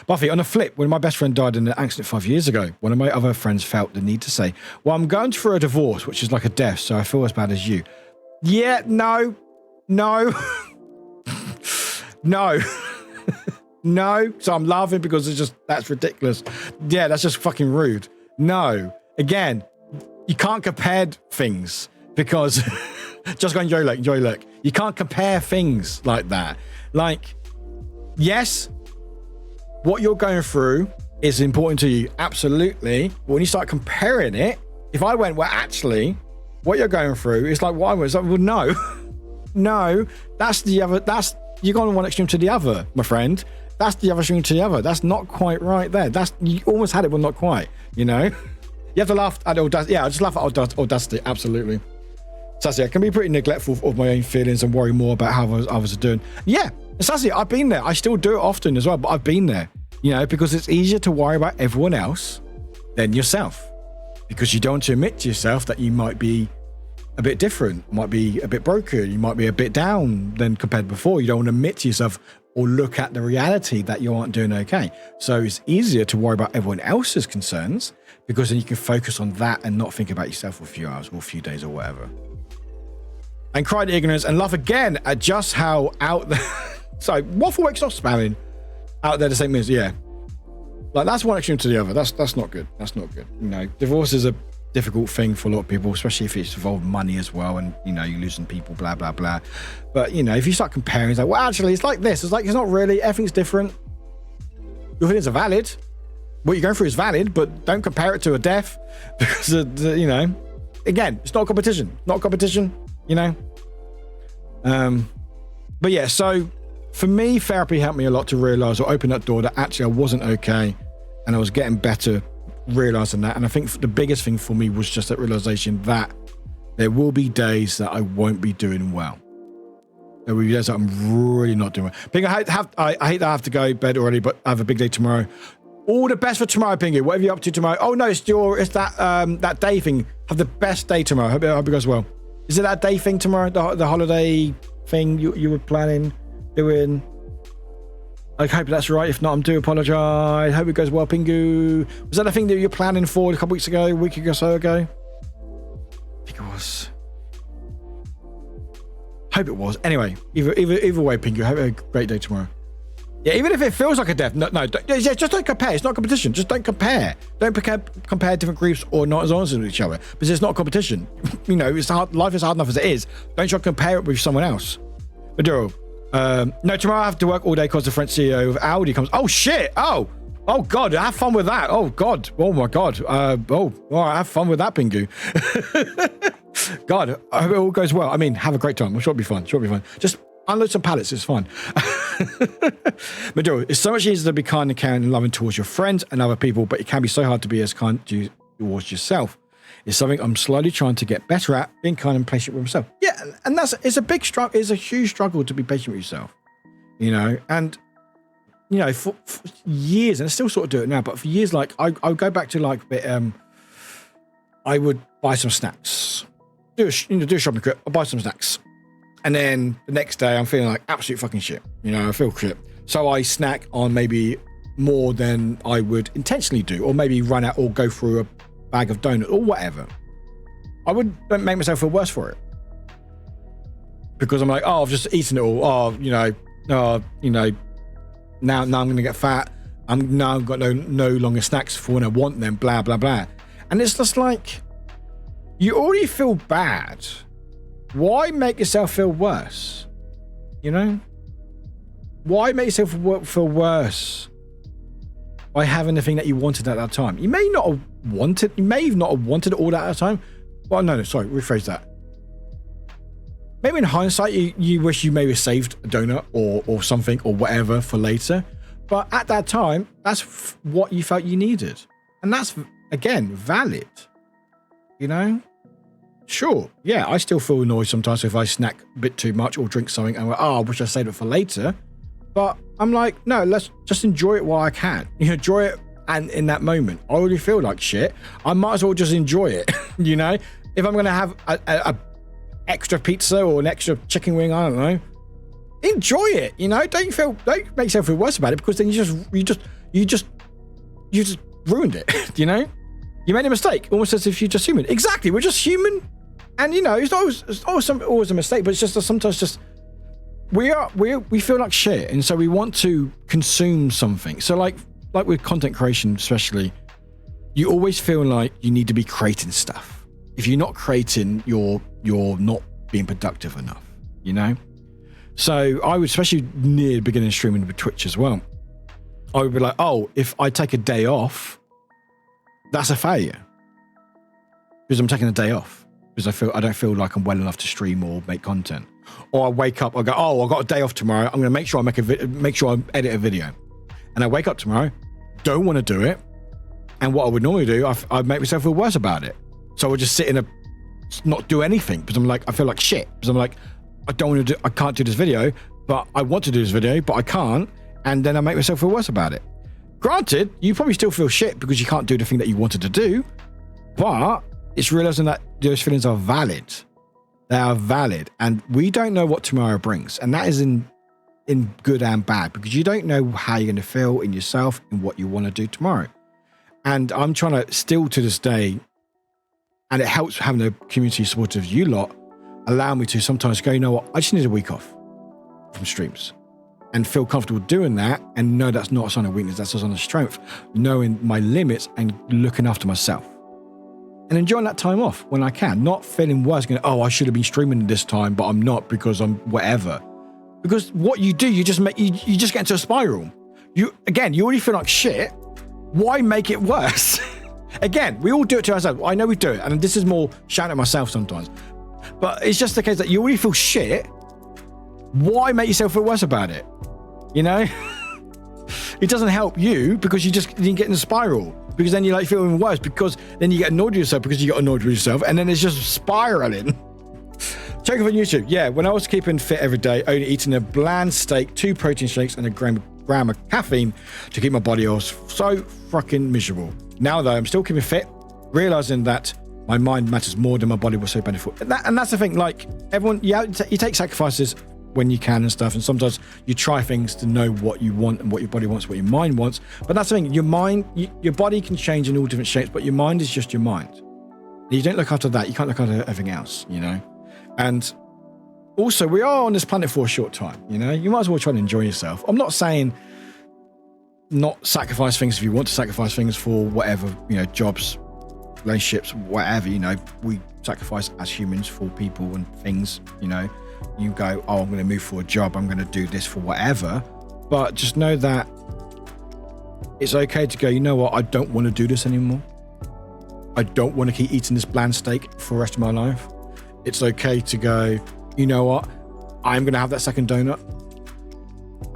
Buffy, on a flip, when my best friend died in an accident 5 years ago, one of my other friends felt the need to say, well, I'm going through a divorce, which is like a death, so I feel as bad as you. Yeah, no. No. So I'm laughing because that's ridiculous. Yeah, that's just fucking rude. No. Again, you can't compare things because just go enjoy look. You can't compare things like that. Like, yes, what you're going through is important to you. Absolutely. But when you start comparing it, If I went, well, actually, what you're going through is like what I was. Like, well, no, no, that's the other. That's you're going from one extreme to the other, my friend. That's the other extreme to the other. That's not quite right there. That's you almost had it, but not quite. You know, you have to laugh at audacity. Yeah, I just laugh at audacity. Absolutely. So I can be pretty neglectful of my own feelings and worry more about how others are doing. Yeah, Sassy, I've been there. I still do it often as well, but I've been there. You know, because it's easier to worry about everyone else than yourself. Because you don't want to admit to yourself that you might be a bit different, might be a bit broken, you might be a bit down than compared to before. You don't want to admit to yourself or look at the reality that you aren't doing okay. So it's easier to worry about everyone else's concerns because then you can focus on that and not think about yourself for a few hours or a few days or whatever. And cry at ignorance and laugh again at just how out there. Sorry, Wafflewick, stop spamming. Out there the same as, yeah. Like that's one extreme to the other. That's not good. That's not good. You know, divorce is a difficult thing for a lot of people, especially if it's involved money as well, and you know, you're losing people, blah blah blah. But you know, if you start comparing, it's like, well, actually, it's like this. It's like it's not really. Everything's different. Your feelings are valid. What you're going through is valid, but don't compare it to a death because you know, again, it's not a competition. Not a competition. You know. But yeah, so for me, therapy helped me a lot to realize or open that door that actually I wasn't okay. And I was getting better realizing that. And I think the biggest thing for me was just that realization that there will be days that I won't be doing well. There will be days that I'm really not doing well. Ping, I hate that I have to go to bed already, but I have a big day tomorrow. All the best for tomorrow, Pingy. Whatever you're up to tomorrow. Oh no, it's that day thing. Have the best day tomorrow. Hope it goes well. Is it that day thing tomorrow? The holiday thing you were planning doing? I hope that's right. If not, I do apologize. Hope it goes well, Pingu. Was that a thing that you were planning for a couple weeks ago, a week or so ago? I think it was. Hope it was. Anyway, either way, Pingu. Hope a great day tomorrow. Yeah, even if it feels like a death, no, just don't compare. It's not a competition. Just don't compare. Don't compare different groups or not as honest with each other because it's not a competition. You know, it's hard. Life is hard enough as it is. Don't try to compare it with someone else. Maduro. No, tomorrow I have to work all day because the French CEO of Audi comes. Oh shit! Oh God! Have fun with that. Oh God! Oh my God! All right, have fun with that, Pingu. God, I hope it all goes well. I mean, have a great time. I'm sure it'll be fun. Just unload some pallets. It's fine. Maduro, it's so much easier to be kind and caring and loving towards your friends and other people, but it can be so hard to be as kind towards yourself. It's something I'm slowly trying to get better at, being kind and patient with myself. Yeah, and it's a big struggle. It's a huge struggle to be patient with yourself, you know. And you know, for years, and I still sort of do it now, but for years, like I would go back to like a bit. I would buy some snacks, do a shopping trip. I'll buy some snacks, and then the next day I'm feeling like absolute fucking shit. You know, I feel shit, so I snack on maybe more than I would intentionally do, or maybe run out or go through a bag of donuts or whatever. I would make myself feel worse for it because I'm like, oh, I've just eaten it all. Oh, you know, now I'm going to get fat. I'm now got no longer snacks for when I want them. Blah blah blah. And it's just like you already feel bad. Why make yourself feel worse? You know, why make yourself feel worse by having the thing that you wanted at that time? You may not have wanted. You may not have wanted it all that at the time. Well, no, sorry, rephrase that. Maybe in hindsight, you wish you maybe saved a donut or something or whatever for later. But at that time, that's what you felt you needed. And that's, again, valid. You know? Sure, yeah, I still feel annoyed sometimes if I snack a bit too much or drink something and I'm like, oh, I wish I saved it for later. But I'm like, no, let's just enjoy it while I can. You know, enjoy it. And in that moment, I already feel like shit. I might as well just enjoy it. You know, if I'm going to have a extra pizza or an extra chicken wing, I don't know, enjoy it. You know, don't make yourself feel worse about it because then you just ruined it. You know, you made a mistake, almost as if you're just human. Exactly, we're just human, and you know, it's always a mistake, but it's just sometimes just we feel like shit, and so we want to consume something. So like with content creation, especially, you always feel like you need to be creating stuff. If you're not creating, you're not being productive enough, you know? So I would, especially near the beginning of streaming with Twitch as well, I would be like, oh, if I take a day off, that's a failure. because I'm taking a day off because I don't feel like I'm well enough to stream or make content. Or I wake up, I go, oh, I've got a day off tomorrow. I'm going to make sure I edit a video. And I wake up tomorrow, don't want to do it. And what I would normally do, I'd make myself feel worse about it. So I would just sit not do anything because I'm like, I feel like shit. Because I'm like, I can't do this video, but I want to do this video, but I can't. And then I make myself feel worse about it. Granted, you probably still feel shit because you can't do the thing that you wanted to do, but it's realizing that those feelings are valid. They are valid. And we don't know what tomorrow brings. And that is in good and bad, because you don't know how you're going to feel in yourself and what you want to do tomorrow. And I'm trying to still to this day, and it helps having a community support of you lot, allow me to sometimes go, you know what, I just need a week off from streams and feel comfortable doing that, and know that's not a sign of weakness, that's a sign of strength, knowing my limits and looking after myself and enjoying that time off when I can, not feeling worse, going, oh, I should have been streaming this time, but I'm not because I'm whatever. Because what you do, you just get into a spiral. You already feel like shit. Why make it worse? Again, we all do it to ourselves. I know we do it, and this is more shouting at myself sometimes. But it's just the case that you already feel shit. Why make yourself feel worse about it? You know? It doesn't help you, because you get in a spiral. Because then you're like feeling worse, because then you get annoyed with yourself because you got annoyed with yourself, and then it's just spiraling. Check it on YouTube. Yeah, when I was keeping fit every day, only eating a bland steak, 2 protein shakes, and a gram of caffeine to keep my body off. So fucking miserable. Now though, I'm still keeping fit, realizing that my mind matters more than my body was so beneficial. And that's the thing. Like everyone, you take sacrifices when you can and stuff, and sometimes you try things to know what you want and what your body wants, what your mind wants. But that's the thing. Your mind, your body can change in all different shapes, but your mind is just your mind. And you don't look after that, you can't look after everything else. You know. And also, we are on this planet for a short time, you know? You might as well try to enjoy yourself. I'm not saying not sacrifice things if you want to sacrifice things for whatever, you know, jobs, relationships, whatever, you know. We sacrifice as humans for people and things, you know. You go, oh, I'm going to move for a job, I'm going to do this for whatever. But just know that it's okay to go, you know what, I don't want to do this anymore. I don't want to keep eating this bland steak for the rest of my life. It's okay to go, you know what, I'm going to have that second donut.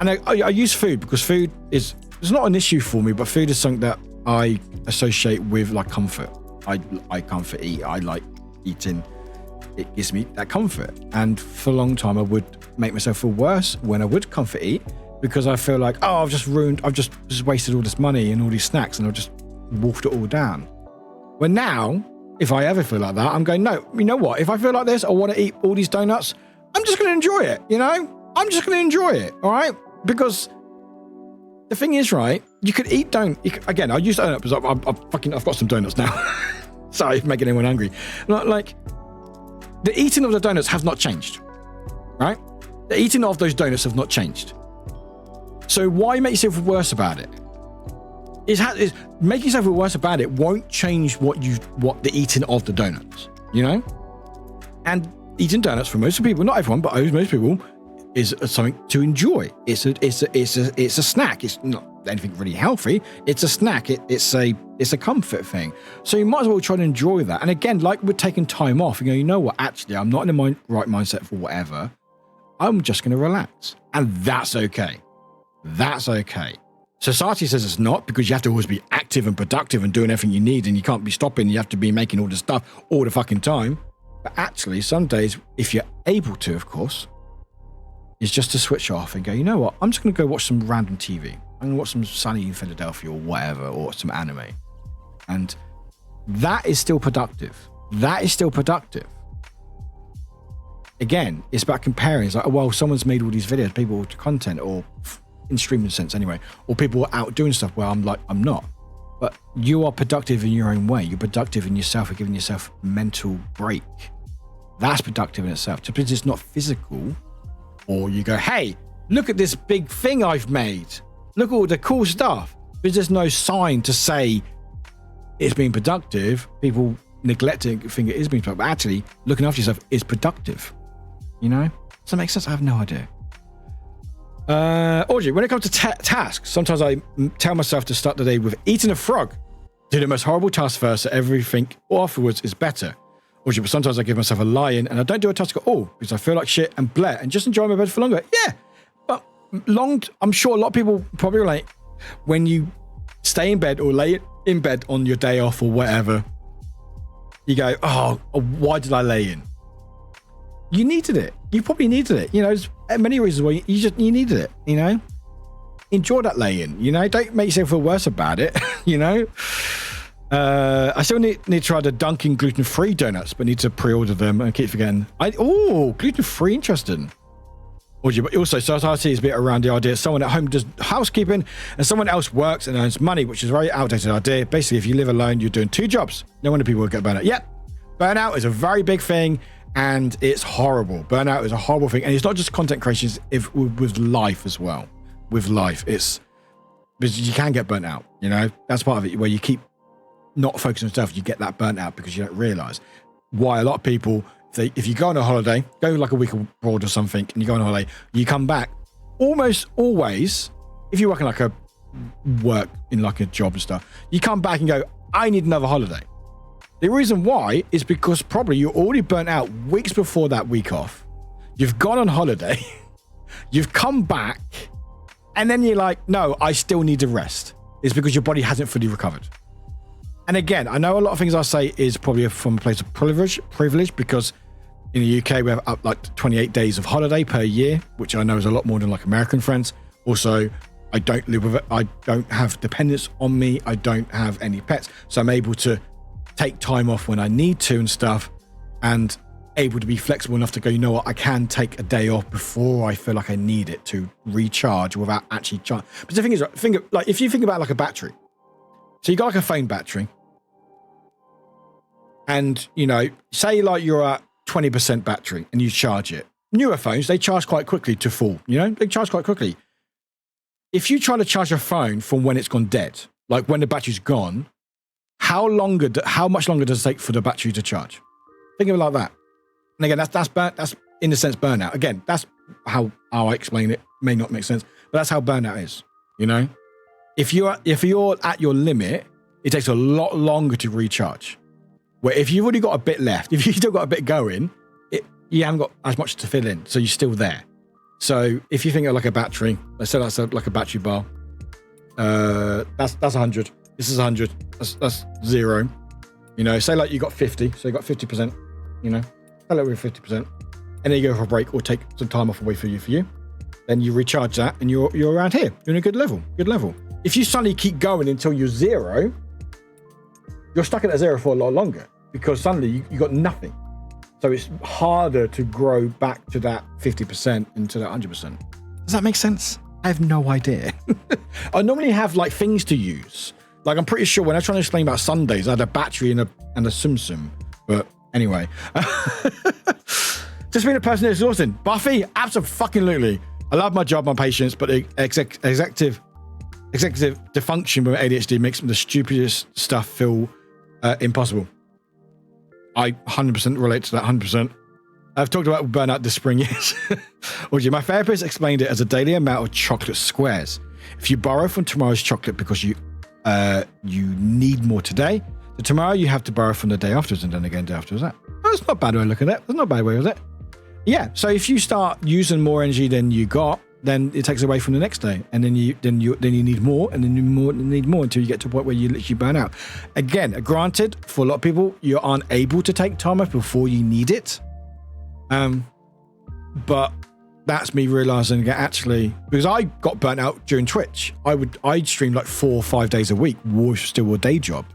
And I use food because food it's not an issue for me, but food is something that I associate with like comfort. I comfort eat. I like eating. It gives me that comfort. And for a long time, I would make myself feel worse when I would comfort eat, because I feel like, oh, I've just wasted all this money and all these snacks, and I've just wolfed it all down. When now, if I ever feel like that, I'm going, no, you know what? If I feel like this, I want to eat all these donuts, I'm just going to enjoy it, you know? I'm just going to enjoy it, all right? Because the thing is, right, you could eat again, I use donuts because I've got some donuts now. Sorry if making anyone hungry. Like, the eating of the donuts have not changed, right? The eating of those donuts have not changed. So why make yourself worse about it? Is making yourself feel worse about it won't change what the eating of the donuts, you know? And eating donuts for most people, not everyone, but most people, is something to enjoy. It's a snack. It's not anything really healthy. It's a snack. It's a comfort thing. So you might as well try to enjoy that. And again, like we're taking time off, you know what? Actually, I'm not in the right mindset for whatever. I'm just going to relax, and that's okay. That's okay. Society says it's not, because you have to always be active and productive and doing everything you need, and you can't be stopping. You have to be making all this stuff all the fucking time. But actually, some days, if you're able to, of course, is just to switch off and go, you know what? I'm just going to go watch some random TV. I'm going to watch some Sunny in Philadelphia or whatever, or some anime. And that is still productive. That is still productive. Again, it's about comparing. It's like, well, someone's made all these videos, people with content, or in streaming sense anyway, or people are out doing stuff where I'm like, I'm not. But you are productive in your own way. You're productive in yourself. You're giving yourself a mental break. That's productive in itself. Just because it's not physical, or you go, hey, look at this big thing I've made. Look at all the cool stuff. Because there's no sign to say it's being productive. People neglect to think it is being productive. But actually, looking after yourself is productive. You know? Does that make sense? I have no idea. Audrey, when it comes to tasks, sometimes I tell myself to start the day with eating a frog. Do the most horrible task first, so everything afterwards is better. Or but sometimes I give myself a lie-in and I don't do a task at all because I feel like shit and bleh and just enjoy my bed for longer. Yeah, but I'm sure a lot of people probably relate when you stay in bed or lay in bed on your day off or whatever. You go, oh, why did I lay in? You needed it. You probably needed it. You know, there's many reasons why you needed it. You know, enjoy that lay-in. You know, don't make yourself feel worse about it. You know. I still need to try the Dunkin' gluten-free donuts, but need to pre-order them and keep forgetting. Gluten-free, interesting. But also, society is a bit around the idea someone at home does housekeeping and someone else works and earns money, which is a very outdated idea. Basically, if you live alone, you're doing 2 jobs. No wonder people will get burnout. Yep, burnout is a very big thing and it's horrible. Burnout is a horrible thing. And it's not just content creation, it's with life as well. With life, it's because you can get burnt out, you know? That's part of it, where you keep not focusing on stuff, you get that burnt out because you don't realize why a lot of people, if you go on a holiday, go like a week abroad or something, and you go on a holiday, you come back almost always, if you work in like a job and stuff, you come back and go, I need another holiday. The reason why is because probably you're already burnt out weeks before that week off. You've gone on holiday, you've come back, and then you're like, no, I still need to rest. It's because your body hasn't fully recovered. And again, I know a lot of things I say is probably from a place of privilege because in the UK we have up like 28 days of holiday per year, which I know is a lot more than like American friends. Also, I don't live with it. I don't have dependents on me. I don't have any pets. So I'm able to take time off when I need to and stuff, and able to be flexible enough to go, you know what, I can take a day off before I feel like I need it to recharge without actually charging. But the thing is, like if you think about like a battery, so you got like a phone battery, and, you know, say like you're at 20% battery and you charge it. Newer phones, they charge quite quickly to full, you know, they charge quite quickly. If you try to charge a phone from when it's gone dead, like when the battery's gone, how much longer does it take for the battery to charge? Think of it like that. And again, that's in a sense burnout. Again, that's how I explain it. May not make sense, but that's how burnout is, you know? If you're at your limit, it takes a lot longer to recharge. Where if you've already got a bit left, if you've still got a bit going, you haven't got as much to fill in, so you're still there. So if you think of like a battery, let's say that's like a battery bar, that's 100. This is 100. That's 0. You know, say like you got 50, so you got 50%. You know, a little bit of 50%, and then you go for a break or take some time off away for you. Then you recharge that, and you're around here. You're in a good level. If you suddenly keep going until you're 0. You're stuck at that 0 for a lot longer because suddenly you got nothing. So it's harder to grow back to that 50% into that 100%. Does that make sense? I have no idea. I normally have like things to use. Like I'm pretty sure when I was trying to explain about Sundays, I had a battery and a Sum. But anyway, just being a person that's exhausting. Buffy, absolutely. I love my job, my patience, but the executive dysfunction with ADHD makes the stupidest stuff feel impossible. I 100% relate to that, 100%. I've talked about burnout this spring, yes. My therapist explained it as a daily amount of chocolate squares. If you borrow from tomorrow's chocolate because you need more today, so tomorrow you have to borrow from the day afterwards and then again the day afterwards. That's not a bad way of looking at it. That's not a bad way, is it? Yeah, so if you start using more energy than you got, then it takes away from the next day, and then you need more, and then you need more until you get to a point where you literally burn out. Again, granted, for a lot of people, you aren't able to take time off before you need it. But that's me realizing that actually, because I got burnt out during Twitch, I'd stream like 4 or 5 days a week, was still a day job.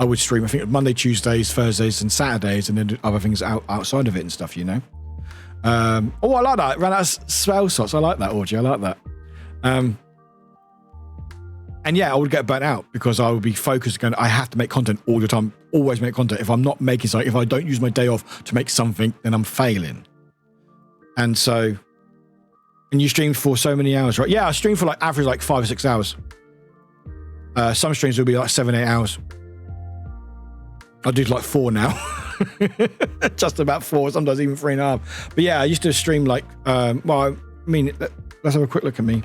I would stream, I think, Monday, Tuesdays, Thursdays, and Saturdays, and then other things outside of it and stuff, you know. I like that. Ran out of spell slots. I like that, Audrey. I like that. And yeah, I would get burnt out because I would be focused going, I have to make content all the time, always make content. If I'm not making something, if I don't use my day off to make something, then I'm failing. And you stream for so many hours, right? Yeah, I stream for like average like 5 or 6 hours. Some streams will be like 7, 8 hours. I do like 4 now. Just about 4, sometimes even 3.5. But yeah, I used to stream like, let's have a quick look at me.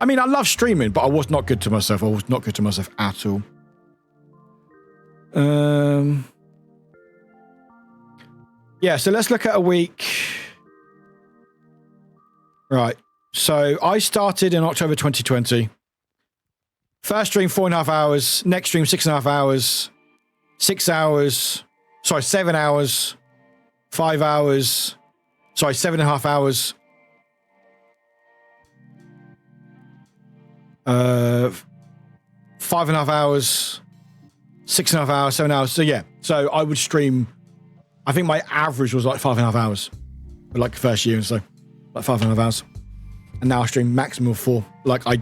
I mean, I love streaming, but I was not good to myself. I was not good to myself at all. Yeah, so let's look at a week. Right. So I started in October 2020. First stream, 4.5 hours. Next stream, 6.5 hours. 6 hours. Sorry, 7 hours. 5 hours. Sorry, 7.5 hours. 5.5 hours. 6.5 hours. 7 hours. So yeah. So I would stream. I think my average was like 5.5 hours. For like the first year and so. Like 5.5 hours. And now I stream maximum of 4. Like I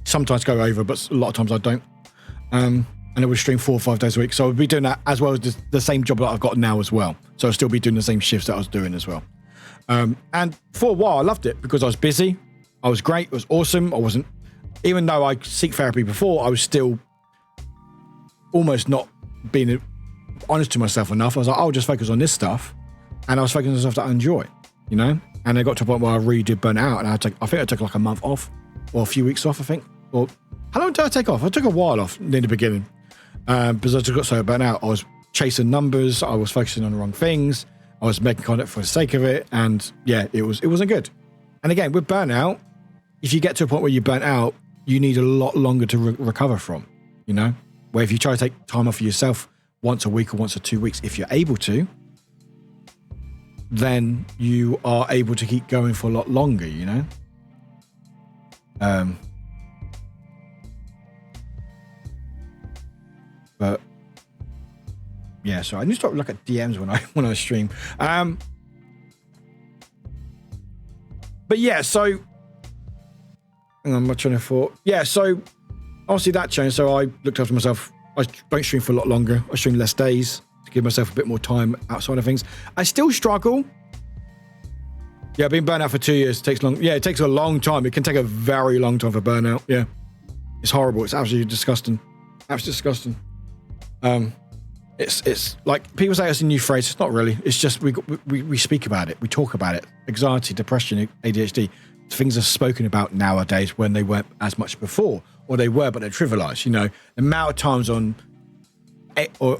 sometimes go over, but a lot of times I don't. And I would stream 4 or 5 days a week. So I would be doing that as well as the same job that I've got now as well. So I'll still be doing the same shifts that I was doing as well. And for a while I loved it because I was busy. I was great. It was awesome. I wasn't, even though I seek therapy before, I was still almost not being honest to myself enough. I was like, I'll just focus on this stuff. And I was focusing on stuff that I enjoy, you know? And I got to a point where I really did burn out. And I think I took like a month off or a few weeks off, I think. Or how long did I take off? I took a while off in the beginning because I just got so burnt out. I was chasing numbers. I was focusing on the wrong things. I was making content for the sake of it. And yeah, it wasn't good. And again, with burnout, if you get to a point where you're burnt out, you need a lot longer to recover from, you know? Where if you try to take time off for yourself once a week or once or 2 weeks, if you're able to, then you are able to keep going for a lot longer, you know? But yeah, so I need to start looking at DMs when I stream. But yeah, so hang on, I'm trying to thought. Yeah, so obviously that changed. So I looked after myself. I don't stream for a lot longer. I stream less days to give myself a bit more time outside of things. I still struggle. Yeah, I've been burnt out for 2 years. It takes long. Yeah, it takes a long time. It can take a very long time for burnout. Yeah, it's horrible. It's absolutely disgusting. Absolutely disgusting. It's like people say it's a new phrase. It's not really. It's just we speak about it. We talk about it. Anxiety, depression, ADHD. Things are spoken about nowadays when they weren't as much before, or they were, but they're trivialized. You know, the amount of times on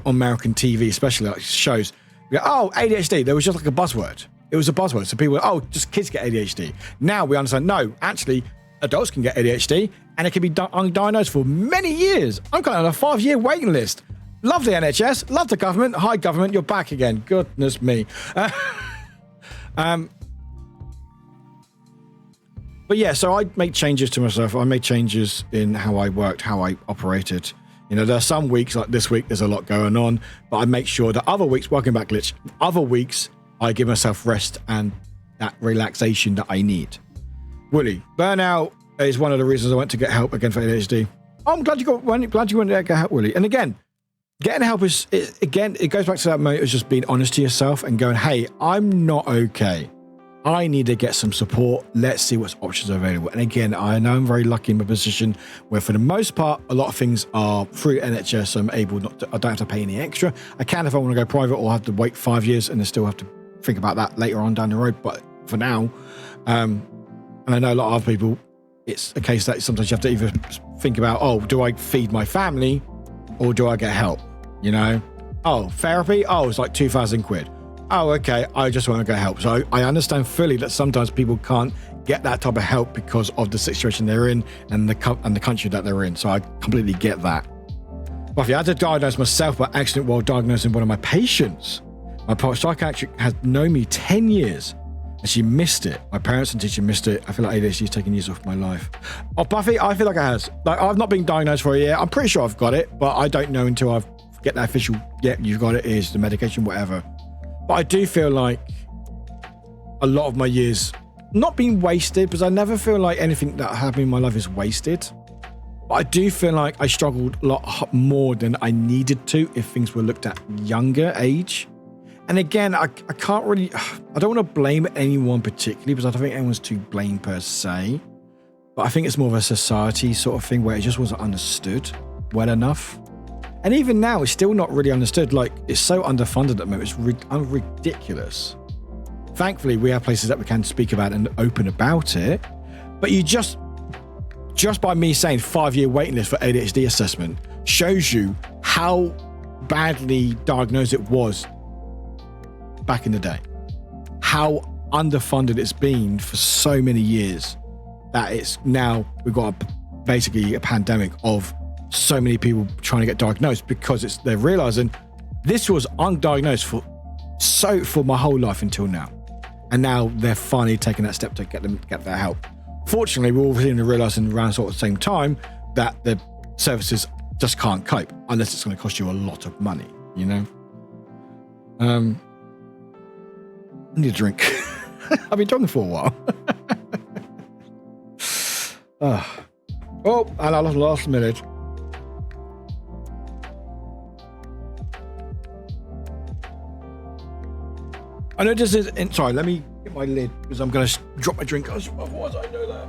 American TV, especially like shows, we go, oh, ADHD. There was just like a buzzword. It was a buzzword. So people were, oh, just kids get ADHD. Now we understand, no, actually, adults can get ADHD, and it can be undiagnosed for many years. I'm kind of on a 5-year waiting list. Love the NHS, love the government. Hi, government, you're back again. Goodness me. But yeah, so I made changes to myself. I made changes in how I worked, how I operated. You know, there are some weeks, like this week, there's a lot going on, but I make sure that other weeks, welcome back, Glitch, other weeks, I give myself rest and that relaxation that I need. Willie, burnout is one of the reasons I went to get help again for ADHD. Oh, I'm glad you went to get help, Willie. And again, getting help it goes back to that moment of just being honest to yourself and going, hey, I'm not okay. I need to get some support. Let's see what options are available. And again, I know I'm very lucky in my position where for the most part, a lot of things are through NHS. So I'm able I don't have to pay any extra. I can if I want to go private or have to wait 5 years and then still have to think about that later on down the road. But for now, and I know a lot of other people, it's a case that sometimes you have to either think about, oh, do I feed my family or do I get help? You know, oh, therapy. Oh, it's like 2,000 quid. Oh, okay. I just want to get help. So I understand fully that sometimes people can't get that type of help because of the situation they're in and the country that they're in. So I completely get that. Buffy, I had to diagnose myself by accident while diagnosing one of my patients. My psychiatrist has known me 10 years and she missed it. My parents and teacher missed it. I feel like ADHD is taking years off my life. Oh, Buffy, I feel like it has. Like, I've not been diagnosed for a year. I'm pretty sure I've got it, but I don't know until I get that official, yeah, you've got it, is the medication, whatever. But I do feel like a lot of my years not being wasted, because I never feel like anything that happened in my life is wasted. But I do feel like I struggled a lot more than I needed to if things were looked at younger age. And again, I can't really, I don't want to blame anyone particularly because I don't think anyone's to blame per se. But I think it's more of a society sort of thing where it just wasn't understood well enough. And even now, it's still not really understood. Like, it's so underfunded at the moment. It's ridiculous. Thankfully, we have places that we can speak about and open about it. But you just just by me saying 5-year waiting list for ADHD assessment shows you how badly diagnosed it was back in the day, how underfunded it's been for so many years, that it's now we've got basically a pandemic of so many people trying to get diagnosed, because they're realizing this was undiagnosed for my whole life until now, and now they're finally taking that step to get that help. Fortunately, we're all realizing around sort of the same time that the services just can't cope unless it's going to cost you a lot of money, you know. I need a drink. I've been talking for a while. Oh, and I lost last minute. I know this is. Sorry, let me get my lid because I'm going to drop my drink. Otherwise, I know that.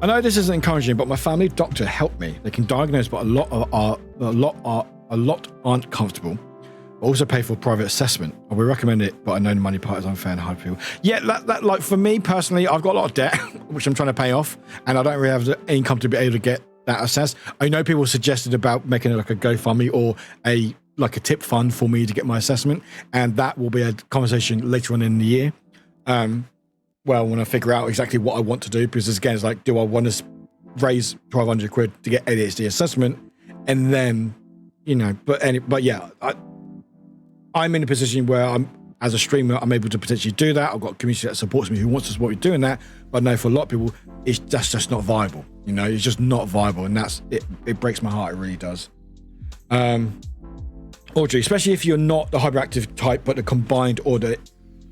I know this isn't encouraging, but my family doctor helped me. They can diagnose, but a lot aren't comfortable. Also pay for private assessment. I would recommend it, but I know the money part is unfair and hard for people. Yeah, that like for me personally, I've got a lot of debt, which I'm trying to pay off, and I don't really have the income to be able to get that assessed. I know people suggested about making it like a GoFundMe or a tip fund for me to get my assessment, and that will be a conversation later on in the year. Well, when I figure out exactly what I want to do, because again, it's like, do I want to raise 1,200 quid to get ADHD assessment, and then, you know, but yeah, I'm in a position where as a streamer, I'm able to potentially do that. I've got a community that supports me who wants to support me doing that. But I know for a lot of people, that's just not viable. You know, it's just not viable, and it breaks my heart. It really does. Audrey, especially if you're not the hyperactive type, but the combined or the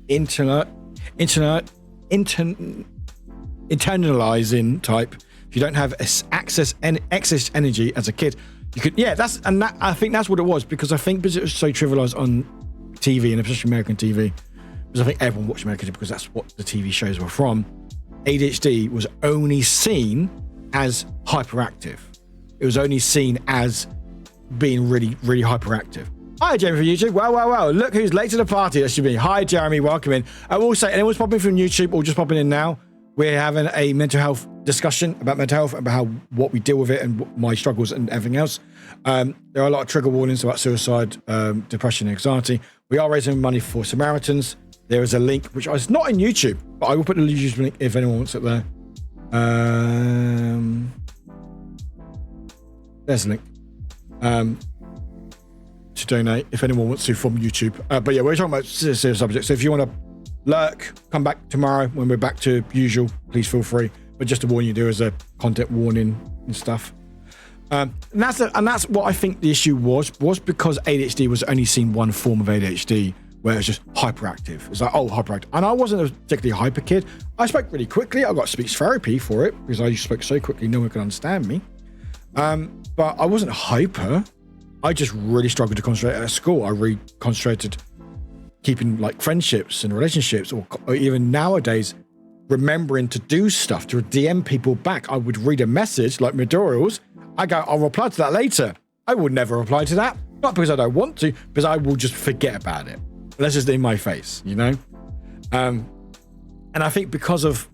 internalizing type. If you don't have excess energy as a kid, you could. Yeah, I think that's what it was, because I think because it was so trivialized on TV, and especially American TV, because I think everyone watched American TV because that's what the TV shows were from. ADHD was only seen as hyperactive. It was only seen as being really, really hyperactive. Hi, Jeremy from YouTube. Wow. Look who's late to the party. That should be. Hi, Jeremy. Welcome in. I will say, anyone's popping from YouTube or just popping in now, we're having a mental health discussion about mental health, about what we deal with it and my struggles and everything else. There are a lot of trigger warnings about suicide, depression, and anxiety. We are raising money for Samaritans. There is a link, which is not in YouTube, but I will put the YouTube link if anyone wants it there. There's a link to donate if anyone wants to from YouTube. But yeah, we're talking about serious subjects. So if you want to lurk, come back tomorrow when we're back to usual, please feel free. But just to warn you, there is a content warning and stuff. And that's what I think the issue was because ADHD was only seen one form of ADHD, where it's just hyperactive. It's like, oh, hyperactive. And I wasn't a particularly hyper kid. I spoke really quickly. I got speech therapy for it because I spoke so quickly no one could understand me. But I wasn't hyper. I just really struggled to concentrate at school. I really concentrated keeping like friendships and relationships, or even nowadays remembering to do stuff, to DM people back. I would read a message like Midoriel's. I go, I'll reply to that later. I would never reply to that. Not because I don't want to, because I will just forget about it. That's just in my face, you know? And I think because of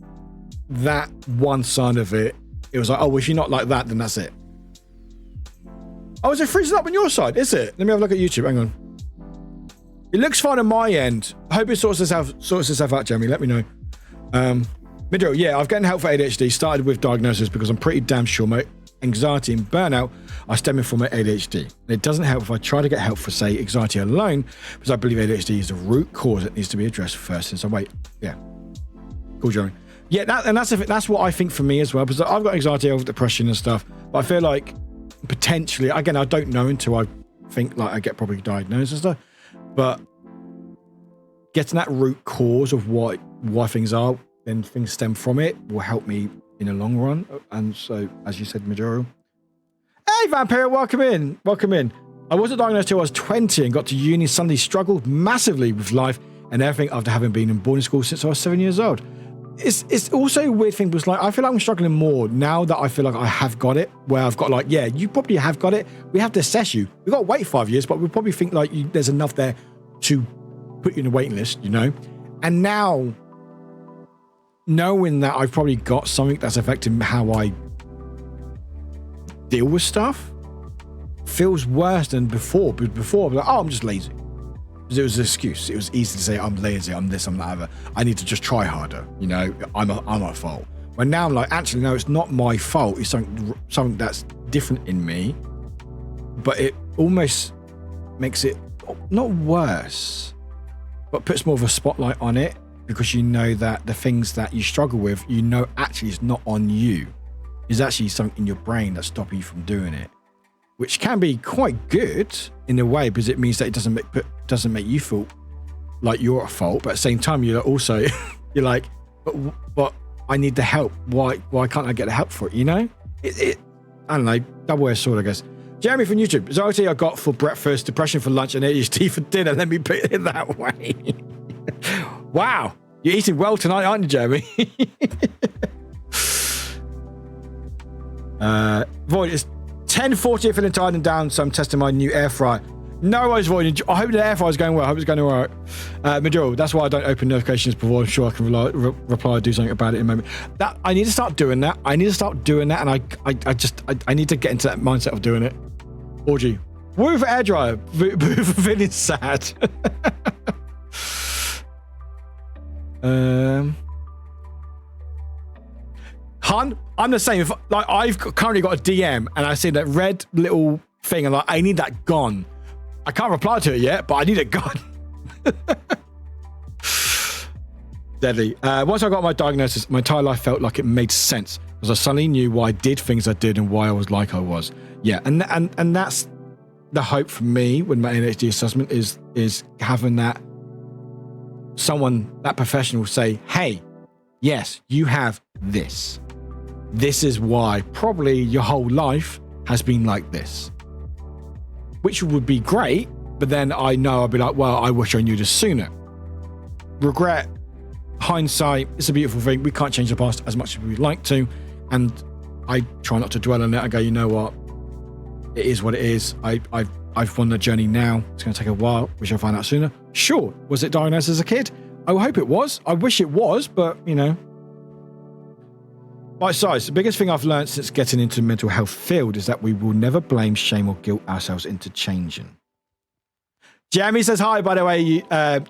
that one side of it, it was like, oh, if you're not like that, then that's it. Oh, is it freezing up on your side? Is it? Let me have a look at YouTube. Hang on. It looks fine on my end. I hope it sorts itself out, Jeremy. Let me know. Midro, yeah, I've gotten help for ADHD. Started with diagnosis because I'm pretty damn sure my anxiety and burnout are stemming from my ADHD. And it doesn't help if I try to get help for, say, anxiety alone, because I believe ADHD is the root cause that needs to be addressed first. And so, wait, yeah. Cool, Jeremy. Yeah, that's what I think for me as well, because I've got anxiety over depression and stuff, but I feel like potentially, again, I don't know until I think like I get properly diagnosed and stuff, but getting that root cause of why things are, then things stem from it, will help me in the long run. And so, as you said, Majoro. Hey, Vampire, welcome in. I wasn't diagnosed till I was 20 and got to uni. Suddenly struggled massively with life and everything after having been in boarding school since I was 7 years old. It's also a weird thing, because like I feel like I'm struggling more now that I feel like I have got it, where I've got like, yeah, you probably have got it. We have to assess you. We've got to wait 5 years, but we probably think like there's enough there to put you in a waiting list, you know? And now, knowing that I've probably got something that's affecting how I deal with stuff feels worse than before. But before, I was like, oh, I'm just lazy. Because it was an excuse. It was easy to say, I'm lazy, I'm this, I'm that, other. I need to just try harder. You know, I'm at fault. But now I'm like, actually, no, it's not my fault. It's something that's different in me. But it almost makes it not worse, but puts more of a spotlight on it, because you know that the things that you struggle with, you know, actually it's not on you. It's actually something in your brain that's stopping you from doing it, which can be quite good in a way, because it means that it doesn't make you feel like you're at fault. But at the same time, you're also you're like, but I need the help. Why can't I get the help for it? You know, I don't know, double-edged sword, I guess. Jeremy from YouTube, anxiety I got for breakfast, depression for lunch, and ADHD for dinner. Let me put it that way. Wow, you're eating well tonight, aren't you, Jeremy? Void, it's 10:40 feeling tired and down, so I'm testing my new air fryer. No worries, Void. I hope the air fryer is going well. I hope it's going all right. Maduro, that's why I don't open notifications before. I'm sure I can reply, do something about it in a moment. That I need to start doing that. And I need to get into that mindset of doing it. Orgy. Woo for air dryer. Boo for feeling sad. Hun, I'm the same. I've currently got a DM and I see that red little thing and I need that gone. I can't reply to it yet, but I need it gone. Deadly. Once I got my diagnosis, my entire life felt like it made sense, because I suddenly knew why I did things I did and why I was like I was. Yeah, and that's the hope for me with my ADHD assessment is having that professional say, hey, yes, you have this. This is why probably your whole life has been like this. Which would be great, but then I know I'll be like, well, I wish I knew this sooner. Regret, hindsight, it's a beautiful thing. We can't change the past as much as we'd like to, and I try not to dwell on it. I go, you know what? It is what it is. I've won the journey now. It's going to take a while. Wish I'd find out sooner. Sure. Was it diagnosed as a kid? I hope it was. I wish it was, but, you know. Bite size. The biggest thing I've learned since getting into the mental health field is that we will never blame, shame, or guilt ourselves into changing. Jeremy says hi, by the way,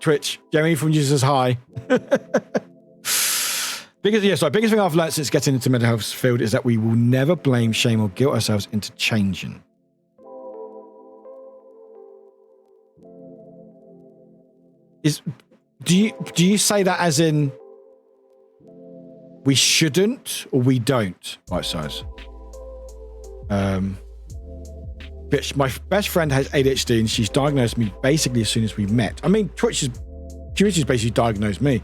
Twitch. Jeremy from YouTube says hi. Biggest thing I've learned since getting into the mental health field is that we will never blame, shame, or guilt ourselves into changing. Do you say that as in we shouldn't or we don't? Right size. Bitch, my best friend has ADHD and she's diagnosed me basically as soon as we met. I mean, Twitch's community's basically diagnosed me.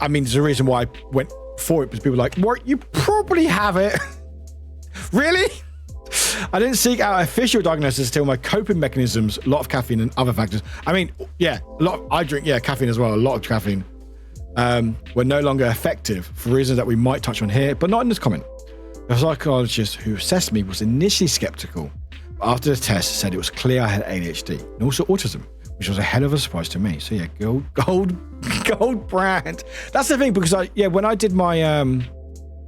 I mean, there's a reason why I went for it, because people are like, what, you probably have it. Really? I didn't seek out official diagnosis until my coping mechanisms, a lot of caffeine and other factors. I mean, yeah, I drink caffeine as well, a lot of caffeine, were no longer effective for reasons that we might touch on here, but not in this comment. The psychologist who assessed me was initially skeptical, but after the test said it was clear I had ADHD and also autism, which was a hell of a surprise to me. So yeah, gold brand. That's the thing, because when I did my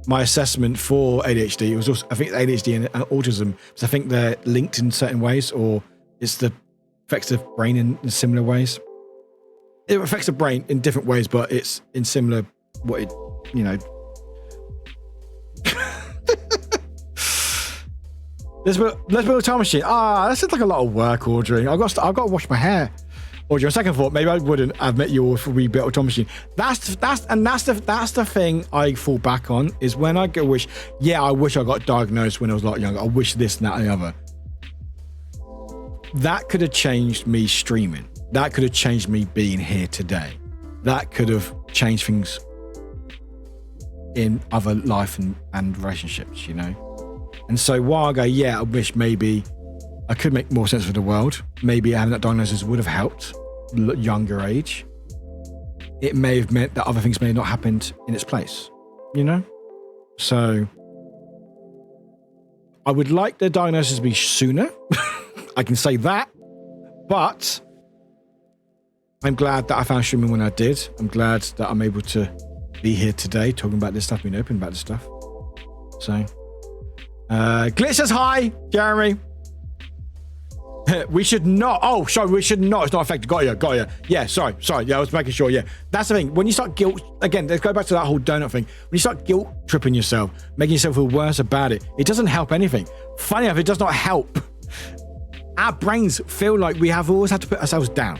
my assessment for ADHD, it was also, I think ADHD and autism, because I think they're linked in certain ways, or it's the affects the brain in similar ways. It affects the brain in different ways, but it's in similar Let's build a time machine. That sounds like a lot of work, Audrey. I've got to wash my hair. Audrey, on second thought, maybe I wouldn't have met you if we built a time machine. That's the thing I fall back on, is when I wish I got diagnosed when I was a lot younger. I wish this and that and the other. That could have changed me streaming. That could have changed me being here today. That could have changed things in other life and relationships, you know? And so while I go, I wish maybe I could make more sense of the world, maybe having that diagnosis would have helped younger age, it may have meant that other things may have not happened in its place, you know? So I would like the diagnosis to be sooner. I can say that, but I'm glad that I found streaming when I did. I'm glad that I'm able to be here today talking about this stuff, being open about this stuff. So, Glitch says hi, Jeremy. We should not. Oh, sorry, we should not. It's not affected. Got you. Yeah, sorry. Yeah, I was making sure. Yeah, that's the thing. When you start guilt, again, let's go back to that whole donut thing. When you start guilt tripping yourself, making yourself feel worse about it, it doesn't help anything. Funny enough, it does not help. Our brains feel like we have always had to put ourselves down.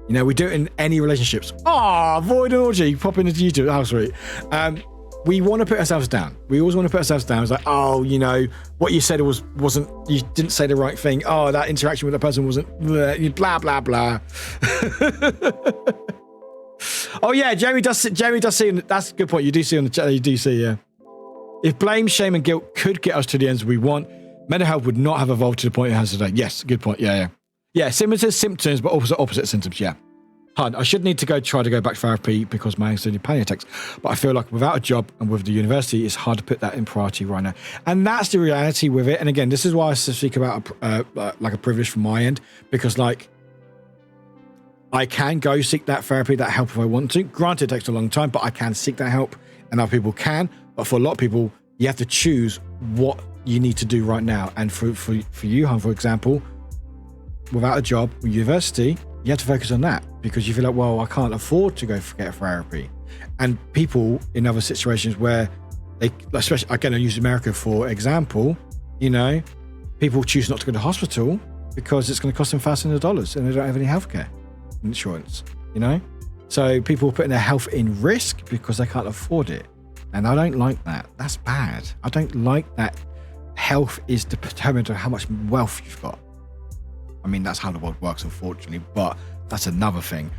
You know, we do it in any relationships. Oh, Void and Orgy, pop into YouTube. How sweet. We want to put ourselves down. We always want to put ourselves down. It's like, oh, you know, what you said wasn't, you didn't say the right thing. Oh, that interaction with that person wasn't, blah, blah, blah. Oh, yeah, Jeremy does see, that's a good point. You do see on the chat, you do see, yeah. If blame, shame, and guilt could get us to the ends we want, mental health would not have evolved to the point it has today. Yes, good point. Yeah. Yeah, similar to symptoms, but also opposite symptoms, yeah. I should need to try to go back to therapy because my anxiety panic attacks, but I feel like without a job and with the university, it's hard to put that in priority right now. And that's the reality with it. And again, this is why I speak about like a privilege from my end, because like I can go seek that therapy, that help if I want to. Granted, it takes a long time, but I can seek that help and other people can. But for a lot of people, you have to choose what you need to do right now. And for you, Han, for example, without a job or university, you have to focus on that because you feel like, well, I can't afford to go get therapy. And people in other situations where they, especially again, I use America for example, you know, people choose not to go to hospital because it's going to cost them thousands of dollars and they don't have any healthcare insurance, you know? So people are putting their health in risk because they can't afford it. And I don't like that. That's bad. I don't like that health is determined on how much wealth you've got. I mean, that's how the world works, unfortunately, but that's another thing.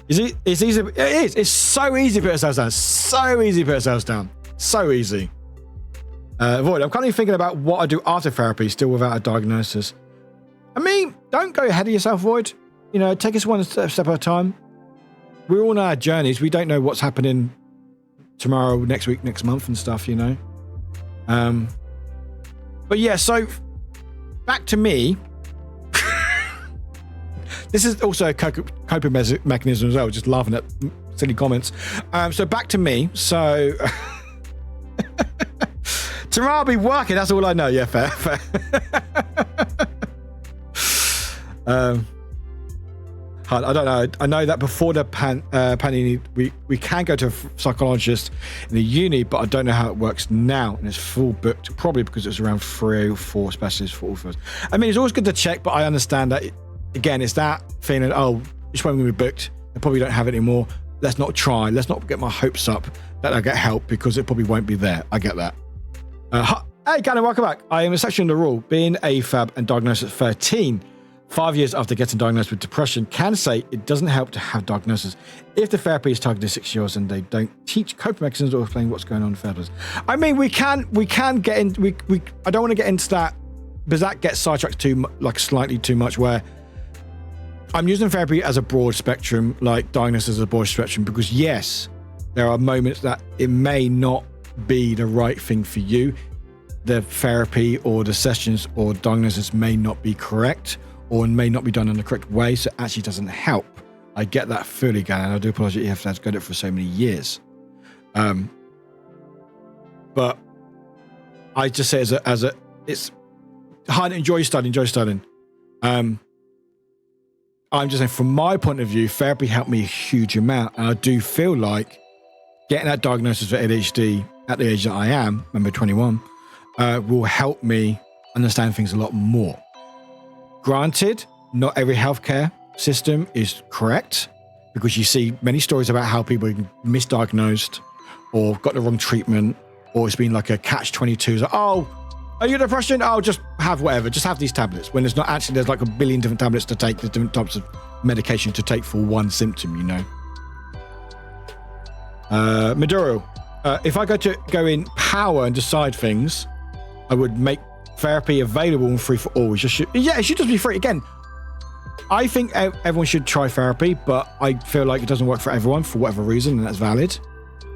It's easy. It is. It's so easy to put ourselves down. So easy. Void, I'm currently thinking about what I do after therapy, still without a diagnosis. I mean, don't go ahead of yourself, Void. You know, take us one step at a time. We're all on our journeys. We don't know what's happening tomorrow, next week, next month and stuff, you know. But yeah, so back to me. This is also a coping mechanism as well, just laughing at silly comments. So back to me. So tomorrow I'll be working. That's all I know. Yeah, fair. I don't know. I know that before the pandemic, we can go to a psychologist in the uni, but I don't know how it works now. And it's full booked, probably because it's around 3 or 4 specialists for all of us. I mean, it's always good to check, but I understand that, again, it's that feeling, oh, it's when we be booked. I probably don't have it anymore. Let's not try. Let's not get my hopes up that I get help because it probably won't be there. I get that. Hey, Gannon, welcome back. I am a section of the rule. Being AFAB and diagnosed at 13, 5 years after getting diagnosed with depression, can say it doesn't help to have diagnosis if the therapy is targeted 6 years and they don't teach coping mechanisms or explain what's going on with others. I mean, we can get in. I don't want to get into that because that gets sidetracked slightly too much. Where I'm using therapy as a broad spectrum, like diagnosis as a broad spectrum, because yes, there are moments that it may not be the right thing for you. The therapy or the sessions or diagnosis may not be correct, or may not be done in the correct way, so it actually doesn't help. I get that fully, Gannon, and I do apologize you have to go it for so many years. But I just say it's hard. Enjoy studying. I'm just saying, from my point of view, therapy helped me a huge amount, and I do feel like getting that diagnosis for ADHD at the age that I am, remember 21, will help me understand things a lot more. Granted, not every healthcare system is correct, because you see many stories about how people are misdiagnosed or got the wrong treatment, or it's been like a catch-22. It's like, oh, are you depression? Oh, just have whatever. Just have these tablets. When there's not actually, there's like a billion different tablets to take. There's different types of medication to take for one symptom, you know. Maduro, if I go in power and decide things, I would make therapy available and free for all. It should just be free. Again, I think everyone should try therapy, but I feel like it doesn't work for everyone for whatever reason, and that's valid.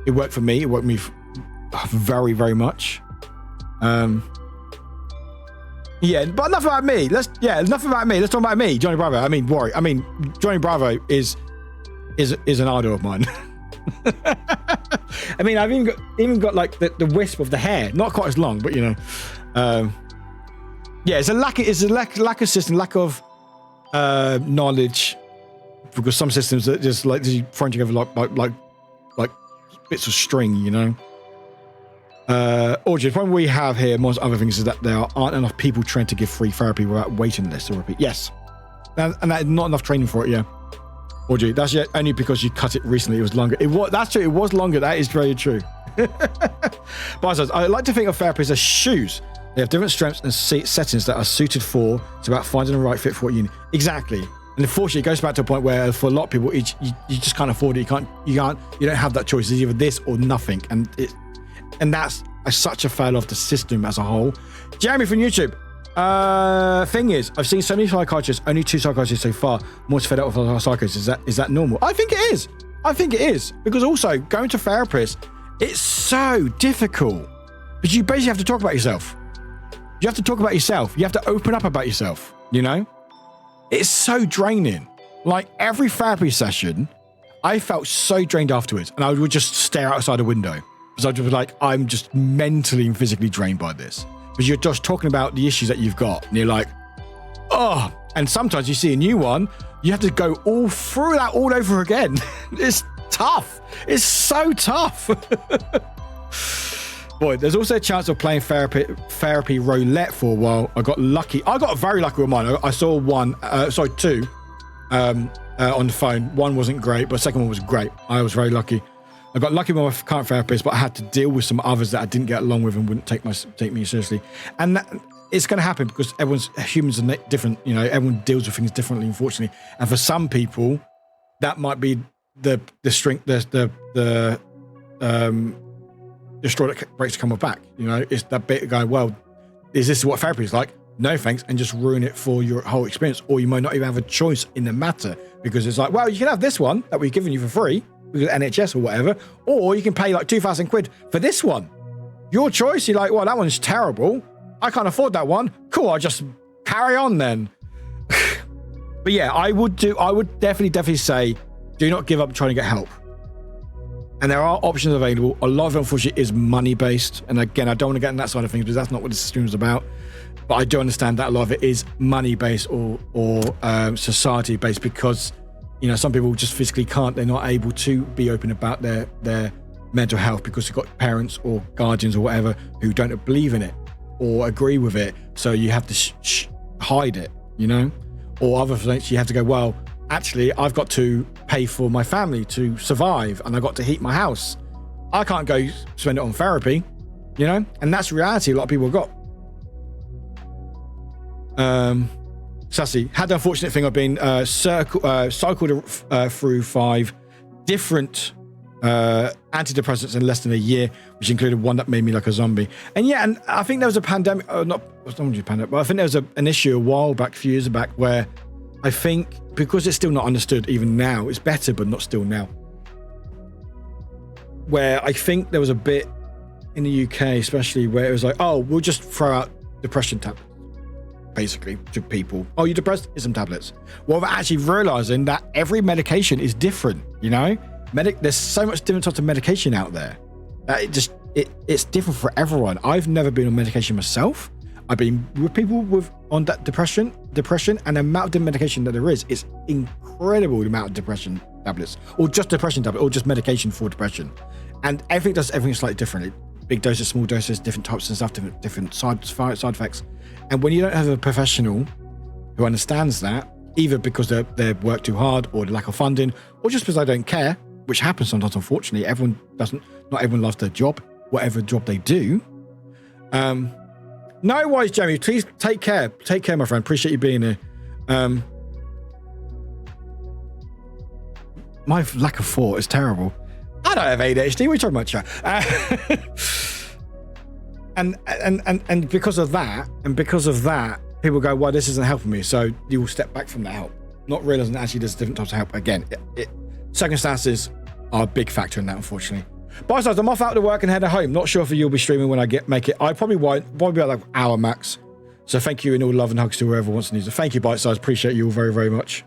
It worked for me. It worked for me very, very much. Yeah, but enough about me. Enough about me. Let's talk about me, Johnny Bravo. I mean, Warwick. I mean, Johnny Bravo is an idol of mine. I mean, I've even got like the wisp of the hair, not quite as long, but you know, it's a lack of system, lack of knowledge, because some systems are just like thrown together like bits of string, you know. Audrey, the problem we have here, amongst other things, is that there aren't enough people trained to give free therapy without waiting lists to repeat. Yes, and that is not enough training for it. Yeah. Audrey, that's yet only because you cut it recently. It was longer. That's true. It was longer. That is very true. But I like to think of therapists as shoes. They have different strengths and settings that are suited for. It's about finding the right fit for what you need. Exactly. And unfortunately, it goes back to a point where for a lot of people, you just can't afford it. You don't have that choice. It's either this or nothing. And that's such a fail of the system as a whole. Jeremy from YouTube. Thing is, I've seen so many psychiatrists, only 2 psychiatrists so far. More fed up with our psychiatrists. Is that normal? I think it is. Because also, going to therapists, it's so difficult. Because you basically have to talk about yourself. You have to talk about yourself. You have to open up about yourself, you know? It's so draining. Like, every therapy session, I felt so drained afterwards. And I would just stare outside the window. Because I'd just be like, I'm just mentally and physically drained by this. Because you're just talking about the issues that you've got. And you're like, oh. And sometimes you see a new one, you have to go all through that all over again. It's tough. It's so tough. Boy, there's also a chance of playing therapy roulette for a while. I got lucky. I got very lucky with mine. I saw 2 on the phone. One wasn't great, but the second one was great. I was very lucky. I got lucky with my current therapist, but I had to deal with some others that I didn't get along with and wouldn't take me seriously. And it's going to happen because humans are different. You know, everyone deals with things differently, unfortunately. And for some people, that might be the strength, the straw that breaks the camel's back. You know, it's that bit of going, well, is this what therapy is like? No thanks, and just ruin it for your whole experience. Or you might not even have a choice in the matter because it's like, well, you can have this one that we've given you for free, because NHS or whatever, or you can pay like 2,000 quid for this one. Your choice. You're like, well, that one's terrible. I can't afford that one. Cool, I'll just carry on then. But yeah, I would definitely say, do not give up trying to get help. And there are options available. A lot of it, unfortunately, is money-based. And again, I don't want to get in that side of things because that's not what the system is about. But I do understand that a lot of it is money-based or society-based because, you know, some people just physically can't. They're not able to be open about their mental health because they've got parents or guardians or whatever who don't believe in it or agree with it. So you have to hide it, you know? Or other things, you have to go, well, actually, I've got to pay for my family to survive and I've got to heat my house. I can't go spend it on therapy, you know? And that's reality a lot of people have got. Sassy, had the unfortunate thing of being cycled through 5 different antidepressants in less than a year, which included one that made me like a zombie. And yeah, and I think there was a pandemic, not a pandemic, but I think there was an issue a few years back, where I think because it's still not understood even now, it's better, but not still now. Where I think there was a bit in the UK, especially, where it was like, oh, we'll just throw out depression tablets, basically, to people. Oh, you're depressed? Here's some tablets. Well, we're actually realizing that every medication is different, you know? There's so much different types of medication out there that it's different for everyone. I've never been on medication myself. I've been with people on that depression, and the amount of medication that there is incredible. The amount of depression tablets, or just depression tablets, or just medication for depression, and everything slightly differently. Big doses, small doses, different types of stuff, different side effects. And when you don't have a professional who understands that, either because they work too hard, or the lack of funding, or just because they don't care, which happens sometimes, unfortunately. Not everyone loves their job, whatever job they do. No worries, Jamie. Please take care. Take care, my friend. Appreciate you being here. My lack of thought is terrible. I don't have ADHD. What are you talking about, chat? And because of that, people go, well, this isn't helping me. So you will step back from that help, not realizing that actually there's different types of help. Again, circumstances are a big factor in that, unfortunately. Besides, I'm off out to work and heading home. Not sure if you'll be streaming when I make it. I probably won't. Probably about like an hour max. So thank you and all love and hugs to whoever wants to use it. Thank you, Bite Size. Appreciate you all very, very much.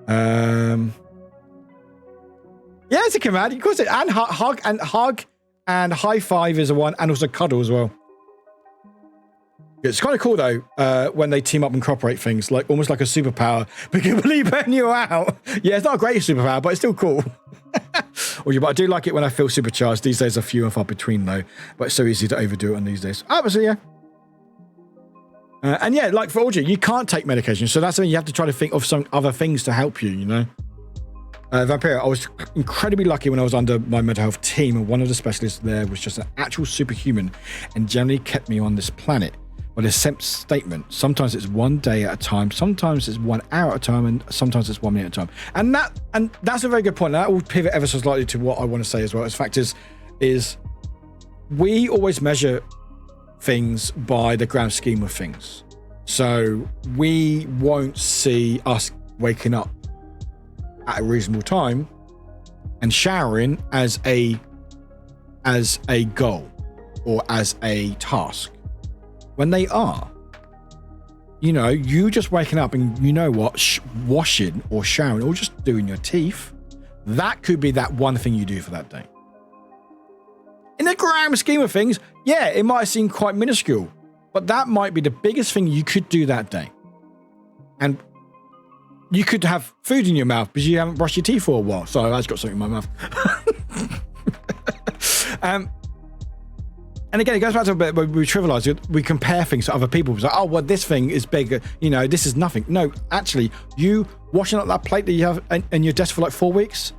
Yeah, it's a command. Of course, and hug and high five is a one, and also cuddle as well. It's kind of cool though when they team up and cooperate things, like almost like a superpower. But can believe when you're out. Yeah, it's not a great superpower, but it's still cool. But I do like it when I feel supercharged. These days are few and far between though, but it's so easy to overdo it on these days. Obviously, yeah. And yeah, like for Audrey, you can't take medication, so that's something you have to try to think of some other things to help you. You know, Vampire. I was incredibly lucky when I was under my mental health team, and one of the specialists there was just an actual superhuman, and generally kept me on this planet. But a simple statement. Sometimes it's 1 day at a time. Sometimes it's 1 hour at a time, and sometimes it's 1 minute at a time. And that's a very good point. And that will pivot ever so slightly to what I want to say as well. As fact is we always measure things by the grand scheme of things. So we won't see us waking up at a reasonable time and showering as a goal or as a task. When they are, you know, you just waking up and you know what, washing or showering or just doing your teeth, that could be that one thing you do for that day. In the grand scheme of things, yeah, it might seem quite minuscule, but that might be the biggest thing you could do that day. And you could have food in your mouth because you haven't brushed your teeth for a while. Sorry, I just got something in my mouth. And again, it goes back to a bit where we trivialize it. We compare things to other people. It's like, oh, well, this thing is bigger. You know, this is nothing. No, actually, you washing up that plate that you have in your desk for like 4 weeks,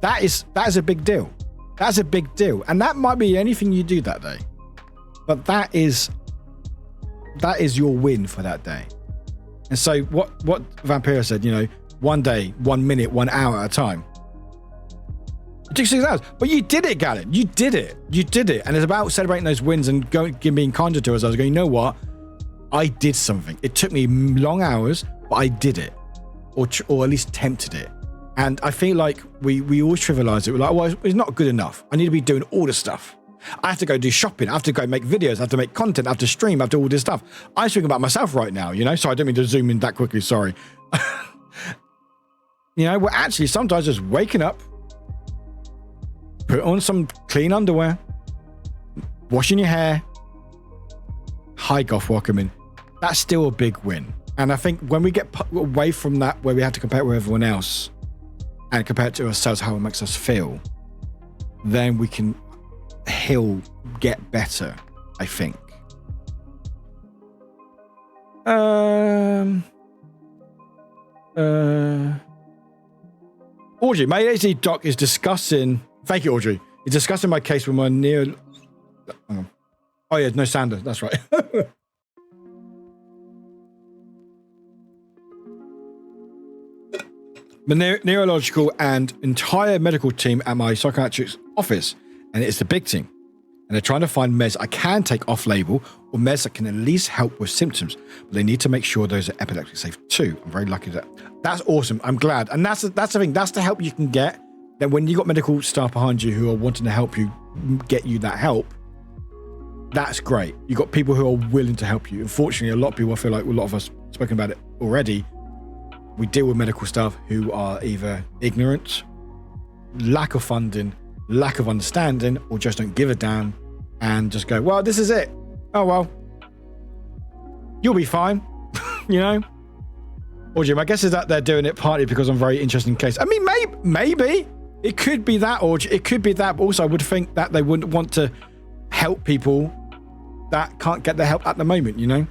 that is a big deal. That's a big deal. And that might be anything you do that day. But that is your win for that day. And so what Vampira said, you know, 1 day, 1 minute, 1 hour at a time. It took 6 hours. But you did it, Galen. You did it. And it's about celebrating those wins and being kinder to us. I was going, you know what? I did something. It took me long hours, but I did it. Or at least attempted it. And I feel like we always trivialize it. We're like, well, it's not good enough. I need to be doing all this stuff. I have to go do shopping. I have to go make videos. I have to make content. I have to stream. I have to do all this stuff. I'm speaking about myself right now, you know? So I don't mean to zoom in that quickly. Sorry. You know, we're actually sometimes just waking up, put on some clean underwear, washing your hair. Hi, Goth, welcome in. That's still a big win. And I think when we get away from that, where we have to compare it with everyone else and compare it to ourselves, how it makes us feel, then we can get better, I think. Audrey, my ADHD doc is discussing. Thank you, Audrey. He's discussing my case with my Oh yeah, no Sander. That's right. The neurological and entire medical team at my psychiatrist's office, and it's the big team. And they're trying to find meds I can take off-label or meds that can at least help with symptoms. But they need to make sure those are epileptic safe too. I'm very lucky that. That's awesome. I'm glad. And that's the thing. That's the help you can get. Then when you got medical staff behind you who are wanting to help you get you that help, that's great. You got people who are willing to help you. Unfortunately, a lot of people, I feel like a lot of us spoken about it already. We deal with medical staff who are either ignorant, lack of funding, lack of understanding, or just don't give a damn and just go, well, this is it. Oh, well, you'll be fine. You know? Or Jim, my guess is that they're doing it partly because I'm very interested in case. I mean, maybe it could be that, or it could be that. But also, I would think that they wouldn't want to help people that can't get their help at the moment, you know?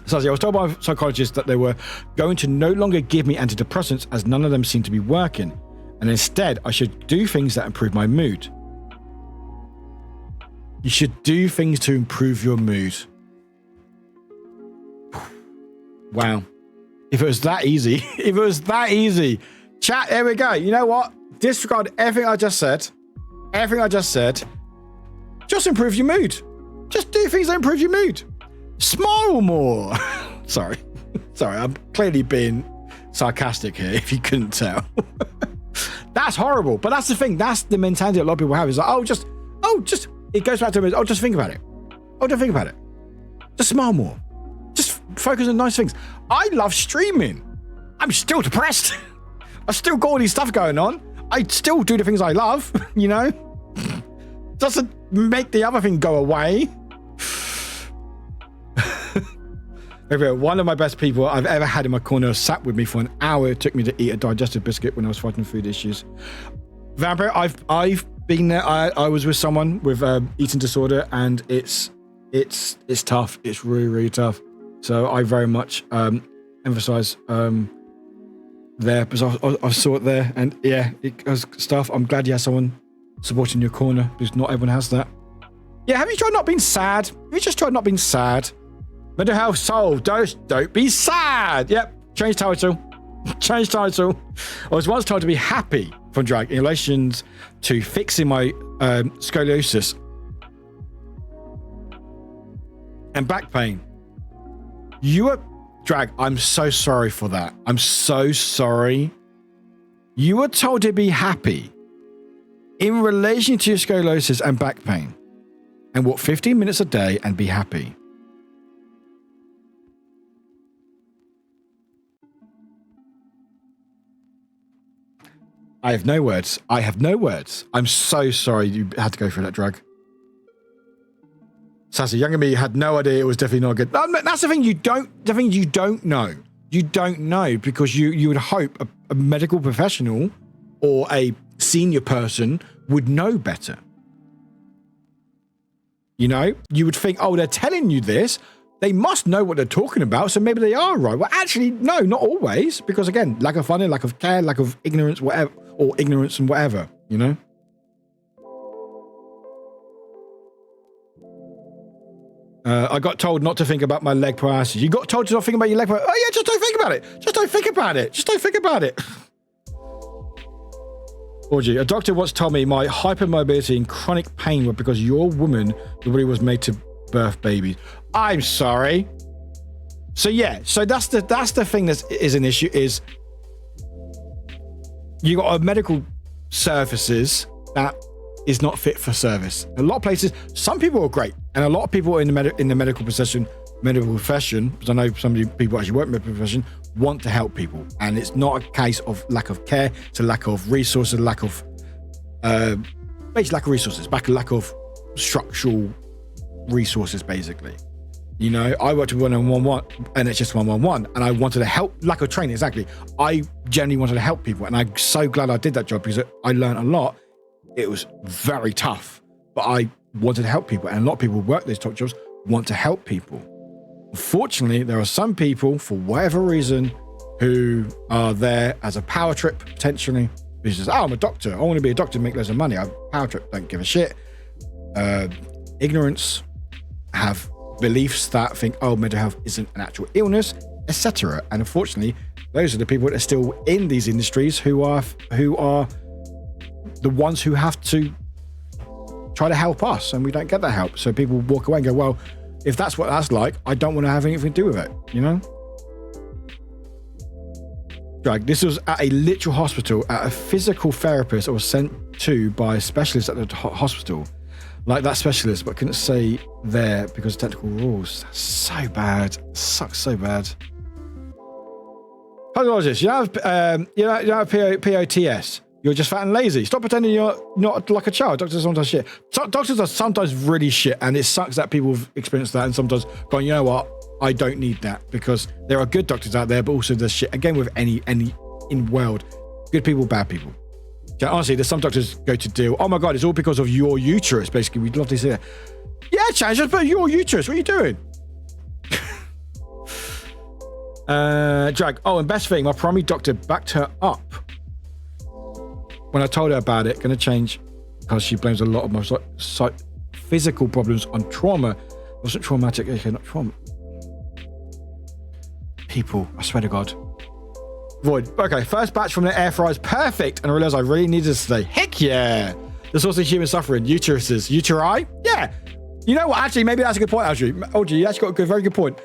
So I was told by a psychologist that they were going to no longer give me antidepressants as none of them seemed to be working. And instead, I should do things that improve my mood. You should do things to improve your mood. Wow. If it was that easy, chat, there we go. You know what? Disregard everything I just said. Just improve your mood. Just do things that improve your mood. Smile more. Sorry, I'm clearly being sarcastic here, if you couldn't tell. That's horrible, but that's the thing. That's the mentality a lot of people have. Is like, just, it goes back to, just think about it. Just think about it. Just smile more. focus on nice things. I love streaming. I'm still depressed. I've still got all these stuff going on. I still do the things I love, you know? Doesn't make the other thing go away. One of my best people I've ever had in my corner sat with me for an hour. It took me to eat a digestive biscuit when I was fighting food issues. Vampire, I've been there. I was with someone with eating disorder, and it's tough. It's really, really tough. So I very much emphasize there, because I saw it there, and yeah, it was stuff. I'm glad you have someone supporting your corner, because not everyone has that. Yeah, have you tried not being sad? Have you just tried not being sad? Mental health solved. Don't be sad. Yep. Change title. Change title. I was once told to be happy from drag in relation to fixing my scoliosis and back pain. You were drag. I'm so sorry for that. I'm so sorry. You were told to be happy in relation to your scoliosis and back pain, and walk 15 minutes a day and be happy. I have no words. I have no words. I'm so sorry you had to go through that drug. Sassy, younger me had no idea it was definitely not good. That's the thing you don't know. You don't know, because you would hope a medical professional or a senior person would know better. You know, you would think, oh, they're telling you this. They must know what they're talking about, so maybe they are right. Well, actually, no, not always, because again, lack of funding, lack of care, lack of ignorance, whatever, or ignorance and whatever, you know? I got told not to think about my leg paralysis. You got told to not think about your leg paralysis. Oh yeah, just don't think about it. Just don't think about it. Just don't think about it. Orgy, a doctor once told me my hypermobility and chronic pain were because your woman, the body was made to birth babies. I'm sorry. So yeah, so that's the thing that is an issue, is you got a medical services that is not fit for service. A lot of places, some people are great, and a lot of people in the medical profession, because I know some people actually work in the medical profession, want to help people, and it's not a case of lack of care, it's a lack of resources, lack of basically lack of resources, lack of structural resources, basically. You know, I worked with 111, NHS 111, and I wanted to help, lack of training, exactly. I genuinely wanted to help people, and I'm so glad I did that job, because I learned a lot. It was very tough, but I wanted to help people, and a lot of people who work these top jobs want to help people. Unfortunately, there are some people, for whatever reason, who are there as a power trip, potentially. Who says, oh, I'm a doctor. I want to be a doctor and make loads of money. I'm a power trip, don't give a shit. Ignorance, have beliefs that think, oh, mental health isn't an actual illness, etc. And unfortunately, those are the people that are still in these industries who are the ones who have to try to help us, and we don't get that help. So people walk away and go, well, if that's what that's like, I don't want to have anything to do with it, you know? Drag, this was at a literal hospital, at a physical therapist I was sent to by a specialist at the hospital. Like that specialist, but couldn't say there because of technical rules. That's so bad. Sucks so bad. Cardiologist, you don't have POTS. You're just fat and lazy. Stop pretending you're not like a child. Doctors are sometimes shit. Doctors are sometimes really shit, and it sucks that people have experienced that and sometimes going, you know what, I don't need that, because there are good doctors out there, but also there's shit. Again, with any in world, good people, bad people. Okay, honestly, there's some doctors go to deal, oh my God, it's all because of your uterus. Basically, we'd love to see that. Yeah, Chad, just put your uterus. What are you doing? Drag. Oh, and best thing, my primary doctor backed her up when I told her about it. Gonna change, because she blames a lot of my physical problems on trauma. It wasn't traumatic. Okay, not trauma. People, I swear to God. Void. Okay, first batch from the air fryer is perfect, and I realized I really needed this today. Heck yeah! There's also human suffering. Uteruses. Uteri? Yeah. You know what? Actually, maybe that's a good point, actually. OG, you actually got a very good point.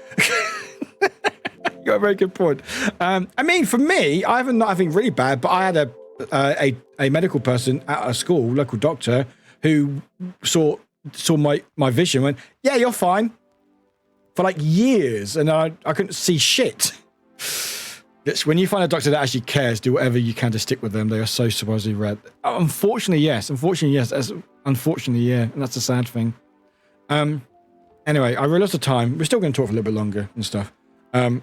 You got a very good point. I mean, for me, I haven't not having really bad, but I had a medical person at a school, local doctor, who saw my vision and went, yeah, you're fine. for like years, and I couldn't see shit. When you find a doctor that actually cares, do whatever you can to stick with them. They are so supposedly rare. Unfortunately, yes. Unfortunately, yeah. And that's a sad thing. Anyway, I realised the time. We're still going to talk for a little bit longer and stuff. Again,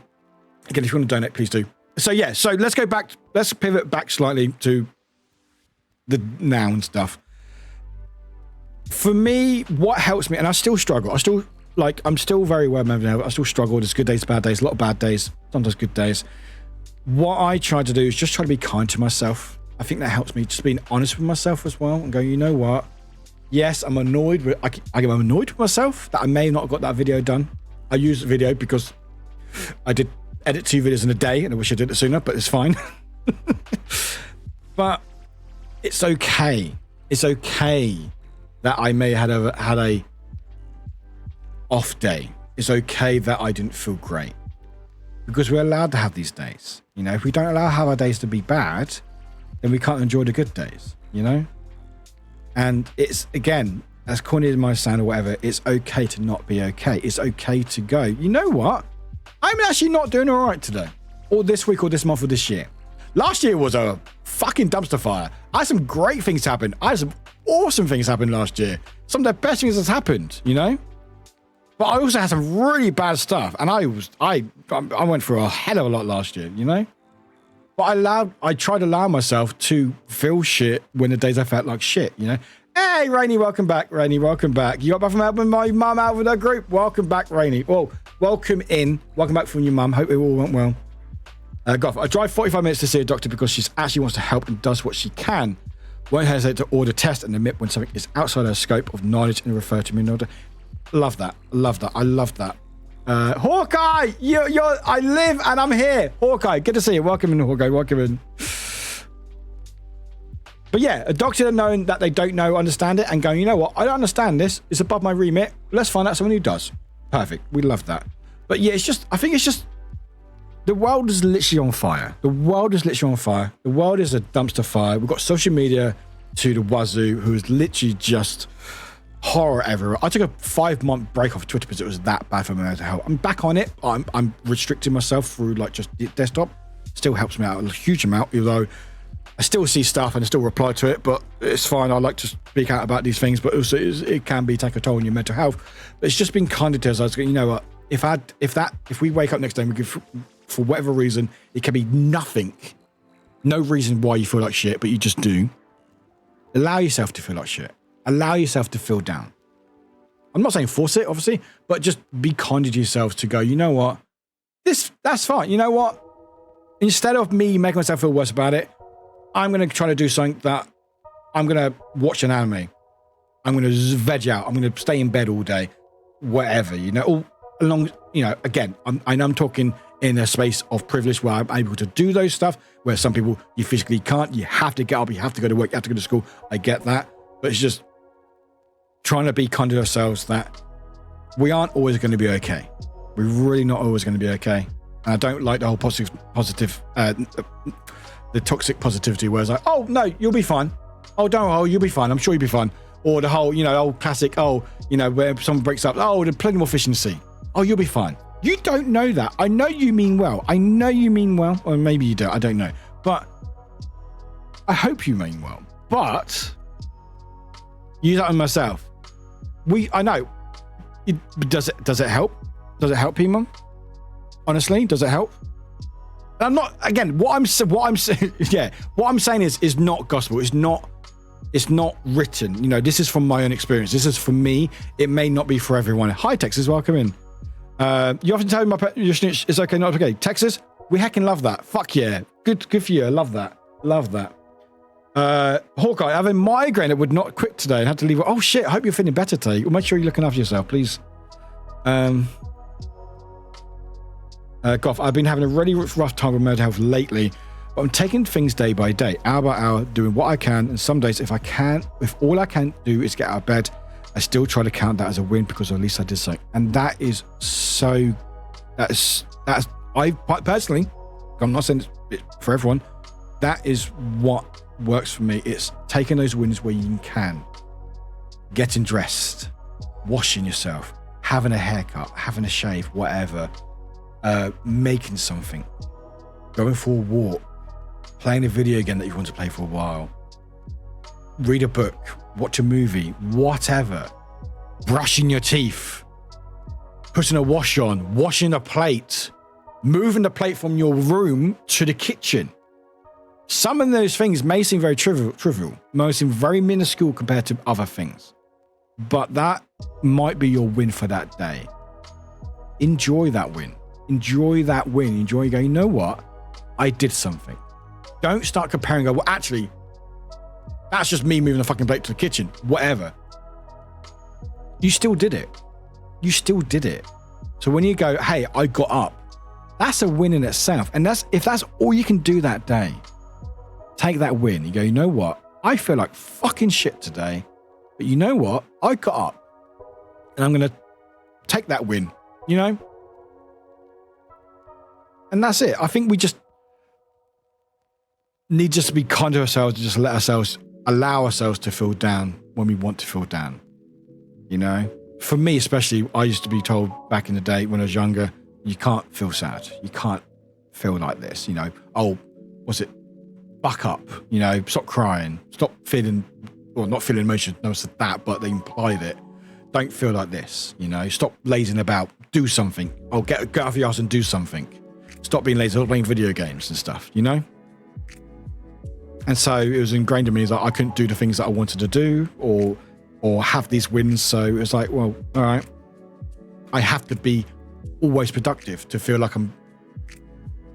if you want to donate, please do. So yeah, so let's go back. Let's pivot back slightly to the noun stuff. For me, what helps me, and I still struggle. I'm still very aware of my mental health. I still struggle. There's good days, bad days, a lot of bad days, sometimes good days. What I try to do is just try to be kind to myself. I think that helps me, just being honest with myself as well and going, you know what? Yes, I'm annoyed. I'm annoyed with myself that I may not have got that video done. I use the video because I did edit 2 videos in a day and I wish I did it sooner, but it's fine. But it's okay. It's okay that I may have had a off day. It's okay that I didn't feel great, because we're allowed to have these days. You know, if we don't have our days to be bad, then we can't enjoy the good days, you know? And it's, again, as corny as it might sound or whatever, it's okay to not be okay. It's okay to go, you know what? I'm actually not doing all right today, or this week, or this month, or this year. Last year was a fucking dumpster fire. I had some great things happen. I had some awesome things happen last year. Some of the best things that's happened, you know? But I also had some really bad stuff, and I went through a hell of a lot last year, you know? But I tried to allow myself to feel shit when the days I felt like shit, you know? Hey, Rainey, welcome back. Rainey, welcome back. You got back from helping my mum out with her group. Welcome back, Rainey. Well, welcome in. Welcome back from your mum. Hope it all went well. Goff, I drive 45 minutes to see a doctor because she actually wants to help and does what she can. Won't hesitate to order tests and admit when something is outside her scope of knowledge and refer to me in order. Love that. Love that. I love that. Hawkeye, I live and I'm here. Hawkeye, good to see you. Welcome in, Hawkeye. Welcome in. But yeah, a doctor knowing that they don't know, understand it, and going, you know what? I don't understand this. It's above my remit. Let's find out someone who does. Perfect. We love that. But yeah, I think it's just, the world is literally on fire. The world is literally on fire. The world is a dumpster fire. We've got social media to the wazoo, who is literally just horror everywhere. I took a 5-month break off Twitter because it was that bad for my mental health. I'm back on it. I'm restricting myself through like just desktop. Still helps me out a huge amount, even though I still see stuff and I still reply to it, but it's fine. I like to speak out about these things, but also it can take a toll on your mental health. But it's just been kind to us. I was going, you know what? If we wake up next day and we give, for whatever reason, it can be nothing, no reason why you feel like shit, but you just do. Allow yourself to feel like shit. Allow yourself to feel down. I'm not saying force it, obviously, but just be kind to yourself to go, you know what? That's fine. You know what? Instead of me making myself feel worse about it, I'm going to try to do something that I'm going to watch an anime. I'm going to veg out. I'm going to stay in bed all day, whatever, you know, all along, you know, again, I'm talking in a space of privilege where I'm able to do those stuff, where some people, you physically can't, you have to get up, you have to go to work, you have to go to school. I get that. But it's just trying to be kind to ourselves that we aren't always going to be okay. We're really not always going to be okay. And I don't like the whole the toxic positivity where it's like, oh, no, you'll be fine. Oh, you'll be fine. I'm sure you'll be fine. Or the whole, you know, old classic, where someone breaks up, there's plenty more fish in the sea. Oh, you'll be fine. You don't know that. I know you mean well. Or maybe you don't. I don't know. But I hope you mean well. But use that on myself. I know. Does it help? Does it help people? Honestly, does it help? I'm not, again, what I'm saying is not gospel. It's not written. You know, this is from my own experience. This is for me. It may not be for everyone. Hi, Texas. Welcome in. You often tell me your snitch is okay, not okay. Texas, we heckin' love that. Fuck yeah. Good for you. I love that. Hawkeye, I have a migraine that would not quit today and had to leave. Oh shit, I hope you're feeling better today. Make sure you're looking after yourself, please. Goff, I've been having a really rough time with mental health lately, but I'm taking things day by day, hour by hour, doing what I can, and some days if all I can do is get out of bed, I still try to count that as a win because at least I did something. And that is I personally, I'm not saying it's for everyone, that is what works for me. It's taking those wins where you can. Getting dressed, washing yourself, having a haircut, having a shave, whatever, making something, going for a walk, playing a video game that you want to play for a while, read a book, watch a movie, whatever, brushing your teeth, putting a wash on, washing a plate, moving the plate from your room to the kitchen. Some of those things may seem very trivial, may seem very minuscule compared to other things, but that might be your win for that day. Enjoy that win. Enjoy that win. Enjoy going, you know what? I did something. Don't start comparing, go, well, actually, that's just me moving the fucking plate to the kitchen, whatever. You still did it. You still did it. So when you go, hey, I got up, that's a win in itself. And if that's all you can do that day, take that win. You go, you know what? I feel like fucking shit today, but you know what? I got up and I'm going to take that win, you know? And that's it. I think we just need just to be kind to ourselves, to just allow ourselves to feel down when we want to feel down, you know? For me, especially, I used to be told back in the day when I was younger, you can't feel sad. You can't feel like this, you know? Oh, what's it? Buck up, you know, stop crying, stop feeling, well, not feeling emotions, no, it's that, but they implied it. Don't feel like this, you know, stop lazing about, do something. Oh, get off your ass and do something. Stop being lazy, stop playing video games and stuff, you know? And so it was ingrained in me, like I couldn't do the things that I wanted to do or have these wins. So it was like, well, all right, I have to be always productive to feel like I'm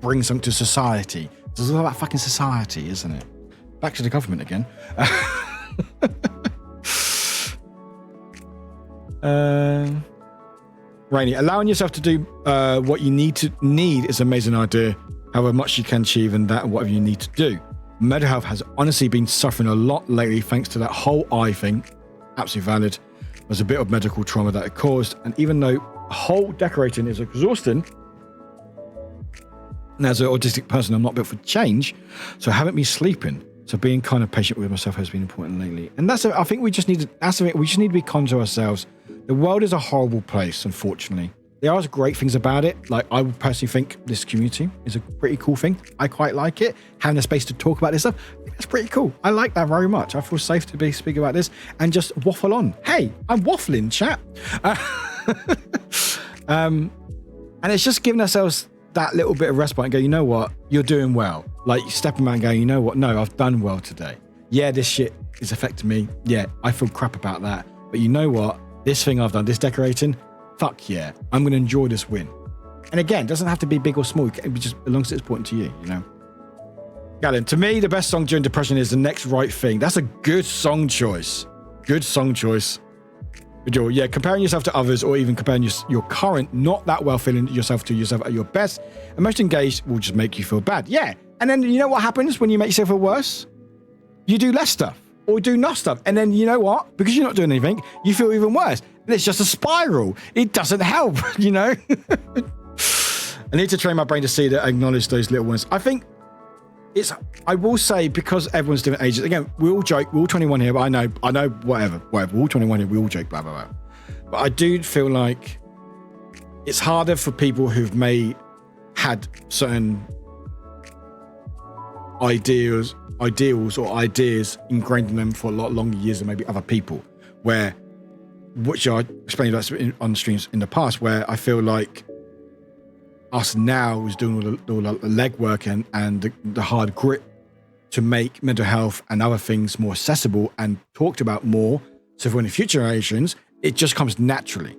bringing something to society. It's all about fucking society, isn't it? Back to the government again. Rainy, allowing yourself to do what you need is an amazing idea. However much you can achieve and that and whatever you need to do. Mental health has honestly been suffering a lot lately thanks to that whole eye thing. Absolutely valid. There's a bit of medical trauma that it caused, and even though whole decorating is exhausting, and as an autistic person, I'm not built for change, so I haven't been sleeping. So being kind of patient with myself has been important lately. And I think we just need to be kind to ourselves. The world is a horrible place, unfortunately. There are great things about it. Like, I would personally think this community is a pretty cool thing. I quite like it. Having a space to talk about this stuff, it's pretty cool. I like that very much. I feel safe to be speaking about this and just waffle on. Hey, I'm waffling, chat. And it's just giving ourselves that little bit of respite and go, you know what? You're doing well. Like, stepping back and going, you know what? No, I've done well today. Yeah, this shit is affecting me. Yeah, I feel crap about that. But you know what? This thing I've done, this decorating, fuck yeah, I'm going to enjoy this win. And again, it doesn't have to be big or small. It can be just as long as it's important to you, you know? Galen, to me, the best song during depression is The Next Right Thing. That's a good song choice. Good song choice. Yeah, comparing yourself to others or even comparing your current, not that well feeling yourself to yourself at your best and most engaged will just make you feel bad. Yeah. And then you know what happens when you make yourself feel worse? You do less stuff or do enough stuff. And then you know what? Because you're not doing anything, you feel even worse. And it's just a spiral. It doesn't help, you know? I need to train my brain to see that, acknowledge those little ones. I think I will say, because everyone's different ages, again, we all joke, we're all 21 here, but I know, whatever, we're all 21 here, we all joke, blah, blah, blah. But I do feel like it's harder for people who've had certain ideals or ideas ingrained in them for a lot longer years than maybe other people, which I explained on streams in the past, where I feel like us now is doing all the legwork and the hard grit to make mental health and other things more accessible and talked about more. So for any future generations, it just comes naturally.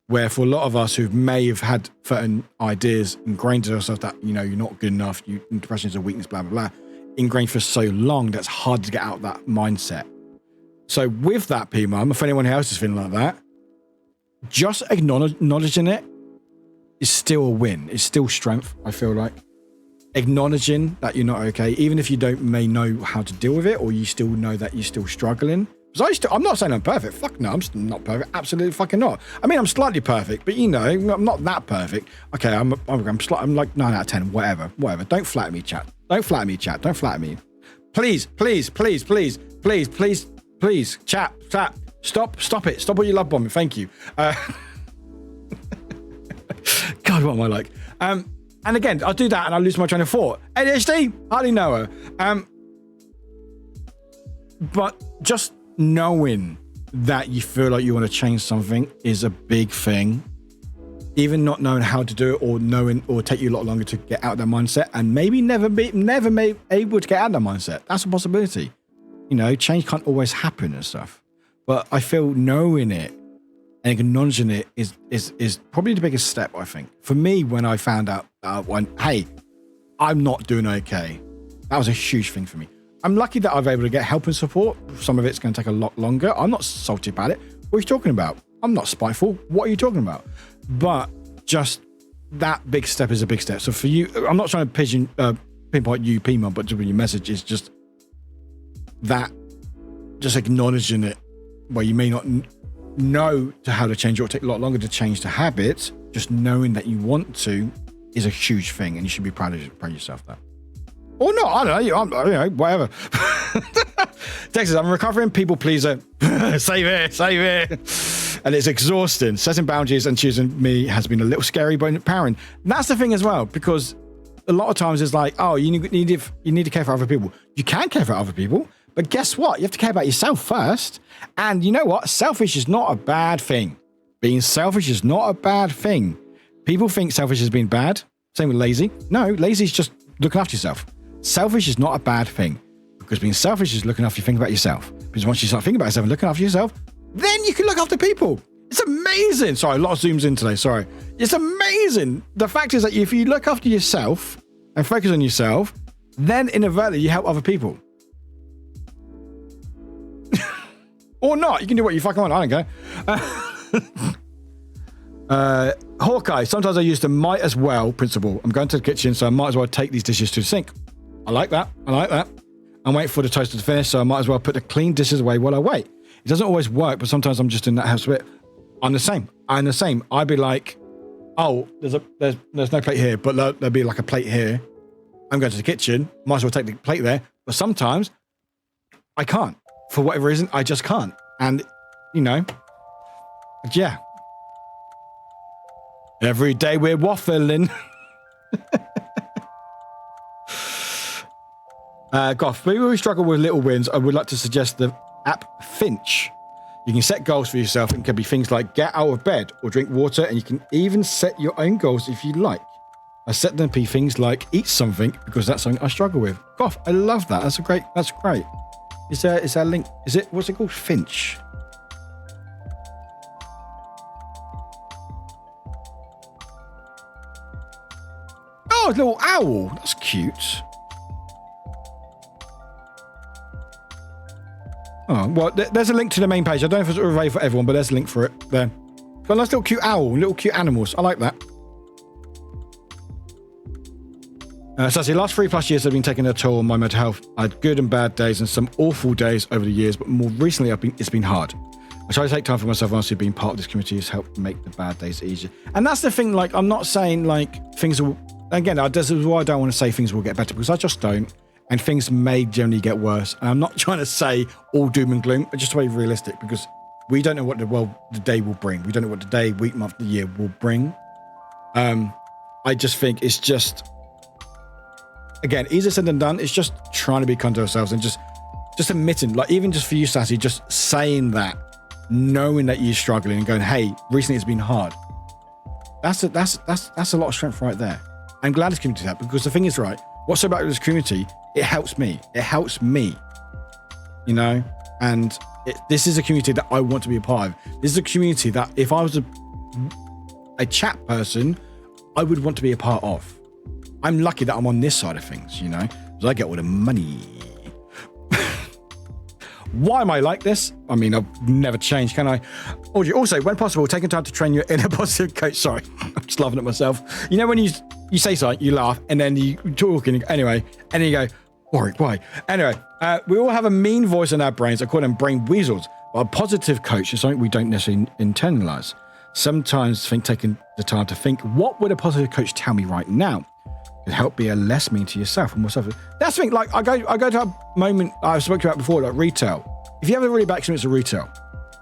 Where for a lot of us who may have had certain ideas ingrained to ourselves that, you know, you're not good enough, depression is a weakness, blah, blah, blah, ingrained for so long, that's hard to get out of that mindset. So with that, P-Mum, if anyone else is feeling like that, just acknowledging it is still a win. It's still strength, I feel like. Acknowledging that you're not okay, even if you may know how to deal with it, or you still know that you're still struggling. Because I'm not saying I'm perfect. Fuck no, I'm still not perfect. Absolutely fucking not. I mean, I'm slightly perfect, but you know, I'm not that perfect. Okay, I'm like 9 out of 10, whatever. Don't flatter me, chat. Don't flatter me. Please, chat. Stop it. Stop all your love bombing. Thank you. God, what am I like? And again, I'll do that and I'll lose my train of thought. ADHD? Hardly know her. But just knowing that you feel like you want to change something is a big thing. Even not knowing how to do it, or knowing, or take you a lot longer to get out of that mindset, and maybe never be able to get out of that mindset. That's a possibility. You know, change can't always happen and stuff. But I feel knowing it and acknowledging it is probably the biggest step, I think. For me, when I found out, hey, I'm not doing okay, that was a huge thing for me. I'm lucky that I've been able to get help and support. Some of it's going to take a lot longer. I'm not salty about it. What are you talking about? I'm not spiteful. What are you talking about? But just that big step is a big step. So for you, I'm not trying to pinpoint you, P-Mom, but your message is just that, just acknowledging it, where you may not know how to change it, or take a lot longer to change the habit. Just knowing that you want to is a huge thing, and you should be proud of yourself that. Or not, I don't know, whatever. Texas, I'm a recovering people pleaser. Save it. And it's exhausting. Setting boundaries and choosing me has been a little scary, but empowering. And that's the thing as well, because a lot of times it's like, oh, you need to care for other people. You can care for other people, but guess what? You have to care about yourself first. And you know what? Selfish is not a bad thing. Being selfish is not a bad thing. People think selfish has been bad. Same with lazy. No, lazy is just looking after yourself. Selfish is not a bad thing, because being selfish is looking after you, think about yourself. Because once you start thinking about yourself and looking after yourself, then you can look after people. It's amazing. Sorry, a lot of zooms in today. Sorry. It's amazing. The fact is that if you look after yourself and focus on yourself, then inadvertently you help other people. Or not. You can do what you fucking want. I don't care. Hawkeye. Sometimes I use the might as well principle. I'm going to the kitchen, so I might as well take these dishes to the sink. I like that. I'm waiting for the toaster to finish, so I might as well put the clean dishes away while I wait. It doesn't always work, but sometimes I'm just in that house with it. I'm the same. I'd be like, oh, there's no plate here, but there'll be like a plate here. I'm going to the kitchen. Might as well take the plate there. But sometimes I can't. For whatever reason, I just can't. And, you know, yeah. Every day we're waffling. Goff, people who struggle with little wins, I would like to suggest the app Finch. You can set goals for yourself, and it can be things like get out of bed or drink water, and you can even set your own goals if you like. I set them to be things like eat something, because that's something I struggle with. Goff, I love that. That's great. Is there a link? What's it called? Finch. Oh, a little owl. That's cute. Oh, well, there's a link to the main page. I don't know if it's available for everyone, but there's a link for it there. Got a nice little cute owl, little cute animals. I like that. So the last 3+ years have been taking a toll on my mental health. I had good and bad days and some awful days over the years, but more recently it's been hard. I try to take time for myself, honestly. Being part of this community has helped make the bad days easier. And that's the thing, like, I'm not saying like things will, again, this is why I don't want to say things will get better, because I just don't. And things may generally get worse. And I'm not trying to say all doom and gloom, but just to be realistic, because we don't know what the day will bring. We don't know what the day, week, month, the year will bring. I just think it's just, again, easier said than done. It's just trying to be kind to ourselves and just admitting, like, even just for you, Sassy, just saying that, knowing that you're struggling and going, hey, recently it's been hard. That's a lot of strength right there. I'm glad this community that, because the thing is, right, what's so about this community, it helps me, you know, and this is a community that I want to be a part of. This is a community that if I was a chat person, I would want to be a part of. I'm lucky that I'm on this side of things, you know, because I get all the money. Why am I like this? I mean, I've never changed, can I? Also, when possible, taking time to train your inner positive coach. Sorry, I'm just laughing at myself. You know, when you say something, you laugh, and then you talk, and anyway, and then you go, Warwick, why? Anyway, we all have a mean voice in our brains. I call them brain weasels. But a positive coach is something we don't necessarily internalize. Sometimes taking the time to think, what would a positive coach tell me right now? Could help be a less mean to yourself and myself. That's the thing, like, I go to a moment I've spoken about before, like retail. If you have a really bad experience of retail,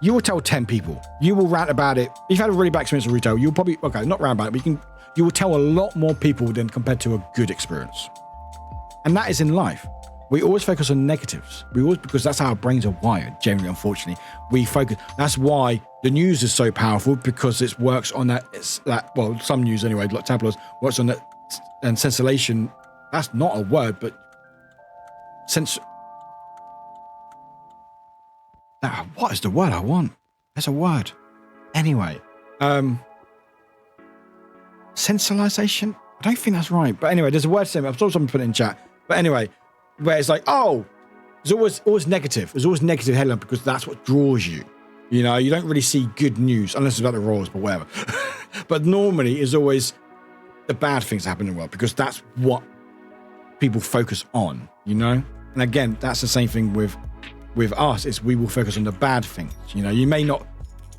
you will tell 10 people. You will rant about it. If you've had a really bad experience with retail, you'll probably, okay, not rant about it, but you will tell a lot more people than compared to a good experience. And that is in life. We always focus on negatives. Because that's how our brains are wired, generally, unfortunately. We focus. That's why the news is so powerful, because it works on well, some news anyway, like tabloids, works on that, and sensation. That's not a word, but what is the word I want? There's a word. Anyway, sensationalization? I don't think that's right. But anyway, there's a word. I saw someone put it in chat. But anyway, where it's like, oh, there's always negative. There's always negative headline because that's what draws you. You know, you don't really see good news unless it's about the Royals, but whatever. But normally it's always the bad things that happen in the world because that's what people focus on, you know? And again, that's the same thing with us, is we will focus on the bad things. You know, you may not,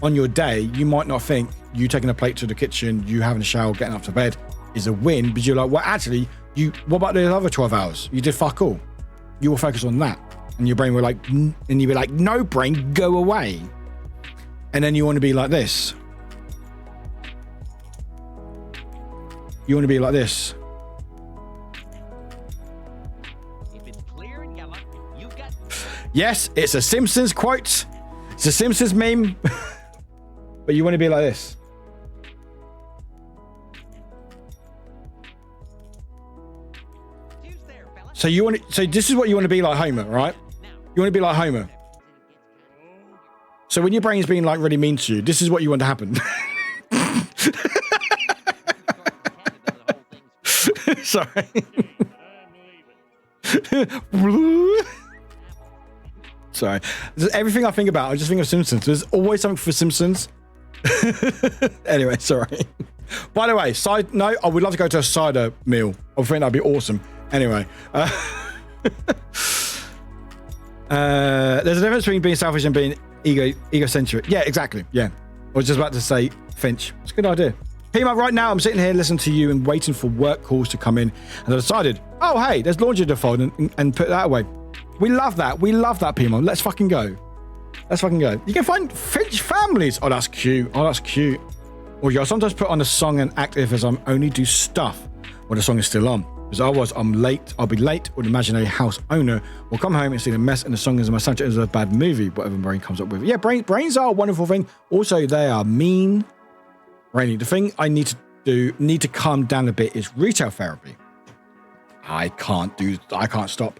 on your day, you might not think you taking a plate to the kitchen, you having a shower, getting up to bed is a win, but you're like, well, actually, what about the other 12 hours? You did fuck all. You will focus on that. And your brain will like, and you'll be like, no brain, go away. And then you want to be like this. You want to be like this. If it's clear and yellow, you got... Yes, it's a Simpsons quote. It's a Simpsons meme. But you want to be like this. So this is what you want to be like Homer, right? You want to be like Homer. So when your brain's being like really mean to you, this is what you want to happen. Sorry. Sorry. Everything I think about, I just think of Simpsons. There's always something for Simpsons. Anyway, sorry. By the way, side note, I would love to go to a cider meal. I think that'd be awesome. Anyway, there's a difference between being selfish and being egocentric. Yeah, exactly. Yeah. I was just about to say Finch. It's a good idea. Pima, right now I'm sitting here listening to you and waiting for work calls to come in, and I decided, oh hey, there's laundry to fold and put that away. We love that. We love that, Pima. Let's fucking go. Let's fucking go. You can find Finch families. Oh, that's cute. Oh, that's cute. Or I sometimes put on a song and act as I'm only do stuff when the song is still on. Because otherwise I'm late, I'll be late, or the imaginary house owner will come home and see the mess and the song is my subject is a bad movie, whatever brain comes up with. Yeah, brains are a wonderful thing. Also, they are mean. Rainy, the thing I need to calm down a bit is retail therapy. I can't stop.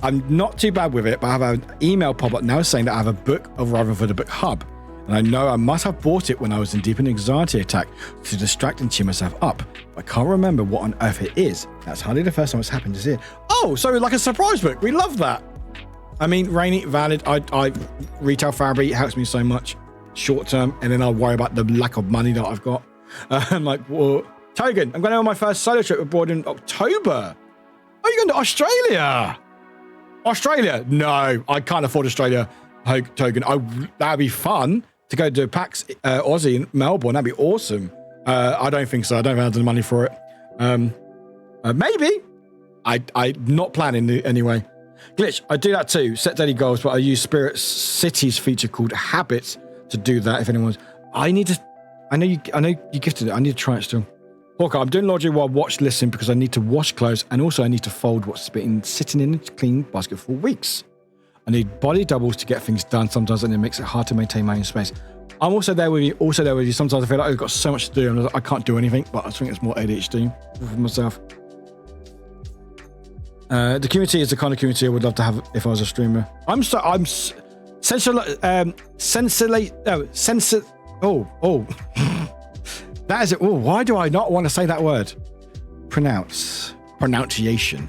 I'm not too bad with it, but I have an email pop-up now saying that I have a book of Rutherford, the book hub. And I know I must have bought it when I was in deep anxiety attack to distract and cheer myself up. I can't remember what on earth it is. That's hardly the first time it's happened, is it? Oh, so like a surprise book. We love that. I mean, Rainy, valid. I retail therapy helps me so much short term, and then I'll worry about the lack of money that I've got. I'm like, well, Togan, I'm going on my first solo trip abroad in October. Are you going to Australia? Australia? No, I can't afford Australia, Togan. That'd be fun. To go to PAX Aussie in Melbourne, that'd be awesome. I don't think so. I don't have the money for it. Maybe. I'm not planning anyway. Glitch, I do that too. Set daily goals, but I use Spirit City's feature called Habits to do that. If anyone's, I know you gifted it. I need to try it still. Hawker, I'm doing laundry while listen because I need to wash clothes and also I need to fold what's been sitting in a clean basket for weeks. I need body doubles to get things done sometimes, and it makes it hard to maintain my own space. I'm also there with you. Sometimes I feel like I've got so much to do and I can't do anything, but I think it's more ADHD for myself. The community is the kind of community I would love to have if I was a streamer. That is it. Oh, why do I not want to say that word? Pronunciation.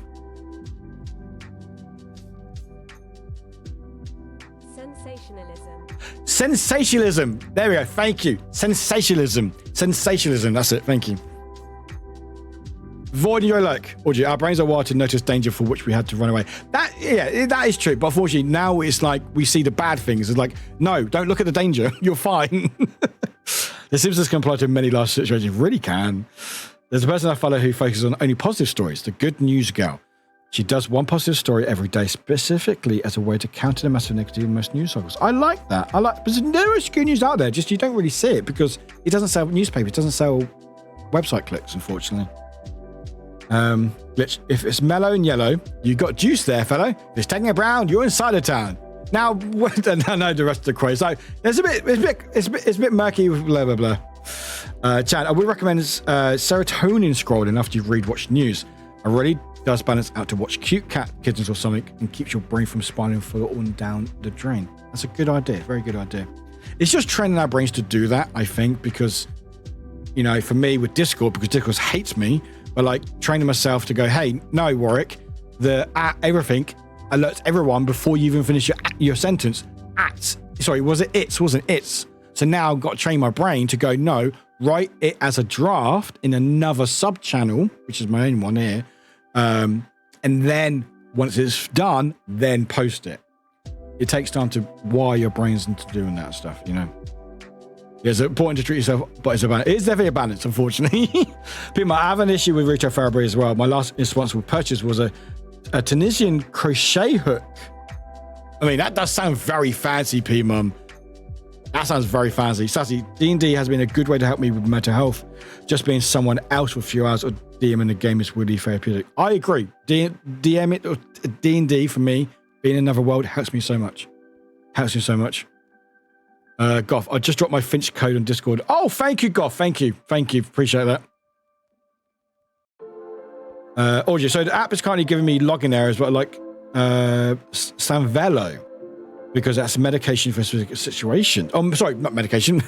Sensationalism. There we go. Thank you. Sensationalism. That's it. Thank you. Void your luck. Audrey, our brains are wired to notice danger for which we had to run away. That is true. But unfortunately, now it's like we see the bad things. It's like, no, don't look at the danger. You're fine. The Simpsons can apply to many life situations. Really can. There's a person I follow who focuses on only positive stories. The good news girl. She does one positive story every day, specifically as a way to counter the massive negativity in most news cycles. I like that. Because there is good news out there, just you don't really see it because it doesn't sell newspapers, it doesn't sell website clicks, unfortunately. Glitch, if it's mellow and yellow, you got juice there, fellow. If it's taking a brown, you're inside of town. Now, I know the rest of the quote. So it's a bit murky with blah, blah, blah. Chan, I would recommend serotonin scrolling after you read watch news. It really does balance out to watch cute cat kittens or something and keeps your brain from spiraling full on down the drain. That's a good idea. Very good idea. It's just training our brains to do that, I think, because, you know, for me with Discord, because Discord hates me, but like training myself to go, hey, no, Warwick, the everything alerts everyone before you even finish your sentence. Wasn't it? So now I've got to train my brain to go, no, write it as a draft in another sub channel, which is my own one here. And then once it's done, then post it. It takes time to wire your brains into doing that stuff, you know. It's important to treat yourself, but it's definitely a balance, unfortunately. People, I have an issue with retail therapy as well. My last responsible purchase was a Tunisian crochet hook. I mean, that does sound very fancy, P-Mum. That sounds very fancy. Sassy, D&D has been a good way to help me with mental health. Just being someone else for a few hours or DM in the game is really therapeutic. I agree. DM it or D&D for me, being in another world, helps me so much. Goff, I just dropped my Finch code on Discord. Oh, thank you, Goff. Thank you. Appreciate that. Audio. So the app is currently giving me login errors, but like Sanvelo, because that's medication for a specific situation. Oh, sorry, not medication.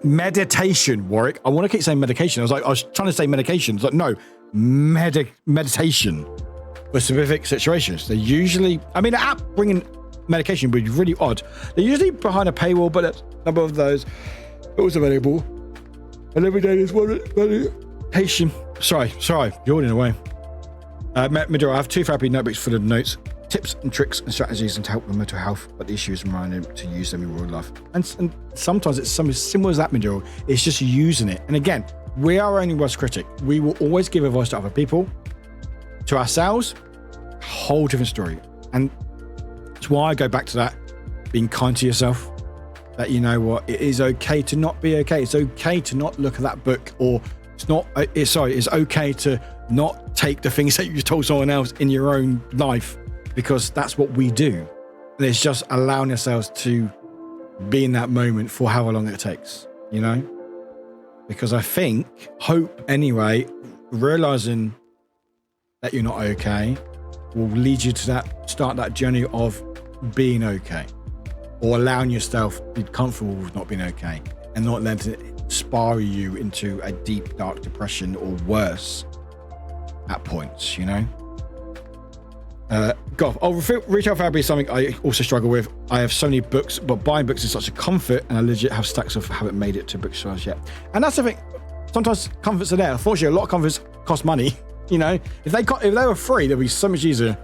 Meditation, Warwick. I want to keep saying medication. I was trying to say medication. It's like, no, meditation for specific situations. They're usually, I mean, the app bringing medication would be really odd. They're usually behind a paywall, but a number of those are also available. And every day there's one meditation. Sorry, yawning away. Medora, I have 2 therapy notebooks full of notes, tips and tricks and strategies to help with mental health, but the issue is reminding to use them in real life. And sometimes it's something similar as that, Medora. It's just using it. And again, we are our only worst critic. We will always give advice to other people. To ourselves, a whole different story. And that's why I go back to that, being kind to yourself. That, you know what, it is okay to not be okay. It's okay to not look at that book, or it's okay to not take the things that you told someone else in your own life, because that's what we do. And it's just allowing ourselves to be in that moment for however long it takes, you know? Because I hope anyway, realizing that you're not okay will lead you to start that journey of being okay, or allowing yourself to be comfortable with not being okay and not letting it spiral you into a deep, dark depression or worse at points, you know? Retail therapy is something I also struggle with. I have so many books, but buying books is such a comfort, and I legit have stacks of haven't made it to bookstores yet. And that's the thing. Sometimes comforts are there. Unfortunately, a lot of comforts cost money. You know, if they were free, they'd be so much easier.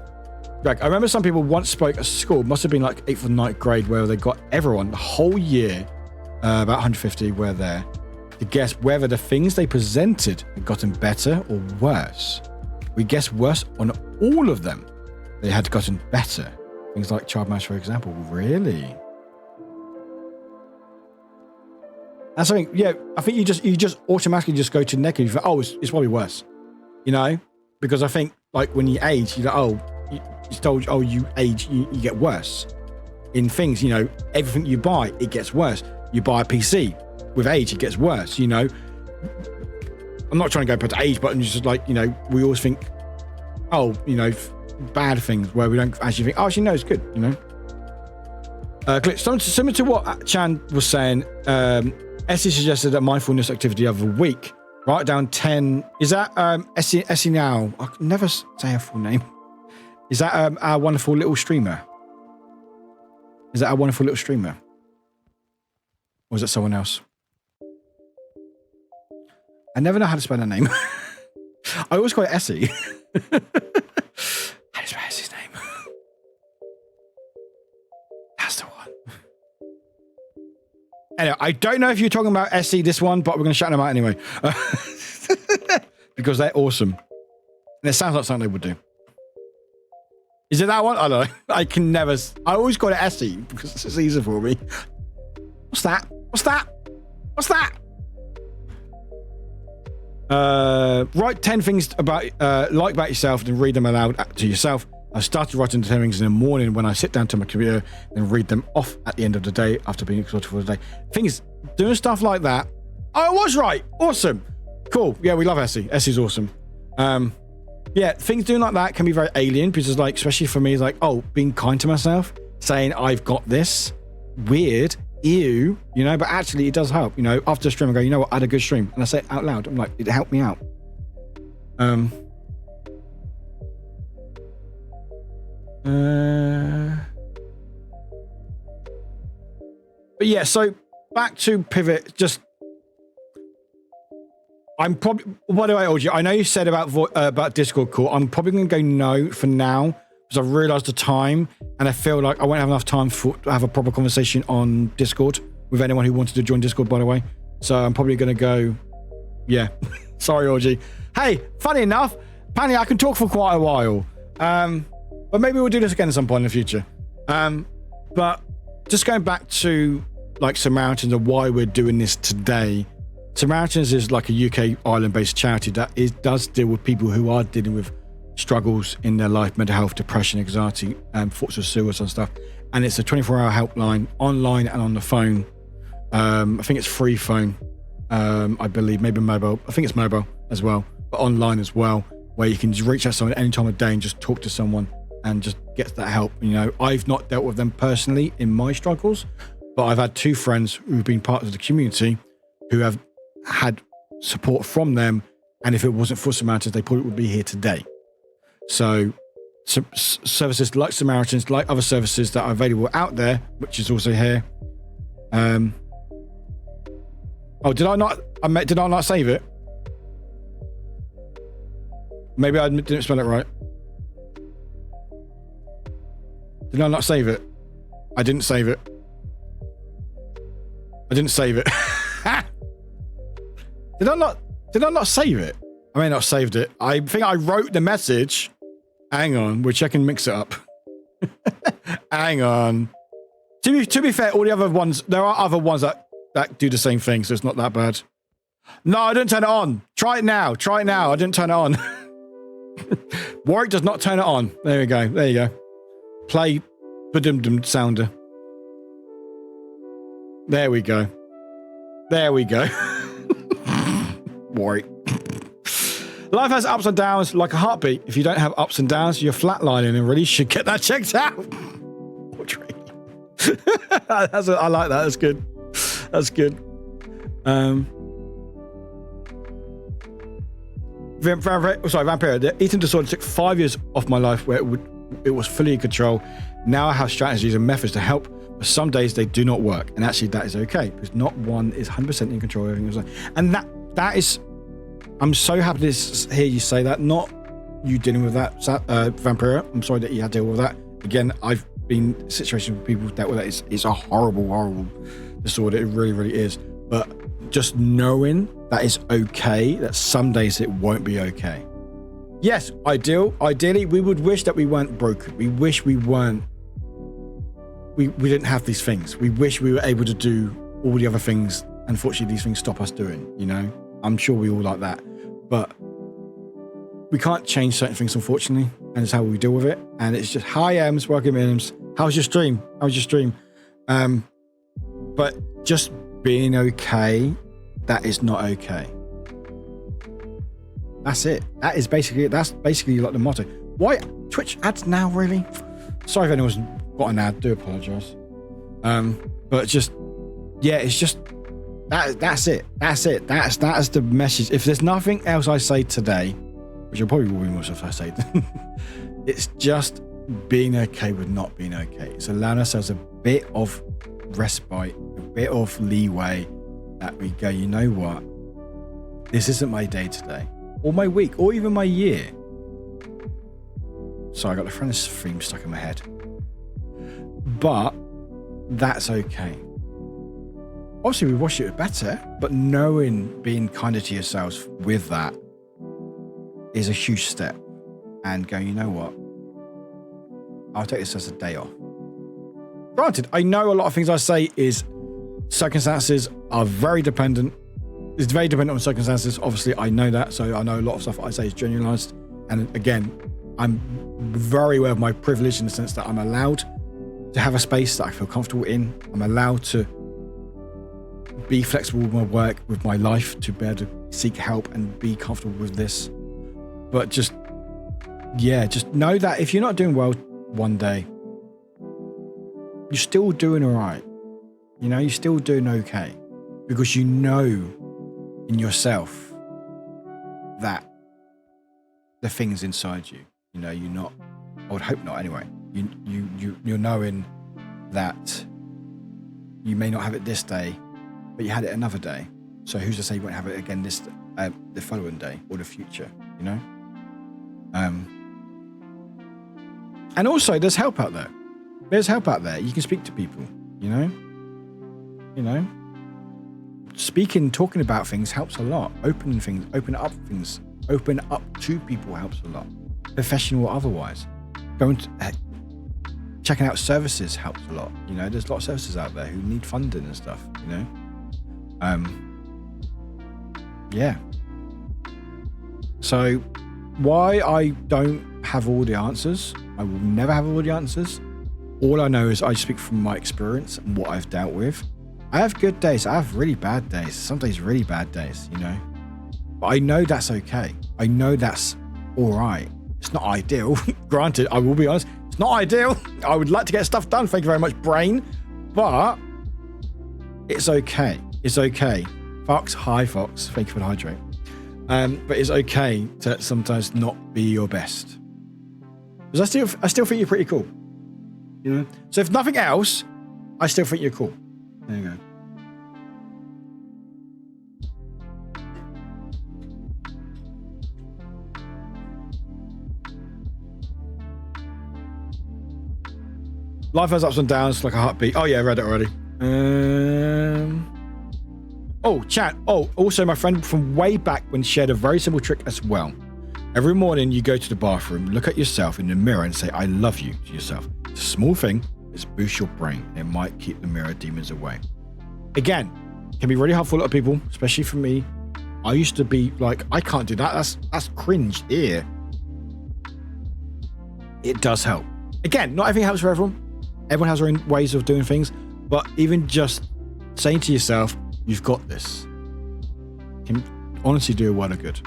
Like, I remember some people once spoke at school, must have been like 8th or 9th grade, where they got everyone the whole year, about 150 were there, to guess whether the things they presented had gotten better or worse. We guessed worse on all of them. They had gotten better. Things like child marriage, for example. Really? That's something, yeah, I think you just automatically just go to negative. You think, oh, it's probably worse. You know? Because I think, like, when you age, you're like, oh, it's told, oh, you age, you get worse. In things, you know, everything you buy, it gets worse. You buy a PC, with age, it gets worse, you know? I'm not trying to go past age, but it's just like, you know, we always think, oh, you know, bad things where we don't actually think, oh, actually, no, it's good, you know? Similar to what Chan was saying, Essie suggested a mindfulness activity the other week. Write down 10. Is that Essie now? I can never say her full name. Is that our wonderful little streamer? Is that our wonderful little streamer? Or is it someone else? I never know how to spell her name. I always call it Essie. How do you spell Essie's name? That's the one. Anyway, I don't know if you're talking about SE this one, but we're going to shout them out anyway. Because they're awesome. And it sounds like something they would do. Is it that one? I don't know. I can never... I always call it SE because it's easier for me. What's that? What's that? What's that? Write 10 things about like about yourself and read them aloud to yourself. I started writing 10 things in the morning when I sit down to my computer and read them off at the end of the day after being exhausted for the day. Thing is, doing stuff like that. I was right. Awesome. Cool. Yeah, we love Essie. Essie's awesome. Yeah, things doing like that can be very alien because it's like, especially for me, it's like, oh, being kind to myself, saying I've got this. Weird. Ew. You know, but actually it does help. You know, after a stream I go, you know what, I had a good stream. And I say it out loud. I'm like, it helped me out. But yeah, so back to pivot. Just, I'm probably. By the way, OG, I know you said about Discord call. I'm probably going to go no for now because I've realised the time, and I feel like I won't have enough time to have a proper conversation on Discord with anyone who wanted to join Discord. By the way, so I'm probably going to go. Yeah, sorry, OG. Hey, funny enough, apparently I can talk for quite a while. But maybe we'll do this again at some point in the future. But just going back to like Samaritans and why we're doing this today. Samaritans is like a UK Ireland-based charity that does deal with people who are dealing with struggles in their life, mental health, depression, anxiety, thoughts of suicide and stuff. And it's a 24-hour helpline online and on the phone. I think it's free phone. I believe maybe mobile. I think it's mobile as well, but online as well, where you can just reach out to someone at any time of day and just talk to someone and just get that help. You know, I've not dealt with them personally in my struggles, but I've had two friends who've been part of the community who have had support from them. And if it wasn't for Samaritans, they probably would be here today. So services like Samaritans, like other services that are available out there, which is also here. Oh, did I not save it? Maybe I didn't spell it right. Did I not save it? I didn't save it. I didn't save it. Did I not save it? I may not have saved it. I think I wrote the message. Hang on, we're checking mix it up. Hang on. To be fair, all the other ones, there are other ones that do the same thing, so it's not that bad. No, I didn't turn it on. Try it now. Try it now. I didn't turn it on. Warwick does not turn it on. There we go. There you go. Play ba-dum-dum sounder. There we go. There we go. Warwick. Life has ups and downs like a heartbeat. If you don't have ups and downs, you're flatlining and really should get that checked out. I like that. That's good. That's good. Vampire. The eating disorder took 5 years off my life where it was fully in control. Now I have strategies and methods to help, but some days they do not work. And actually that is okay because not one is 100% in control of everything. And that is, I'm so happy to hear you say that. Not you dealing with that, Vampire. I'm sorry that you had to deal with that. Again, I've been in situations where people dealt with that. It's a horrible, horrible disorder. It really, really is. But just knowing that it's okay, that some days it won't be okay. Yes, ideally, we would wish that we weren't broken. We wish we weren't, we didn't have these things. We wish we were able to do all the other things. Unfortunately, these things stop us doing, you know? I'm sure we all like that. But we can't change certain things, unfortunately. And it's how we deal with it. And it's just, hi, Ems, welcome, Ems. How's your stream? But just being okay, that is not okay. That's it. That is basically it. That's basically like the motto. Why Twitch ads now, really? Sorry if anyone's got an ad, do apologize. But just, yeah, it's just, that's it. That's it. That's the message. If there's nothing else I say today, which I probably will be most of I say, it's just being okay with not being okay. It's allowing ourselves a bit of respite, a bit of leeway that we go, you know what? This isn't my day today, or my week, or even my year. Sorry, I got the Friends theme stuck in my head. But that's okay. obviously we wish it better, but knowing, being kinder to yourselves with that is a huge step. And going, you know what? I'll take this as a day off. Granted, I know a lot of things I say is circumstances are very dependent. It's very dependent on circumstances. Obviously, I know that. So I know a lot of stuff I say is generalized. And again, I'm very aware of my privilege in the sense that I'm allowed to have a space that I feel comfortable in. I'm allowed to be flexible with my work, with my life, to be able to seek help and be comfortable with this. But just know that if you're not doing well one day, you're still doing all right. You know, you're still doing okay, because you know in yourself that the things inside you, you know, you're not, I would hope not anyway. You're knowing that you may not have it this day, but you had it another day. So who's to say you won't have it again the following day or the future, you know? And also there's help out there. There's help out there. You can speak to people, you know? Speaking, talking about things helps a lot. Open up to people helps a lot. Professional or otherwise. Checking out services helps a lot. You know, there's a lot of services out there who need funding and stuff, you know? Yeah. So why I don't have all the answers, I will never have all the answers. All I know is I speak from my experience and what I've dealt with. I have good days. I have really bad days. Some days really bad days, you know. But I know that's okay. I know that's all right. It's not ideal. Granted, I will be honest, it's not ideal. I would like to get stuff done. Thank you very much, brain. But it's okay. It's okay. Fox, hi Fox. Thank you for the hydrate. But it's okay to sometimes not be your best. Because I still think you're pretty cool. You know? So if nothing else, I still think you're cool. There you go. Life has ups and downs like a heartbeat. Oh yeah, I read it already. Oh, chat. Oh, also my friend from way back when shared a very simple trick as well. Every morning you go to the bathroom, look at yourself in the mirror and say, I love you to yourself. It's a small thing. It's boost your brain. It might keep the mirror demons away. Again, can be really hard for a lot of people, especially for me. I used to be like, I can't do that. That's cringe. Here. It does help. Again, not everything helps for everyone. Everyone has their own ways of doing things, but even just saying to yourself, you've got this, can honestly do a world of good.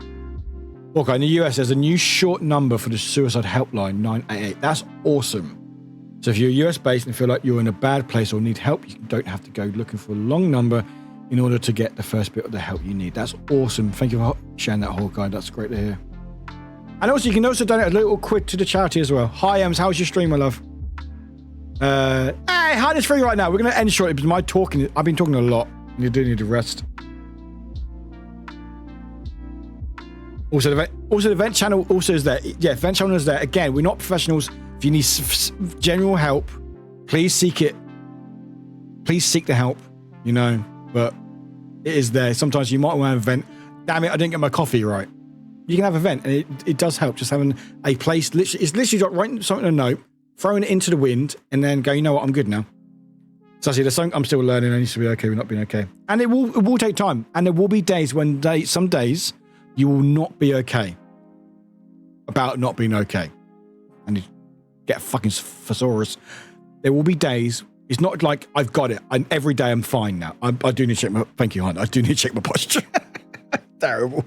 Okay, in the US, there's a new short number for the suicide helpline, 988. That's awesome. So if you're US based and feel like you're in a bad place or need help, you don't have to go looking for a long number in order to get the first bit of the help you need. That's awesome. Thank you for sharing that whole guide. That's great to hear. And also, you can also donate a little quid to the charity as well. Hi, Ems. How's your stream, my love? Hey, hi, it's free right now. We're going to end shortly because I've been talking a lot. You do need to rest. Also, the event channel also is there. Yeah, event channel is there. Again, we're not professionals. If you need general help, please seek it. Please seek the help, you know, but it is there. Sometimes you might want to have an event. Damn it, I didn't get my coffee right. You can have an event, and it does help. Just having a place, it's literally like writing something on a note, throwing it into the wind, and then go, you know what, I'm good now. So I see there's something I'm still learning. I need to be okay with not being okay. And it will take time. And there will be days when some days you will not be okay about not being okay. And you get a fucking thesaurus. There will be days. It's not like I've got it. Every day I'm fine now. I do need to check my, thank you, hon. I do need to check my posture. Terrible.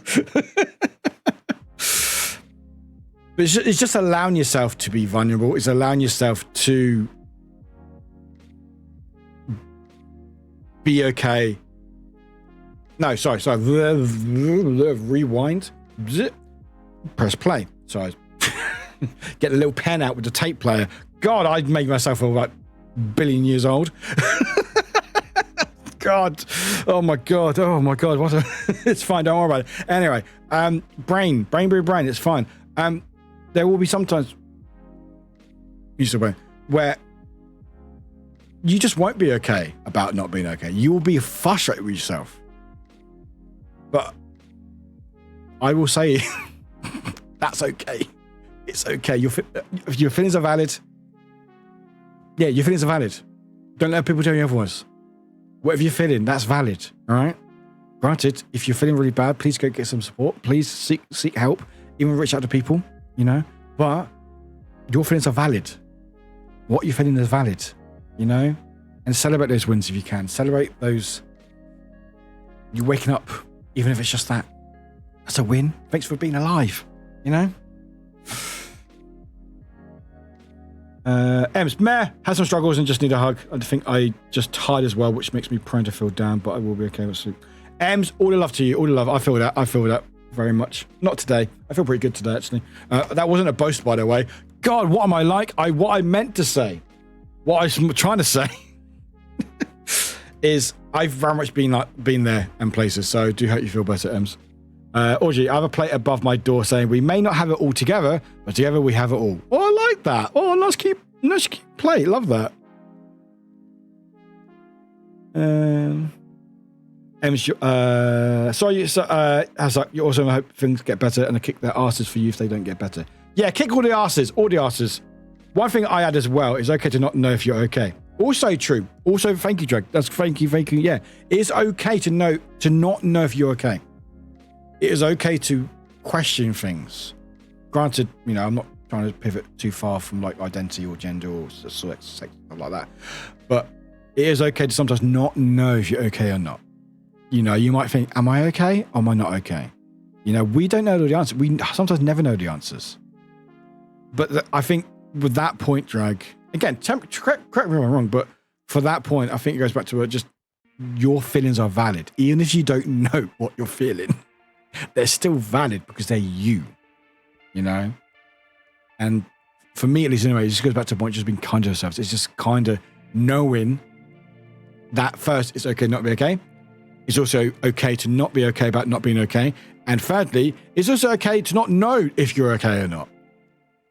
But it's just allowing yourself to be vulnerable. It's allowing yourself to be okay. No, sorry. Rewind. Press play. Sorry. Get the little pen out with the tape player. God, I'd make myself feel like a billion years old. God. Oh my God. What a... It's fine. Don't worry about it. Anyway, brain. It's fine. There will be sometimes where you just won't be okay about not being okay. You will be frustrated with yourself. But I will say, that's okay. It's okay. Your feelings are valid. Yeah, your feelings are valid. Don't let people tell you otherwise. Whatever you're feeling, that's valid. All right? Granted, if you're feeling really bad, please go get some support. Please seek help. Even reach out to people, you know? But your feelings are valid. What you're feeling is valid, you know? And celebrate those wins if you can. Celebrate those... You waking up, even if it's just that. That's a win. Thanks for being alive, you know? Ems, meh, had some struggles and just need a hug. I think I just tired as well, which makes me prone to feel down, but I will be okay with sleep. Ems, all the love to you, all the love. I feel that very much. Not today. I feel pretty good today, actually. That wasn't a boast, by the way. God, what am I like? What I meant to say, what I was trying to say is I've very much been there and places, so I do hope you feel better, Ems. Audrey, I have a plate above my door saying we may not have it all together, but together we have it all. Oh, I like that. Oh, nice keep plate. Love that. Sorry, you also hope things get better and I kick their asses for you if they don't get better. Yeah, kick all the asses. One thing I add as well is okay to not know if you're okay. Also true. Also, thank you, Drake. That's thank you. Yeah, it's okay to not know if you're okay. It is okay to question things. Granted, you know, I'm not trying to pivot too far from like identity or gender or sex, stuff like that. But it is okay to sometimes not know if you're okay or not. You know, you might think, am I okay or am I not okay? You know, we don't know the answer. We sometimes never know the answers. But I think with that point, Drag, again, correct me if I'm wrong, but for that point, I think it goes back to just your feelings are valid. Even if you don't know what you're feeling, they're still valid because they're you know? And for me, at least anyway, it just goes back to the point, just being kind to yourselves. It's just kind of knowing that first, it's okay not to be okay. It's also okay to not be okay about not being okay. And thirdly, it's also okay to not know if you're okay or not.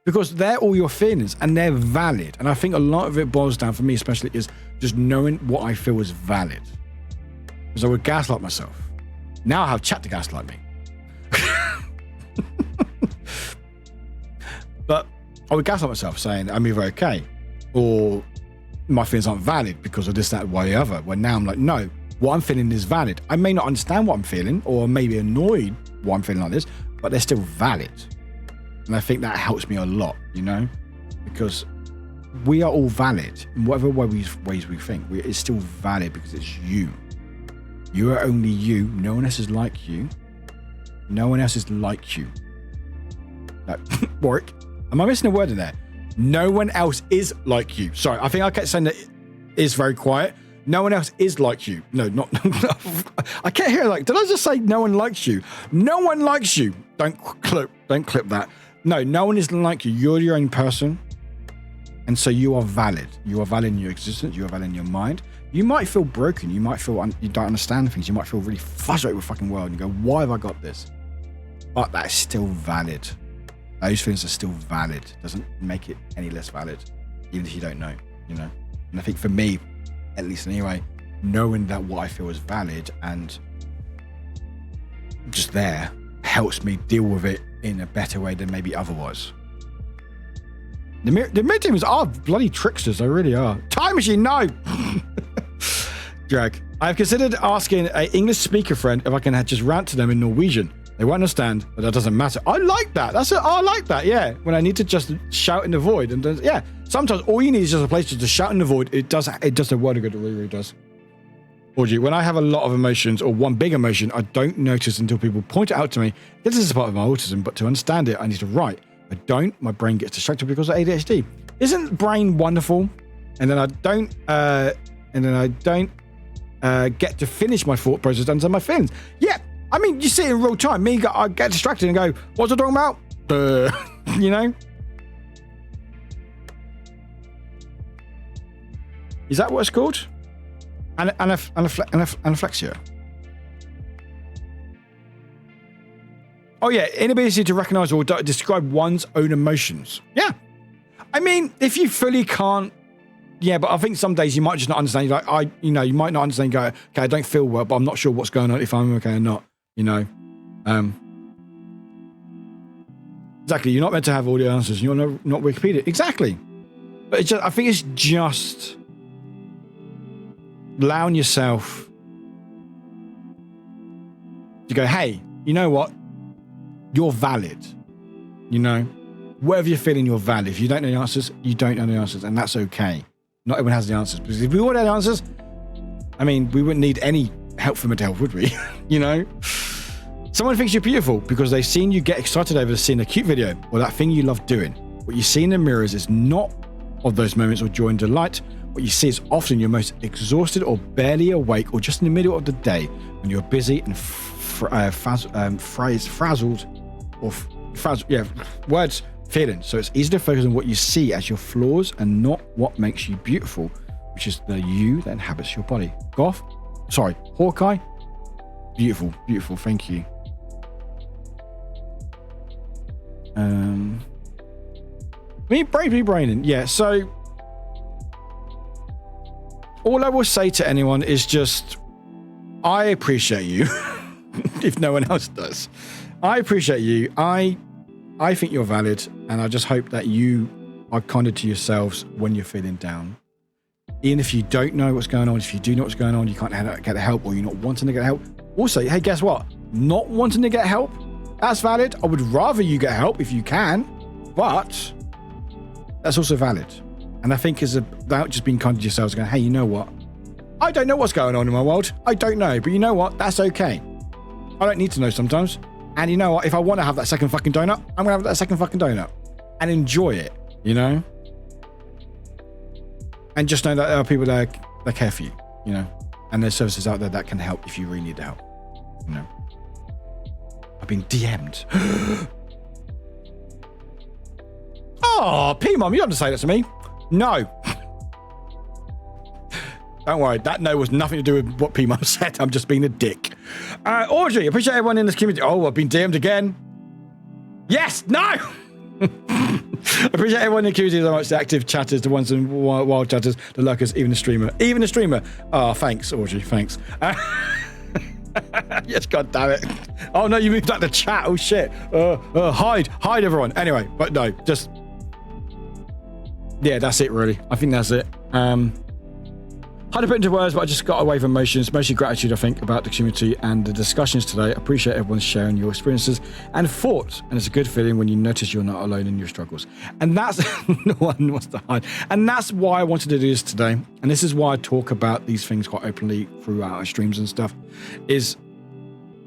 Because they're all your feelings and they're valid. And I think a lot of it boils down, for me especially, is just knowing what I feel is valid. Because I would gaslight myself. Now I have chat to gaslight me. But I would gaslight myself saying I'm either okay or my feelings aren't valid because of this, that, or the other. When now I'm like, no, what I'm feeling is valid. I may not understand what I'm feeling or maybe annoyed why I'm feeling like this, but they're still valid. And I think that helps me a lot, you know, because we are all valid in whatever ways we think. It's still valid because it's you. You are only you. No one else is like you. No one else is like you. Like, Warwick, am I missing a word in there? No one else is like you. Sorry, I think I kept saying that it is very quiet. No one else is like you. No, not. I can't hear like. Did I just say no one likes you? No one likes you. Don't clip that. No one is like you. You're your own person, and so you are valid. You are valid in your existence. You are valid in your mind. You might feel broken. You might feel you don't understand things. You might feel really frustrated with the fucking world, and you go, "Why have I got this?" But that's still valid. Those feelings are still valid. Doesn't make it any less valid, even if you don't know. You know. And I think for me, at least anyway, knowing that what I feel is valid and just there helps me deal with it in a better way than maybe otherwise. The mid teamers are bloody tricksters, they really are. Time machine, no! Drag. I've considered asking an English speaker friend if I can just rant to them in Norwegian. They won't understand, but that doesn't matter. I like that. I like that, yeah. When I need to just shout in the void. And yeah, sometimes all you need is just a place to just shout in the void. It does the world of good, it really, really does. Audrey, when I have a lot of emotions or one big emotion, I don't notice until people point it out to me. This is a part of my autism, but to understand it, I need to write. I don't, my brain gets distracted because of ADHD. Isn't brain wonderful? And then I don't get to finish my thought process and my feelings. Yeah, I mean, you see it in real time. I get distracted and go, what's I talking about? You know? Is that what it's called? Anaphylexia. Oh yeah, inability to recognize or describe one's own emotions. Yeah. I mean, if you fully can't Yeah, but I think some days you might just not understand. You're like, you might not understand. You go, okay, I don't feel well, but I'm not sure what's going on, if I'm okay or not. Exactly. You're not meant to have all the answers. You're not Wikipedia. Exactly. But I think it's just allowing yourself to go, hey, you know what? You're valid. Whatever you're feeling, you're valid. If you don't know the answers, you don't know the answers, and that's okay. Not everyone has the answers, because if we all had the answers, I mean, we wouldn't need any help for mental health, would we? Someone thinks you're beautiful because they've seen you get excited over seeing a cute video or that thing you love doing. What you see in the mirrors is not of those moments of joy and delight. What you see is often you're most exhausted or barely awake or just in the middle of the day when you're busy and frazzled or words feeling. So it's easy to focus on what you see as your flaws and not what makes you beautiful, which is the you that inhabits your body. Hawkeye. Beautiful, beautiful. Thank you. Bravely braining. Yeah, so all I will say to anyone is just, I appreciate you. If no one else does. I appreciate you. I think you're valid, and I just hope that you are kinder to yourselves when you're feeling down. Even if you don't know what's going on, if you do know what's going on, you can't get help, or you're not wanting to get help. Also, hey, guess what? Not wanting to get help, that's valid. I would rather you get help if you can, but that's also valid. And I think it's about just being kind to yourselves and going, hey, you know what? I don't know what's going on in my world. I don't know, but you know what? That's okay. I don't need to know sometimes. And you know what? If I want to have that second fucking donut, I'm going to have that second fucking donut and enjoy it, And just know that there are people that care for you, and there's services out there that can help if you really need help, I've been DM'd. Oh, P-Mom, you don't have to say that to me. No. Don't worry, that no was nothing to do with what P-Mom said. I'm just being a dick. Audrey, appreciate everyone in this community. Oh, I've been DM'd again. Yes, no. Appreciate everyone in the community, so much the active chatters, the ones in wild chatters, the lurkers, even the streamer. Oh, thanks, Audrey, thanks. Yes, god damn it. Oh no, you moved out the chat. Oh shit. Hide everyone. Anyway, but no, just yeah, that's it really. I think that's it. Hard to put into words, but I just got away from emotions. Mostly gratitude, I think, about the community and the discussions today. I appreciate everyone sharing your experiences and thoughts. And it's a good feeling when you notice you're not alone in your struggles. And that's no one wants to hide. And that's why I wanted to do this today. And this is why I talk about these things quite openly throughout our streams and stuff. Is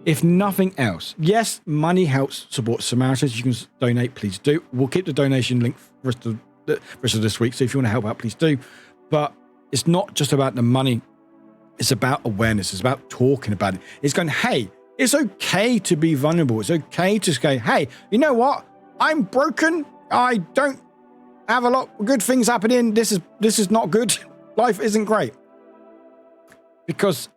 if nothing else, yes, money helps support Samaritans. You can donate, please do. We'll keep the donation link for the rest of this week. So if you want to help out, please do. But it's not just about the money. It's about awareness. It's about talking about it. It's going, hey, it's okay to be vulnerable. It's okay to say, hey, you know what? I'm broken. I don't have a lot of good things happening. This is not good. Life isn't great. Because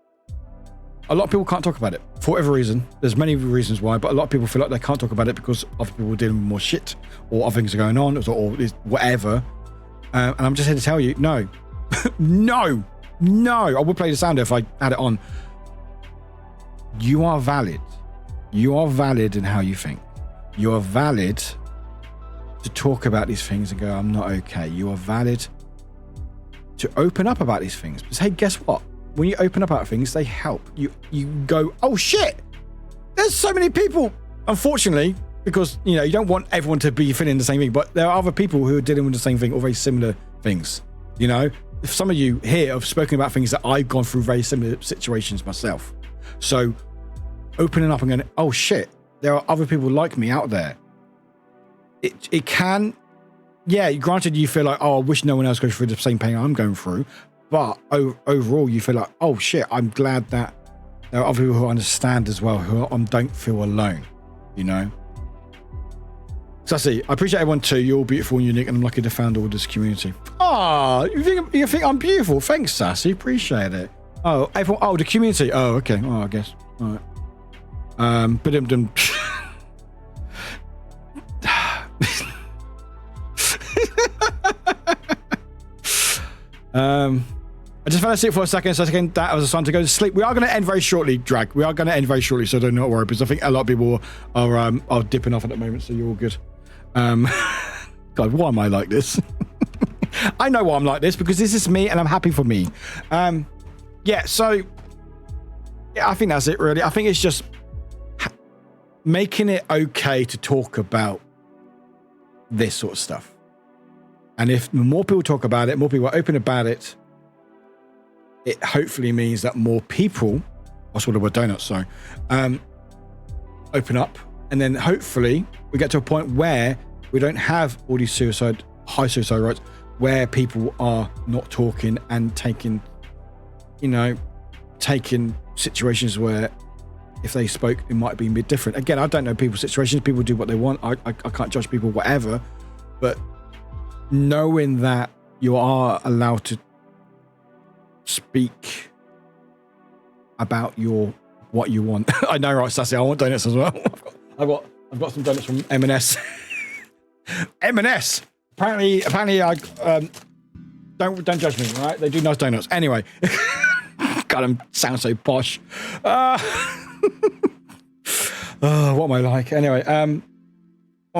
a lot of people can't talk about it for whatever reason. There's many reasons why, but a lot of people feel like they can't talk about it because other people are dealing with more shit or other things are going on or whatever. And I'm just here to tell you, no. No, I would play the sounder if I had it on. You are valid. You are valid in how you think. You are valid to talk about these things and go, I'm not okay. You are valid to open up about these things. Because hey, guess what? When you open up about things, they help. You go, oh shit, there's so many people. Unfortunately, because you don't want everyone to be feeling the same thing, but there are other people who are dealing with the same thing or very similar things. If some of you here have spoken about things that I've gone through very similar situations myself. So opening up and going, oh shit, there are other people like me out there. It can, yeah, granted you feel like, oh, I wish no one else goes through the same pain I'm going through. But overall you feel like, oh shit, I'm glad that there are other people who understand as well, who don't feel alone, Sassy, I appreciate everyone too. You're all beautiful and unique, and I'm lucky to found all this community. Oh, you think I'm beautiful? Thanks, Sassy. Appreciate it. Oh, everyone. Oh, the community. Oh, okay. Oh, I guess. All right. I just fell asleep for a second, so again, that was a sign to go to sleep. We are going to end very shortly, Drag. We are going to end very shortly, so do not worry, because I think a lot of people are dipping off at the moment, so you're all good. God, why am I like this? I know why I'm like this, because this is me, and I'm happy for me. Yeah, so yeah, I think that's it, really. I think it's just making it okay to talk about this sort of stuff. And if more people talk about it, more people are open about it, it hopefully means that more people, I swallowed the word donuts, sorry, open up. And then hopefully we get to a point where we don't have all these high suicide rates, where people are not talking and taking situations where if they spoke, it might be a bit different. Again, I don't know people's situations. People do what they want. I can't judge people, whatever. But knowing that you are allowed to speak about what you want. I know, right, Sassy? I want donuts as well. I've got some donuts from M&S. M&S. Apparently, I don't judge me, right? They do nice donuts. Anyway, God, I sound so posh. What am I like? Anyway, I'm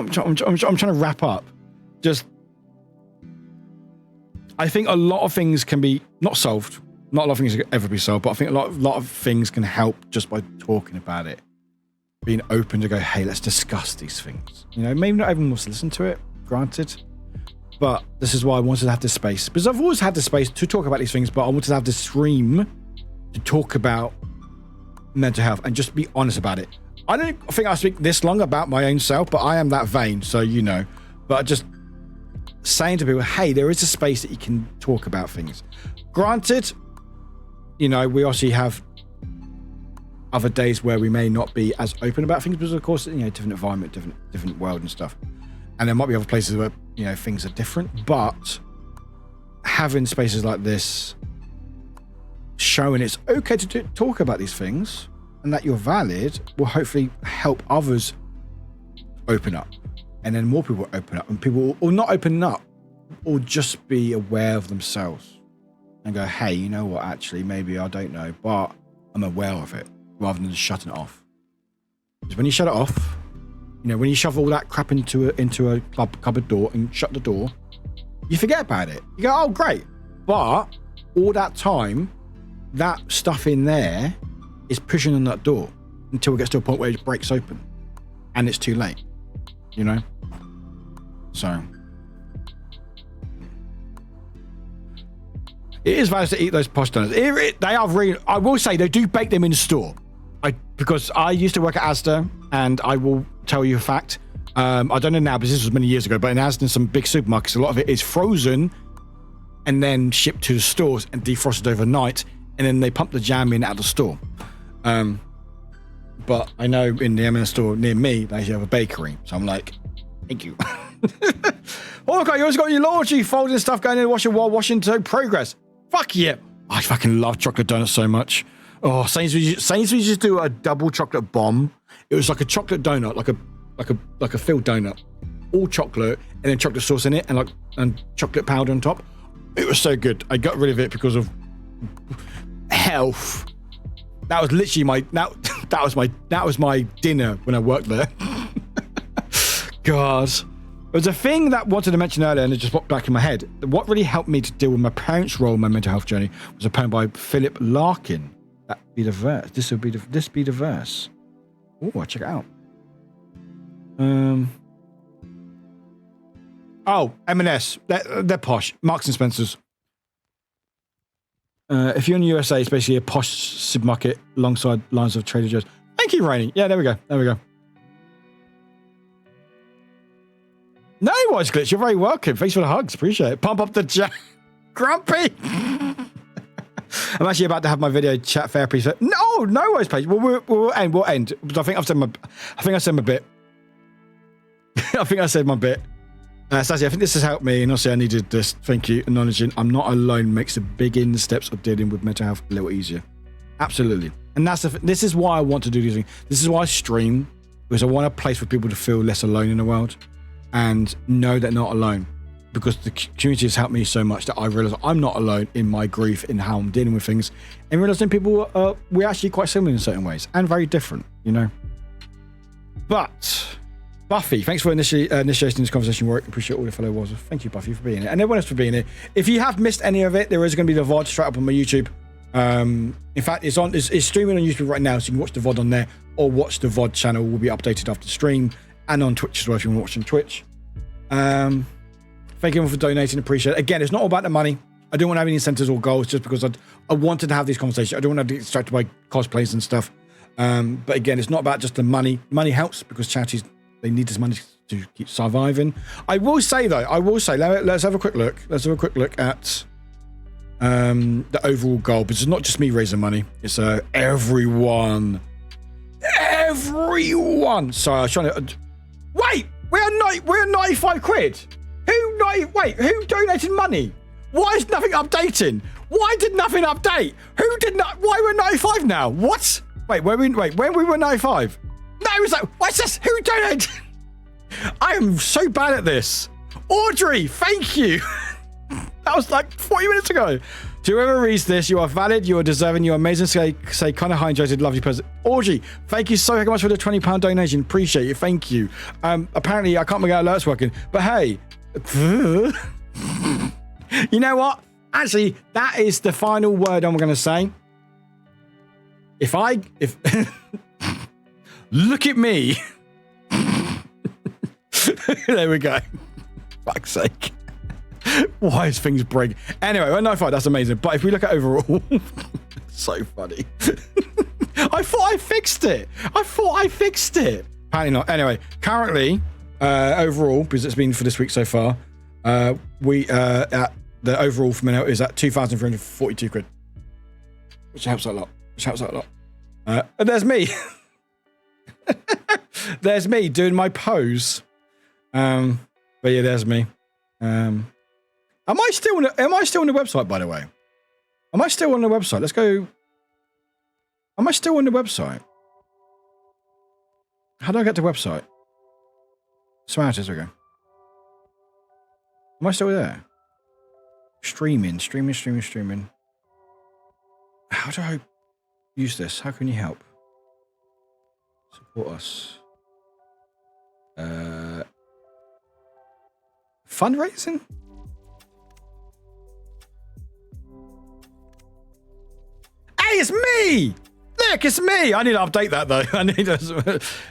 trying to wrap up. Just, I think a lot of things can be not solved. Not a lot of things can ever be solved, but I think a lot of things can help just by talking about it. Being open to go, hey, let's discuss these things. Maybe not everyone wants to listen to it, granted. But this is why I wanted to have this space. Because I've always had this space to talk about these things, but I wanted to have this stream to talk about mental health and just be honest about it. I don't think I speak this long about my own self, but I am that vain, so But just saying to people, hey, there is a space that you can talk about things. Granted, we obviously have other days where we may not be as open about things because, of course, different environment, different world and stuff. And there might be other places where, things are different. But having spaces like this, showing it's okay to talk about these things and that you're valid, will hopefully help others open up. And then more people open up, and people will not open up, or just be aware of themselves and go, hey, you know what, actually, maybe I don't know, but I'm aware of it, rather than just shutting it off. Because when you shut it off, when you shove all that crap into a cupboard door and shut the door, you forget about it. You go, oh, great. But all that time, that stuff in there is pushing on that door until it gets to a point where it breaks open. And it's too late. So it is valid to eat those posh donuts. They are really, I will say, they do bake them in the store. Because I used to work at Asda, and I will tell you a fact. I don't know now, because this was many years ago, but in Asda and some big supermarkets, a lot of it is frozen and then shipped to the stores and defrosted overnight, and then they pump the jam in at the store. But I know in the M&S store near me, they actually have a bakery. So I'm like, thank you. Oh, okay, you always got your laundry folding stuff going in the washer while washing to progress. Fuck yeah. I fucking love chocolate donuts so much. Oh, Sainsbury's used to do a double chocolate bomb. It was like a chocolate donut, like a filled donut, all chocolate, and then chocolate sauce in it, and chocolate powder on top. It was so good. I got rid of it because of health. That was literally that was my dinner when I worked there. God. There was a thing that I wanted to mention earlier, and it just popped back in my head. What really helped me to deal with my parents' role in my mental health journey was a poem by Philip Larkin. That be the verse. This be the verse. Oh, check it out. Oh, M&S. They're posh. Marks and Spencer's. If you're in the USA, it's basically a posh supermarket alongside lines of Trader Joe's. Thank you, Rainy. Yeah, there we go. No worries, Glitch. You're very welcome. Thanks for the hugs. Appreciate it. Pump up the chat. Grumpy. I'm actually about to have my video chat therapy. So no worries, Paige. We'll end. I think I said my bit. I think I said my bit. Stacey, I think this has helped me, and also I needed this. Thank you. Acknowledging I'm not alone makes the beginning steps of dealing with mental health a little easier. Absolutely. And this is why I want to do these things. This is why I stream, because I want a place for people to feel less alone in the world and know they're not alone. because the community has helped me so much that I realize I'm not alone in my grief, in how I'm dealing with things, and realizing people we're actually quite similar in certain ways and very different, you know. But Buffy, thanks for initiating this conversation, Warwick. Appreciate all the fellow wars. Thank you, Buffy, for being here, and everyone else for being here. If you have missed any of it, there is going to be the VOD straight up on my YouTube. In fact, it's streaming on YouTube right now, so you can watch the VOD on there, or watch the VOD channel. Will be updated after the stream, and on Twitch as well if you want to watch on Twitch. Thank you for donating. Appreciate it. Again, it's not all about the money. I don't want to have any incentives or goals just because I wanted to have these conversations. I don't want to be distracted by cosplays and stuff. But again, it's not about just the money. Money helps because charities, they need this money to keep surviving. I will say though, let's have a quick look. Let's have a quick look at the overall goal. But it's not just me raising money. It's everyone. Everyone. Sorry, I was trying to. Wait, we're 95 quid. Who donated money? Why is nothing updating? Why did nothing update? Why we're 95 now? What? When we were 95? No, it was like, what's this? Who donated? I am so bad at this. Audrey, thank you. That was like 40 minutes ago. To whoever reads this, you are valid, you are deserving, you are amazing. Say kind of hydrated, lovely person. Audrey, thank you so very much for the £20 donation. Appreciate it. Thank you. Apparently, I can't make our alerts working, but hey. You know what? Actually, that is the final word I'm going to say. If look at me. There we go. Fuck's sake. Why is things break? Anyway, we're 95. That's amazing. But if we look at overall, so funny. I thought I fixed it. Apparently not. Anyway, currently, overall, because it's been for this week so far, we at the overall for minute is at 2,342 quid, which helps out a lot. And there's me. There's me doing my pose. But yeah, there's me. Am I still on the website, by the way? Am I still on the website? Let's go. Am I still on the website? How do I get to the website? Smartest, okay. Am I still there? Streaming. How do I use this? How can you help? Support us. Fundraising? Hey, it's me! Look, it's me! I need to update that though.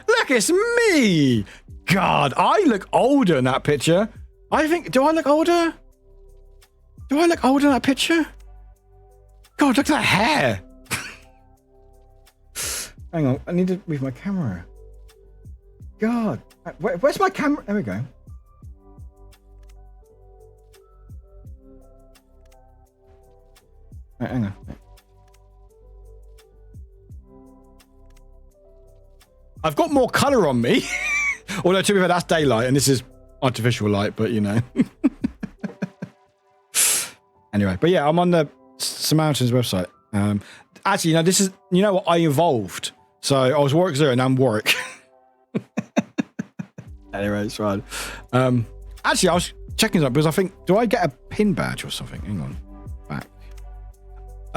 Look, it's me! God, I look older in that picture. Do I look older? Do I look older in that picture? God, look at that hair. Hang on, I need to move my camera. God, where's my camera? There we go. Right, hang on. I've got more colour on me. Although, to be fair, that's daylight and this is artificial light, but you know. Anyway, but yeah, I'm on the Samaritans website. Actually, you know what? I evolved. So I was Warwick 0 and now I'm Warwick. Anyway, it's fine. Actually, I was checking something because I think, do I get a pin badge or something? Hang on. Back.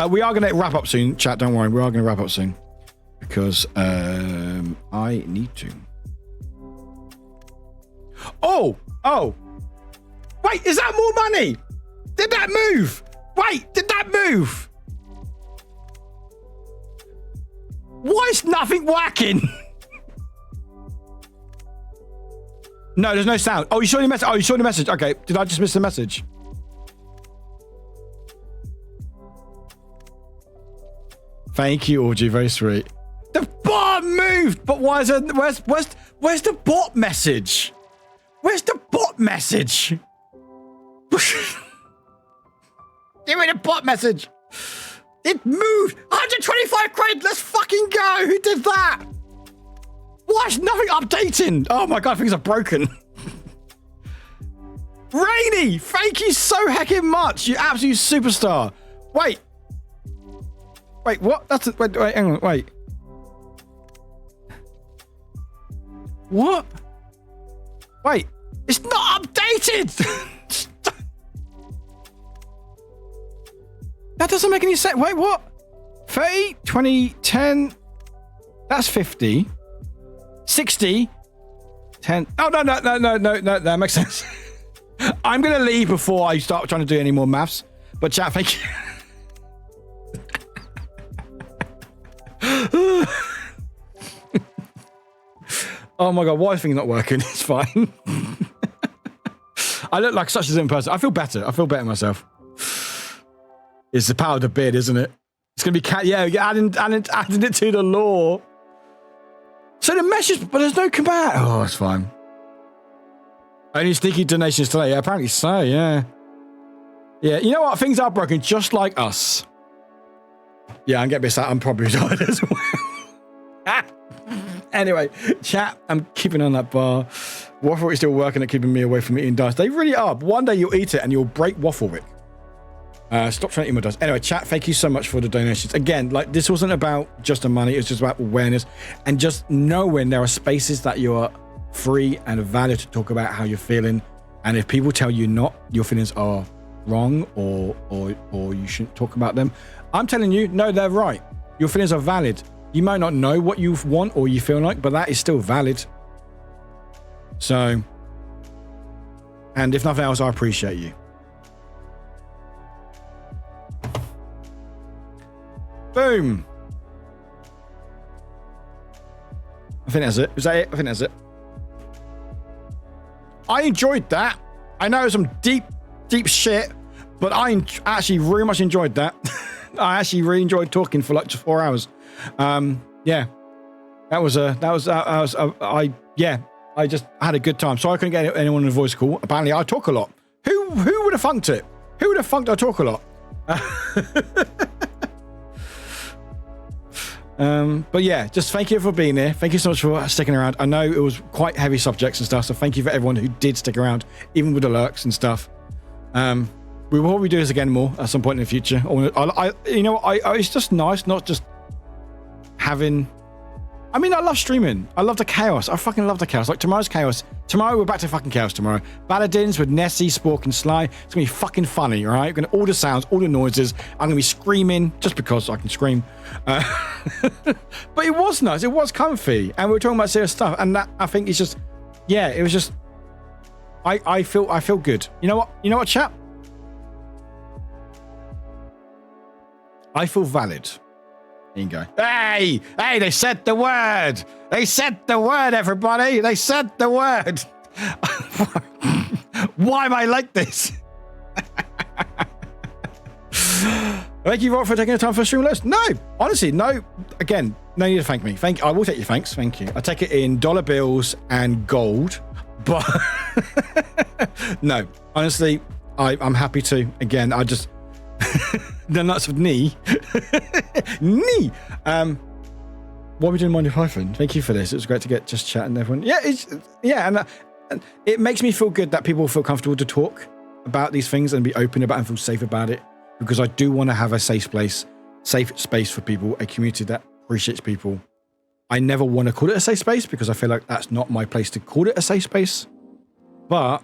We are going to wrap up soon, chat. Don't worry. We are going to wrap up soon because I need to. Oh! Wait, is that more money? Did that move? Wait, did that move? Why is nothing whacking? No, there's no sound. Oh, you saw the message. Oh, you saw the message. Okay, did I just miss the message? Thank you, Audrey. Very sweet. The bot moved, but why is it? Where's the bot message? Where's the bot message? Give me the bot message. It moved. 125 quid. Let's fucking go. Who did that? Why is nothing updating? Oh my God, things are broken. Rainy, thank you so heckin' much. You absolute superstar. Wait, what? Wait, hang on, wait. What? Wait, it's not updated. That doesn't make any sense. Wait, what? 30, 20, 10. That's 50. 60. 10. Oh, no. That makes sense. I'm going to leave before I start trying to do any more maths. But chat, thank you. Oh my God, why is things not working? It's fine. I look like such a different person. I feel better. I feel better myself. It's the power of the beard, isn't it? It's going to be adding it to the law. So the message, but there's no command. Oh, it's fine. Only sneaky donations today. Yeah, apparently so, yeah. Yeah, you know what? Things are broken just like us. Yeah, I'm getting a bit sad. I'm probably tired as well. Anyway, chat, I'm keeping on that bar. Wafflewick is still working at keeping me away from eating dice. They really are. One day you'll eat it and you'll break Wafflewick. Stop trying to eat my dice. Anyway, chat, thank you so much for the donations. Again, like, this wasn't about just the money. It was just about awareness and just knowing there are spaces that you are free and valid to talk about how you're feeling. And if people tell you not, your feelings are wrong or you shouldn't talk about them, I'm telling you, no, they're right. Your feelings are valid. You might not know what you want or you feel like, but that is still valid. So, and if nothing else, I appreciate you. Boom. I think that's it. Is that it? I think that's it. I enjoyed that. I know some deep shit, but I actually really much enjoyed that. I actually really enjoyed talking for like just 4 hours. Yeah, I just had a good time. So I couldn't get anyone in a voice call. Apparently I talk a lot. Who would have funked it? Who would have funked I talk a lot? But yeah, just thank you for being here. Thank you so much for sticking around. I know it was quite heavy subjects and stuff, so thank you for everyone who did stick around, even with the lurks and stuff. We will probably do this again more at some point in the future. It's just nice not just having... I mean, I love streaming. I love the chaos. I fucking love the chaos. Like, tomorrow's chaos. Tomorrow, we're back to fucking chaos tomorrow. Paladins with Nessie, Spork, and Sly. It's going to be fucking funny, all right? We're going to all the sounds, all the noises. I'm going to be screaming just because I can scream. But it was nice. It was comfy. And we were talking about serious stuff. And that, I think, it's just... Yeah, it was just... I feel good. You know what? You know what, chat? I feel valid. There you go. Hey, they said the word. They said the word, everybody. They said the word. Why am I like this? Thank you, Rob, for taking the time for a stream list. No, honestly, no. Again, no need to thank me. I will take your thanks. Thank you. I take it in dollar bills and gold. But no, honestly, I'm happy to. Again, I just... the nuts of knee. Knee. What are we doing, Monty Python? Thank you for this. It was great to get just chatting to everyone. Yeah, and it makes me feel good that people feel comfortable to talk about these things and be open about it and feel safe about it, because I do want to have a safe space for people, a community that appreciates people. I never want to call it a safe space because I feel like that's not my place to call it a safe space, but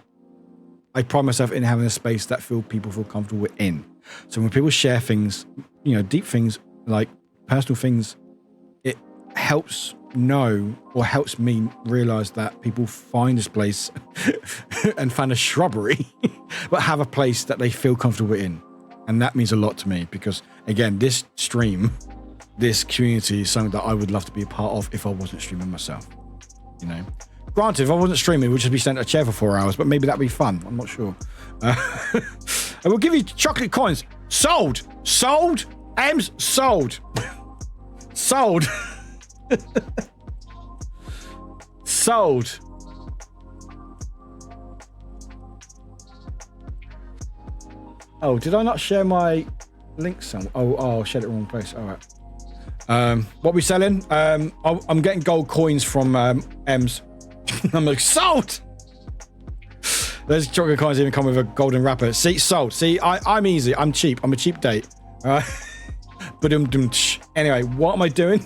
I pride myself in having a space that people feel comfortable in. So when people share things, deep things, like personal things, it helps me realize that people find this place and find a shrubbery, but have a place that they feel comfortable in. And that means a lot to me because, again, this stream, this community is something that I would love to be a part of if I wasn't streaming myself. Granted, if I wasn't streaming, we'd just be sitting at a chair for 4 hours, but maybe that'd be fun. I'm not sure. I will give you chocolate coins. Sold. M's sold. Sold. Sold. Oh, did I not share my link somewhere? Oh, I shared it wrong place. All right. What are we selling? I'm getting gold coins from M's. I'm like, sold. Those chocolate coins even come with a golden wrapper. See, sold. See, I'm easy. I'm cheap. I'm a cheap date. But anyway, what am I doing?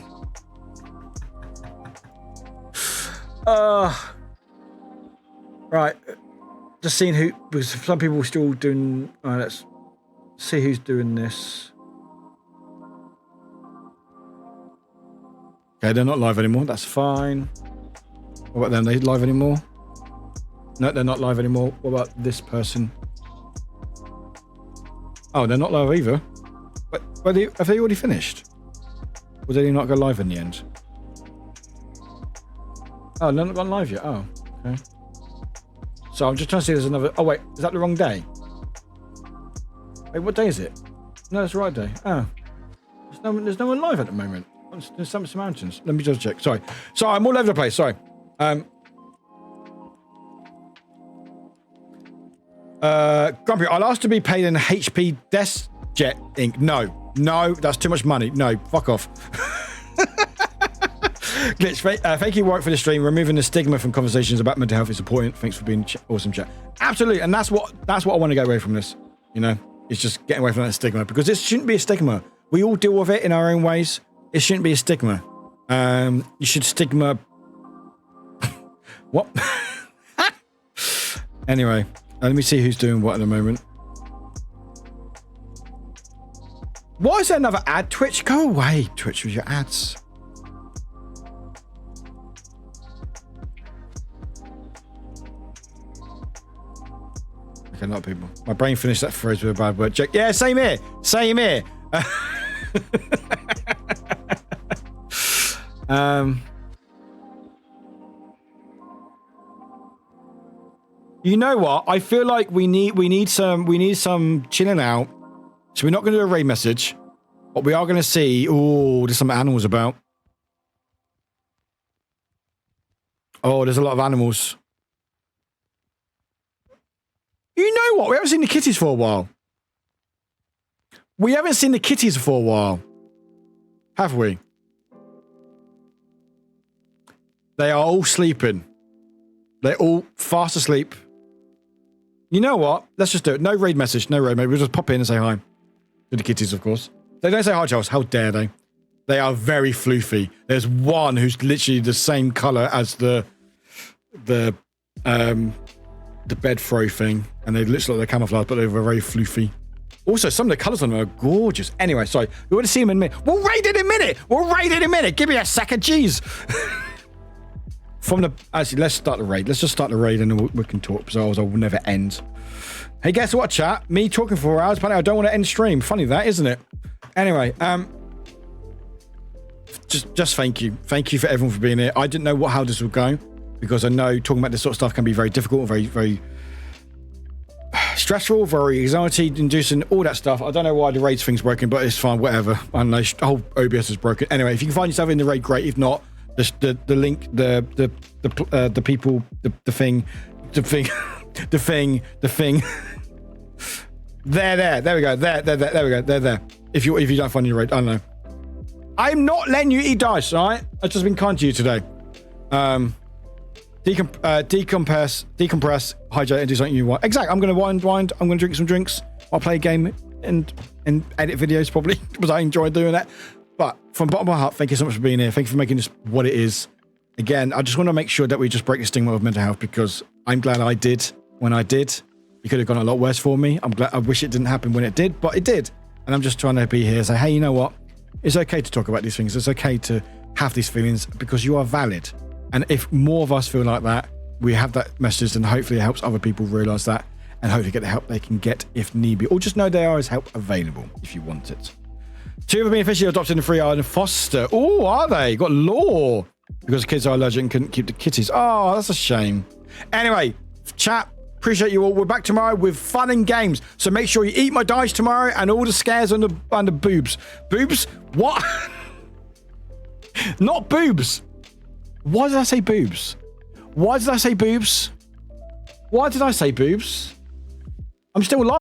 Right. Just seeing who, because some people are still doing. Let's see who's doing this. Okay, they're not live anymore. That's fine. What about them? Are they live anymore? No, they're not live anymore. What about this person? Oh, they're not live either. But have they already finished? Or did they not go live in the end? Oh, they're not gone live yet. Oh, okay. So I'm just trying to see if there's another... Oh, wait. Is that the wrong day? Wait, what day is it? No, it's the right day. Oh. There's no one live at the moment. There's some mountains. Let me just check. Sorry, I'm all over the place. Sorry. Grumpy, I'll ask to be paid in HP Desk Jet Inc. No, that's too much money. No, fuck off. Glitch, thank you, Warwick, for the stream. Removing the stigma from conversations about mental health is important. Thanks for being awesome, chat. Absolutely, and that's what I want to get away from this. You know, it's just getting away from that stigma, because this shouldn't be a stigma. We all deal with it in our own ways. It shouldn't be a stigma. You should stigma. What? Anyway, let me see who's doing what at the moment. Why is there another ad? Twitch, go away. Twitch with your ads. Okay, not people. My brain finished that phrase with a bad word. Check. Yeah, same here. Same here. You know what? I feel like we need some chilling out. So we're not going to do a raid message, but we are going to see. Oh, there's some animals about. Oh, there's a lot of animals. You know what? We haven't seen the kitties for a while. We haven't seen the kitties for a while. Have we? They are all sleeping. They're all fast asleep. You know what? Let's just do it. No raid message. No raid. Maybe we'll just pop in and say hi. To the kitties, of course. They don't say hi, Charles. How dare they? They are very floofy. There's one who's literally the same colour as the bed throw thing. And they look like they're camouflage, but they're very floofy. Also, some of the colours on them are gorgeous. Anyway, sorry. We want to see them in a minute. We'll raid it in a minute. Give me a second. Jeez. Actually, let's start the raid. Let's just start the raid and then we can talk, because otherwise I will never end. Hey, guess what, chat? Me talking for 4 hours, but I don't want to end stream. Funny that, isn't it? Anyway, just thank you. Thank you for everyone for being here. I didn't know how this would go, because I know talking about this sort of stuff can be very difficult, very, very stressful, very anxiety-inducing, all that stuff. I don't know why the raid thing's broken, but it's fine, whatever. I don't know, the whole OBS is broken. Anyway, if you can find yourself in the raid, great. If not, the link, the people, the thing. There we go. There we go. There. If you don't find your raid, I don't know. I'm not letting you eat dice, all right? I've just been kind to you today. Decompress, hydrate, and do something you want. Exactly. I'm going to wind. I'm going to drink some drinks. I'll play a game and edit videos probably, because I enjoy doing that. But from the bottom of my heart, thank you so much for being here. Thank you for making this what it is. Again, I just want to make sure that we just break the stigma of mental health, because I'm glad I did when I did. It could have gone a lot worse for me. I'm glad. I wish it didn't happen when it did, but it did. And I'm just trying to be here and say, hey, you know what? It's okay to talk about these things. It's okay to have these feelings, because you are valid. And if more of us feel like that, we have that message, and hopefully it helps other people realize that, and hopefully get the help they can get if need be, or just know there is help available if you want it. 2 have been officially adopted in Free Island foster. Oh, are they? Got law. Because the kids are allergic and couldn't keep the kitties. Oh, that's a shame. Anyway, chat, appreciate you all. We're back tomorrow with fun and games. So make sure you eat my dice tomorrow, and all the scares on the boobs. Boobs? What? Not boobs. Why did I say boobs? Why did I say boobs? I'm still live.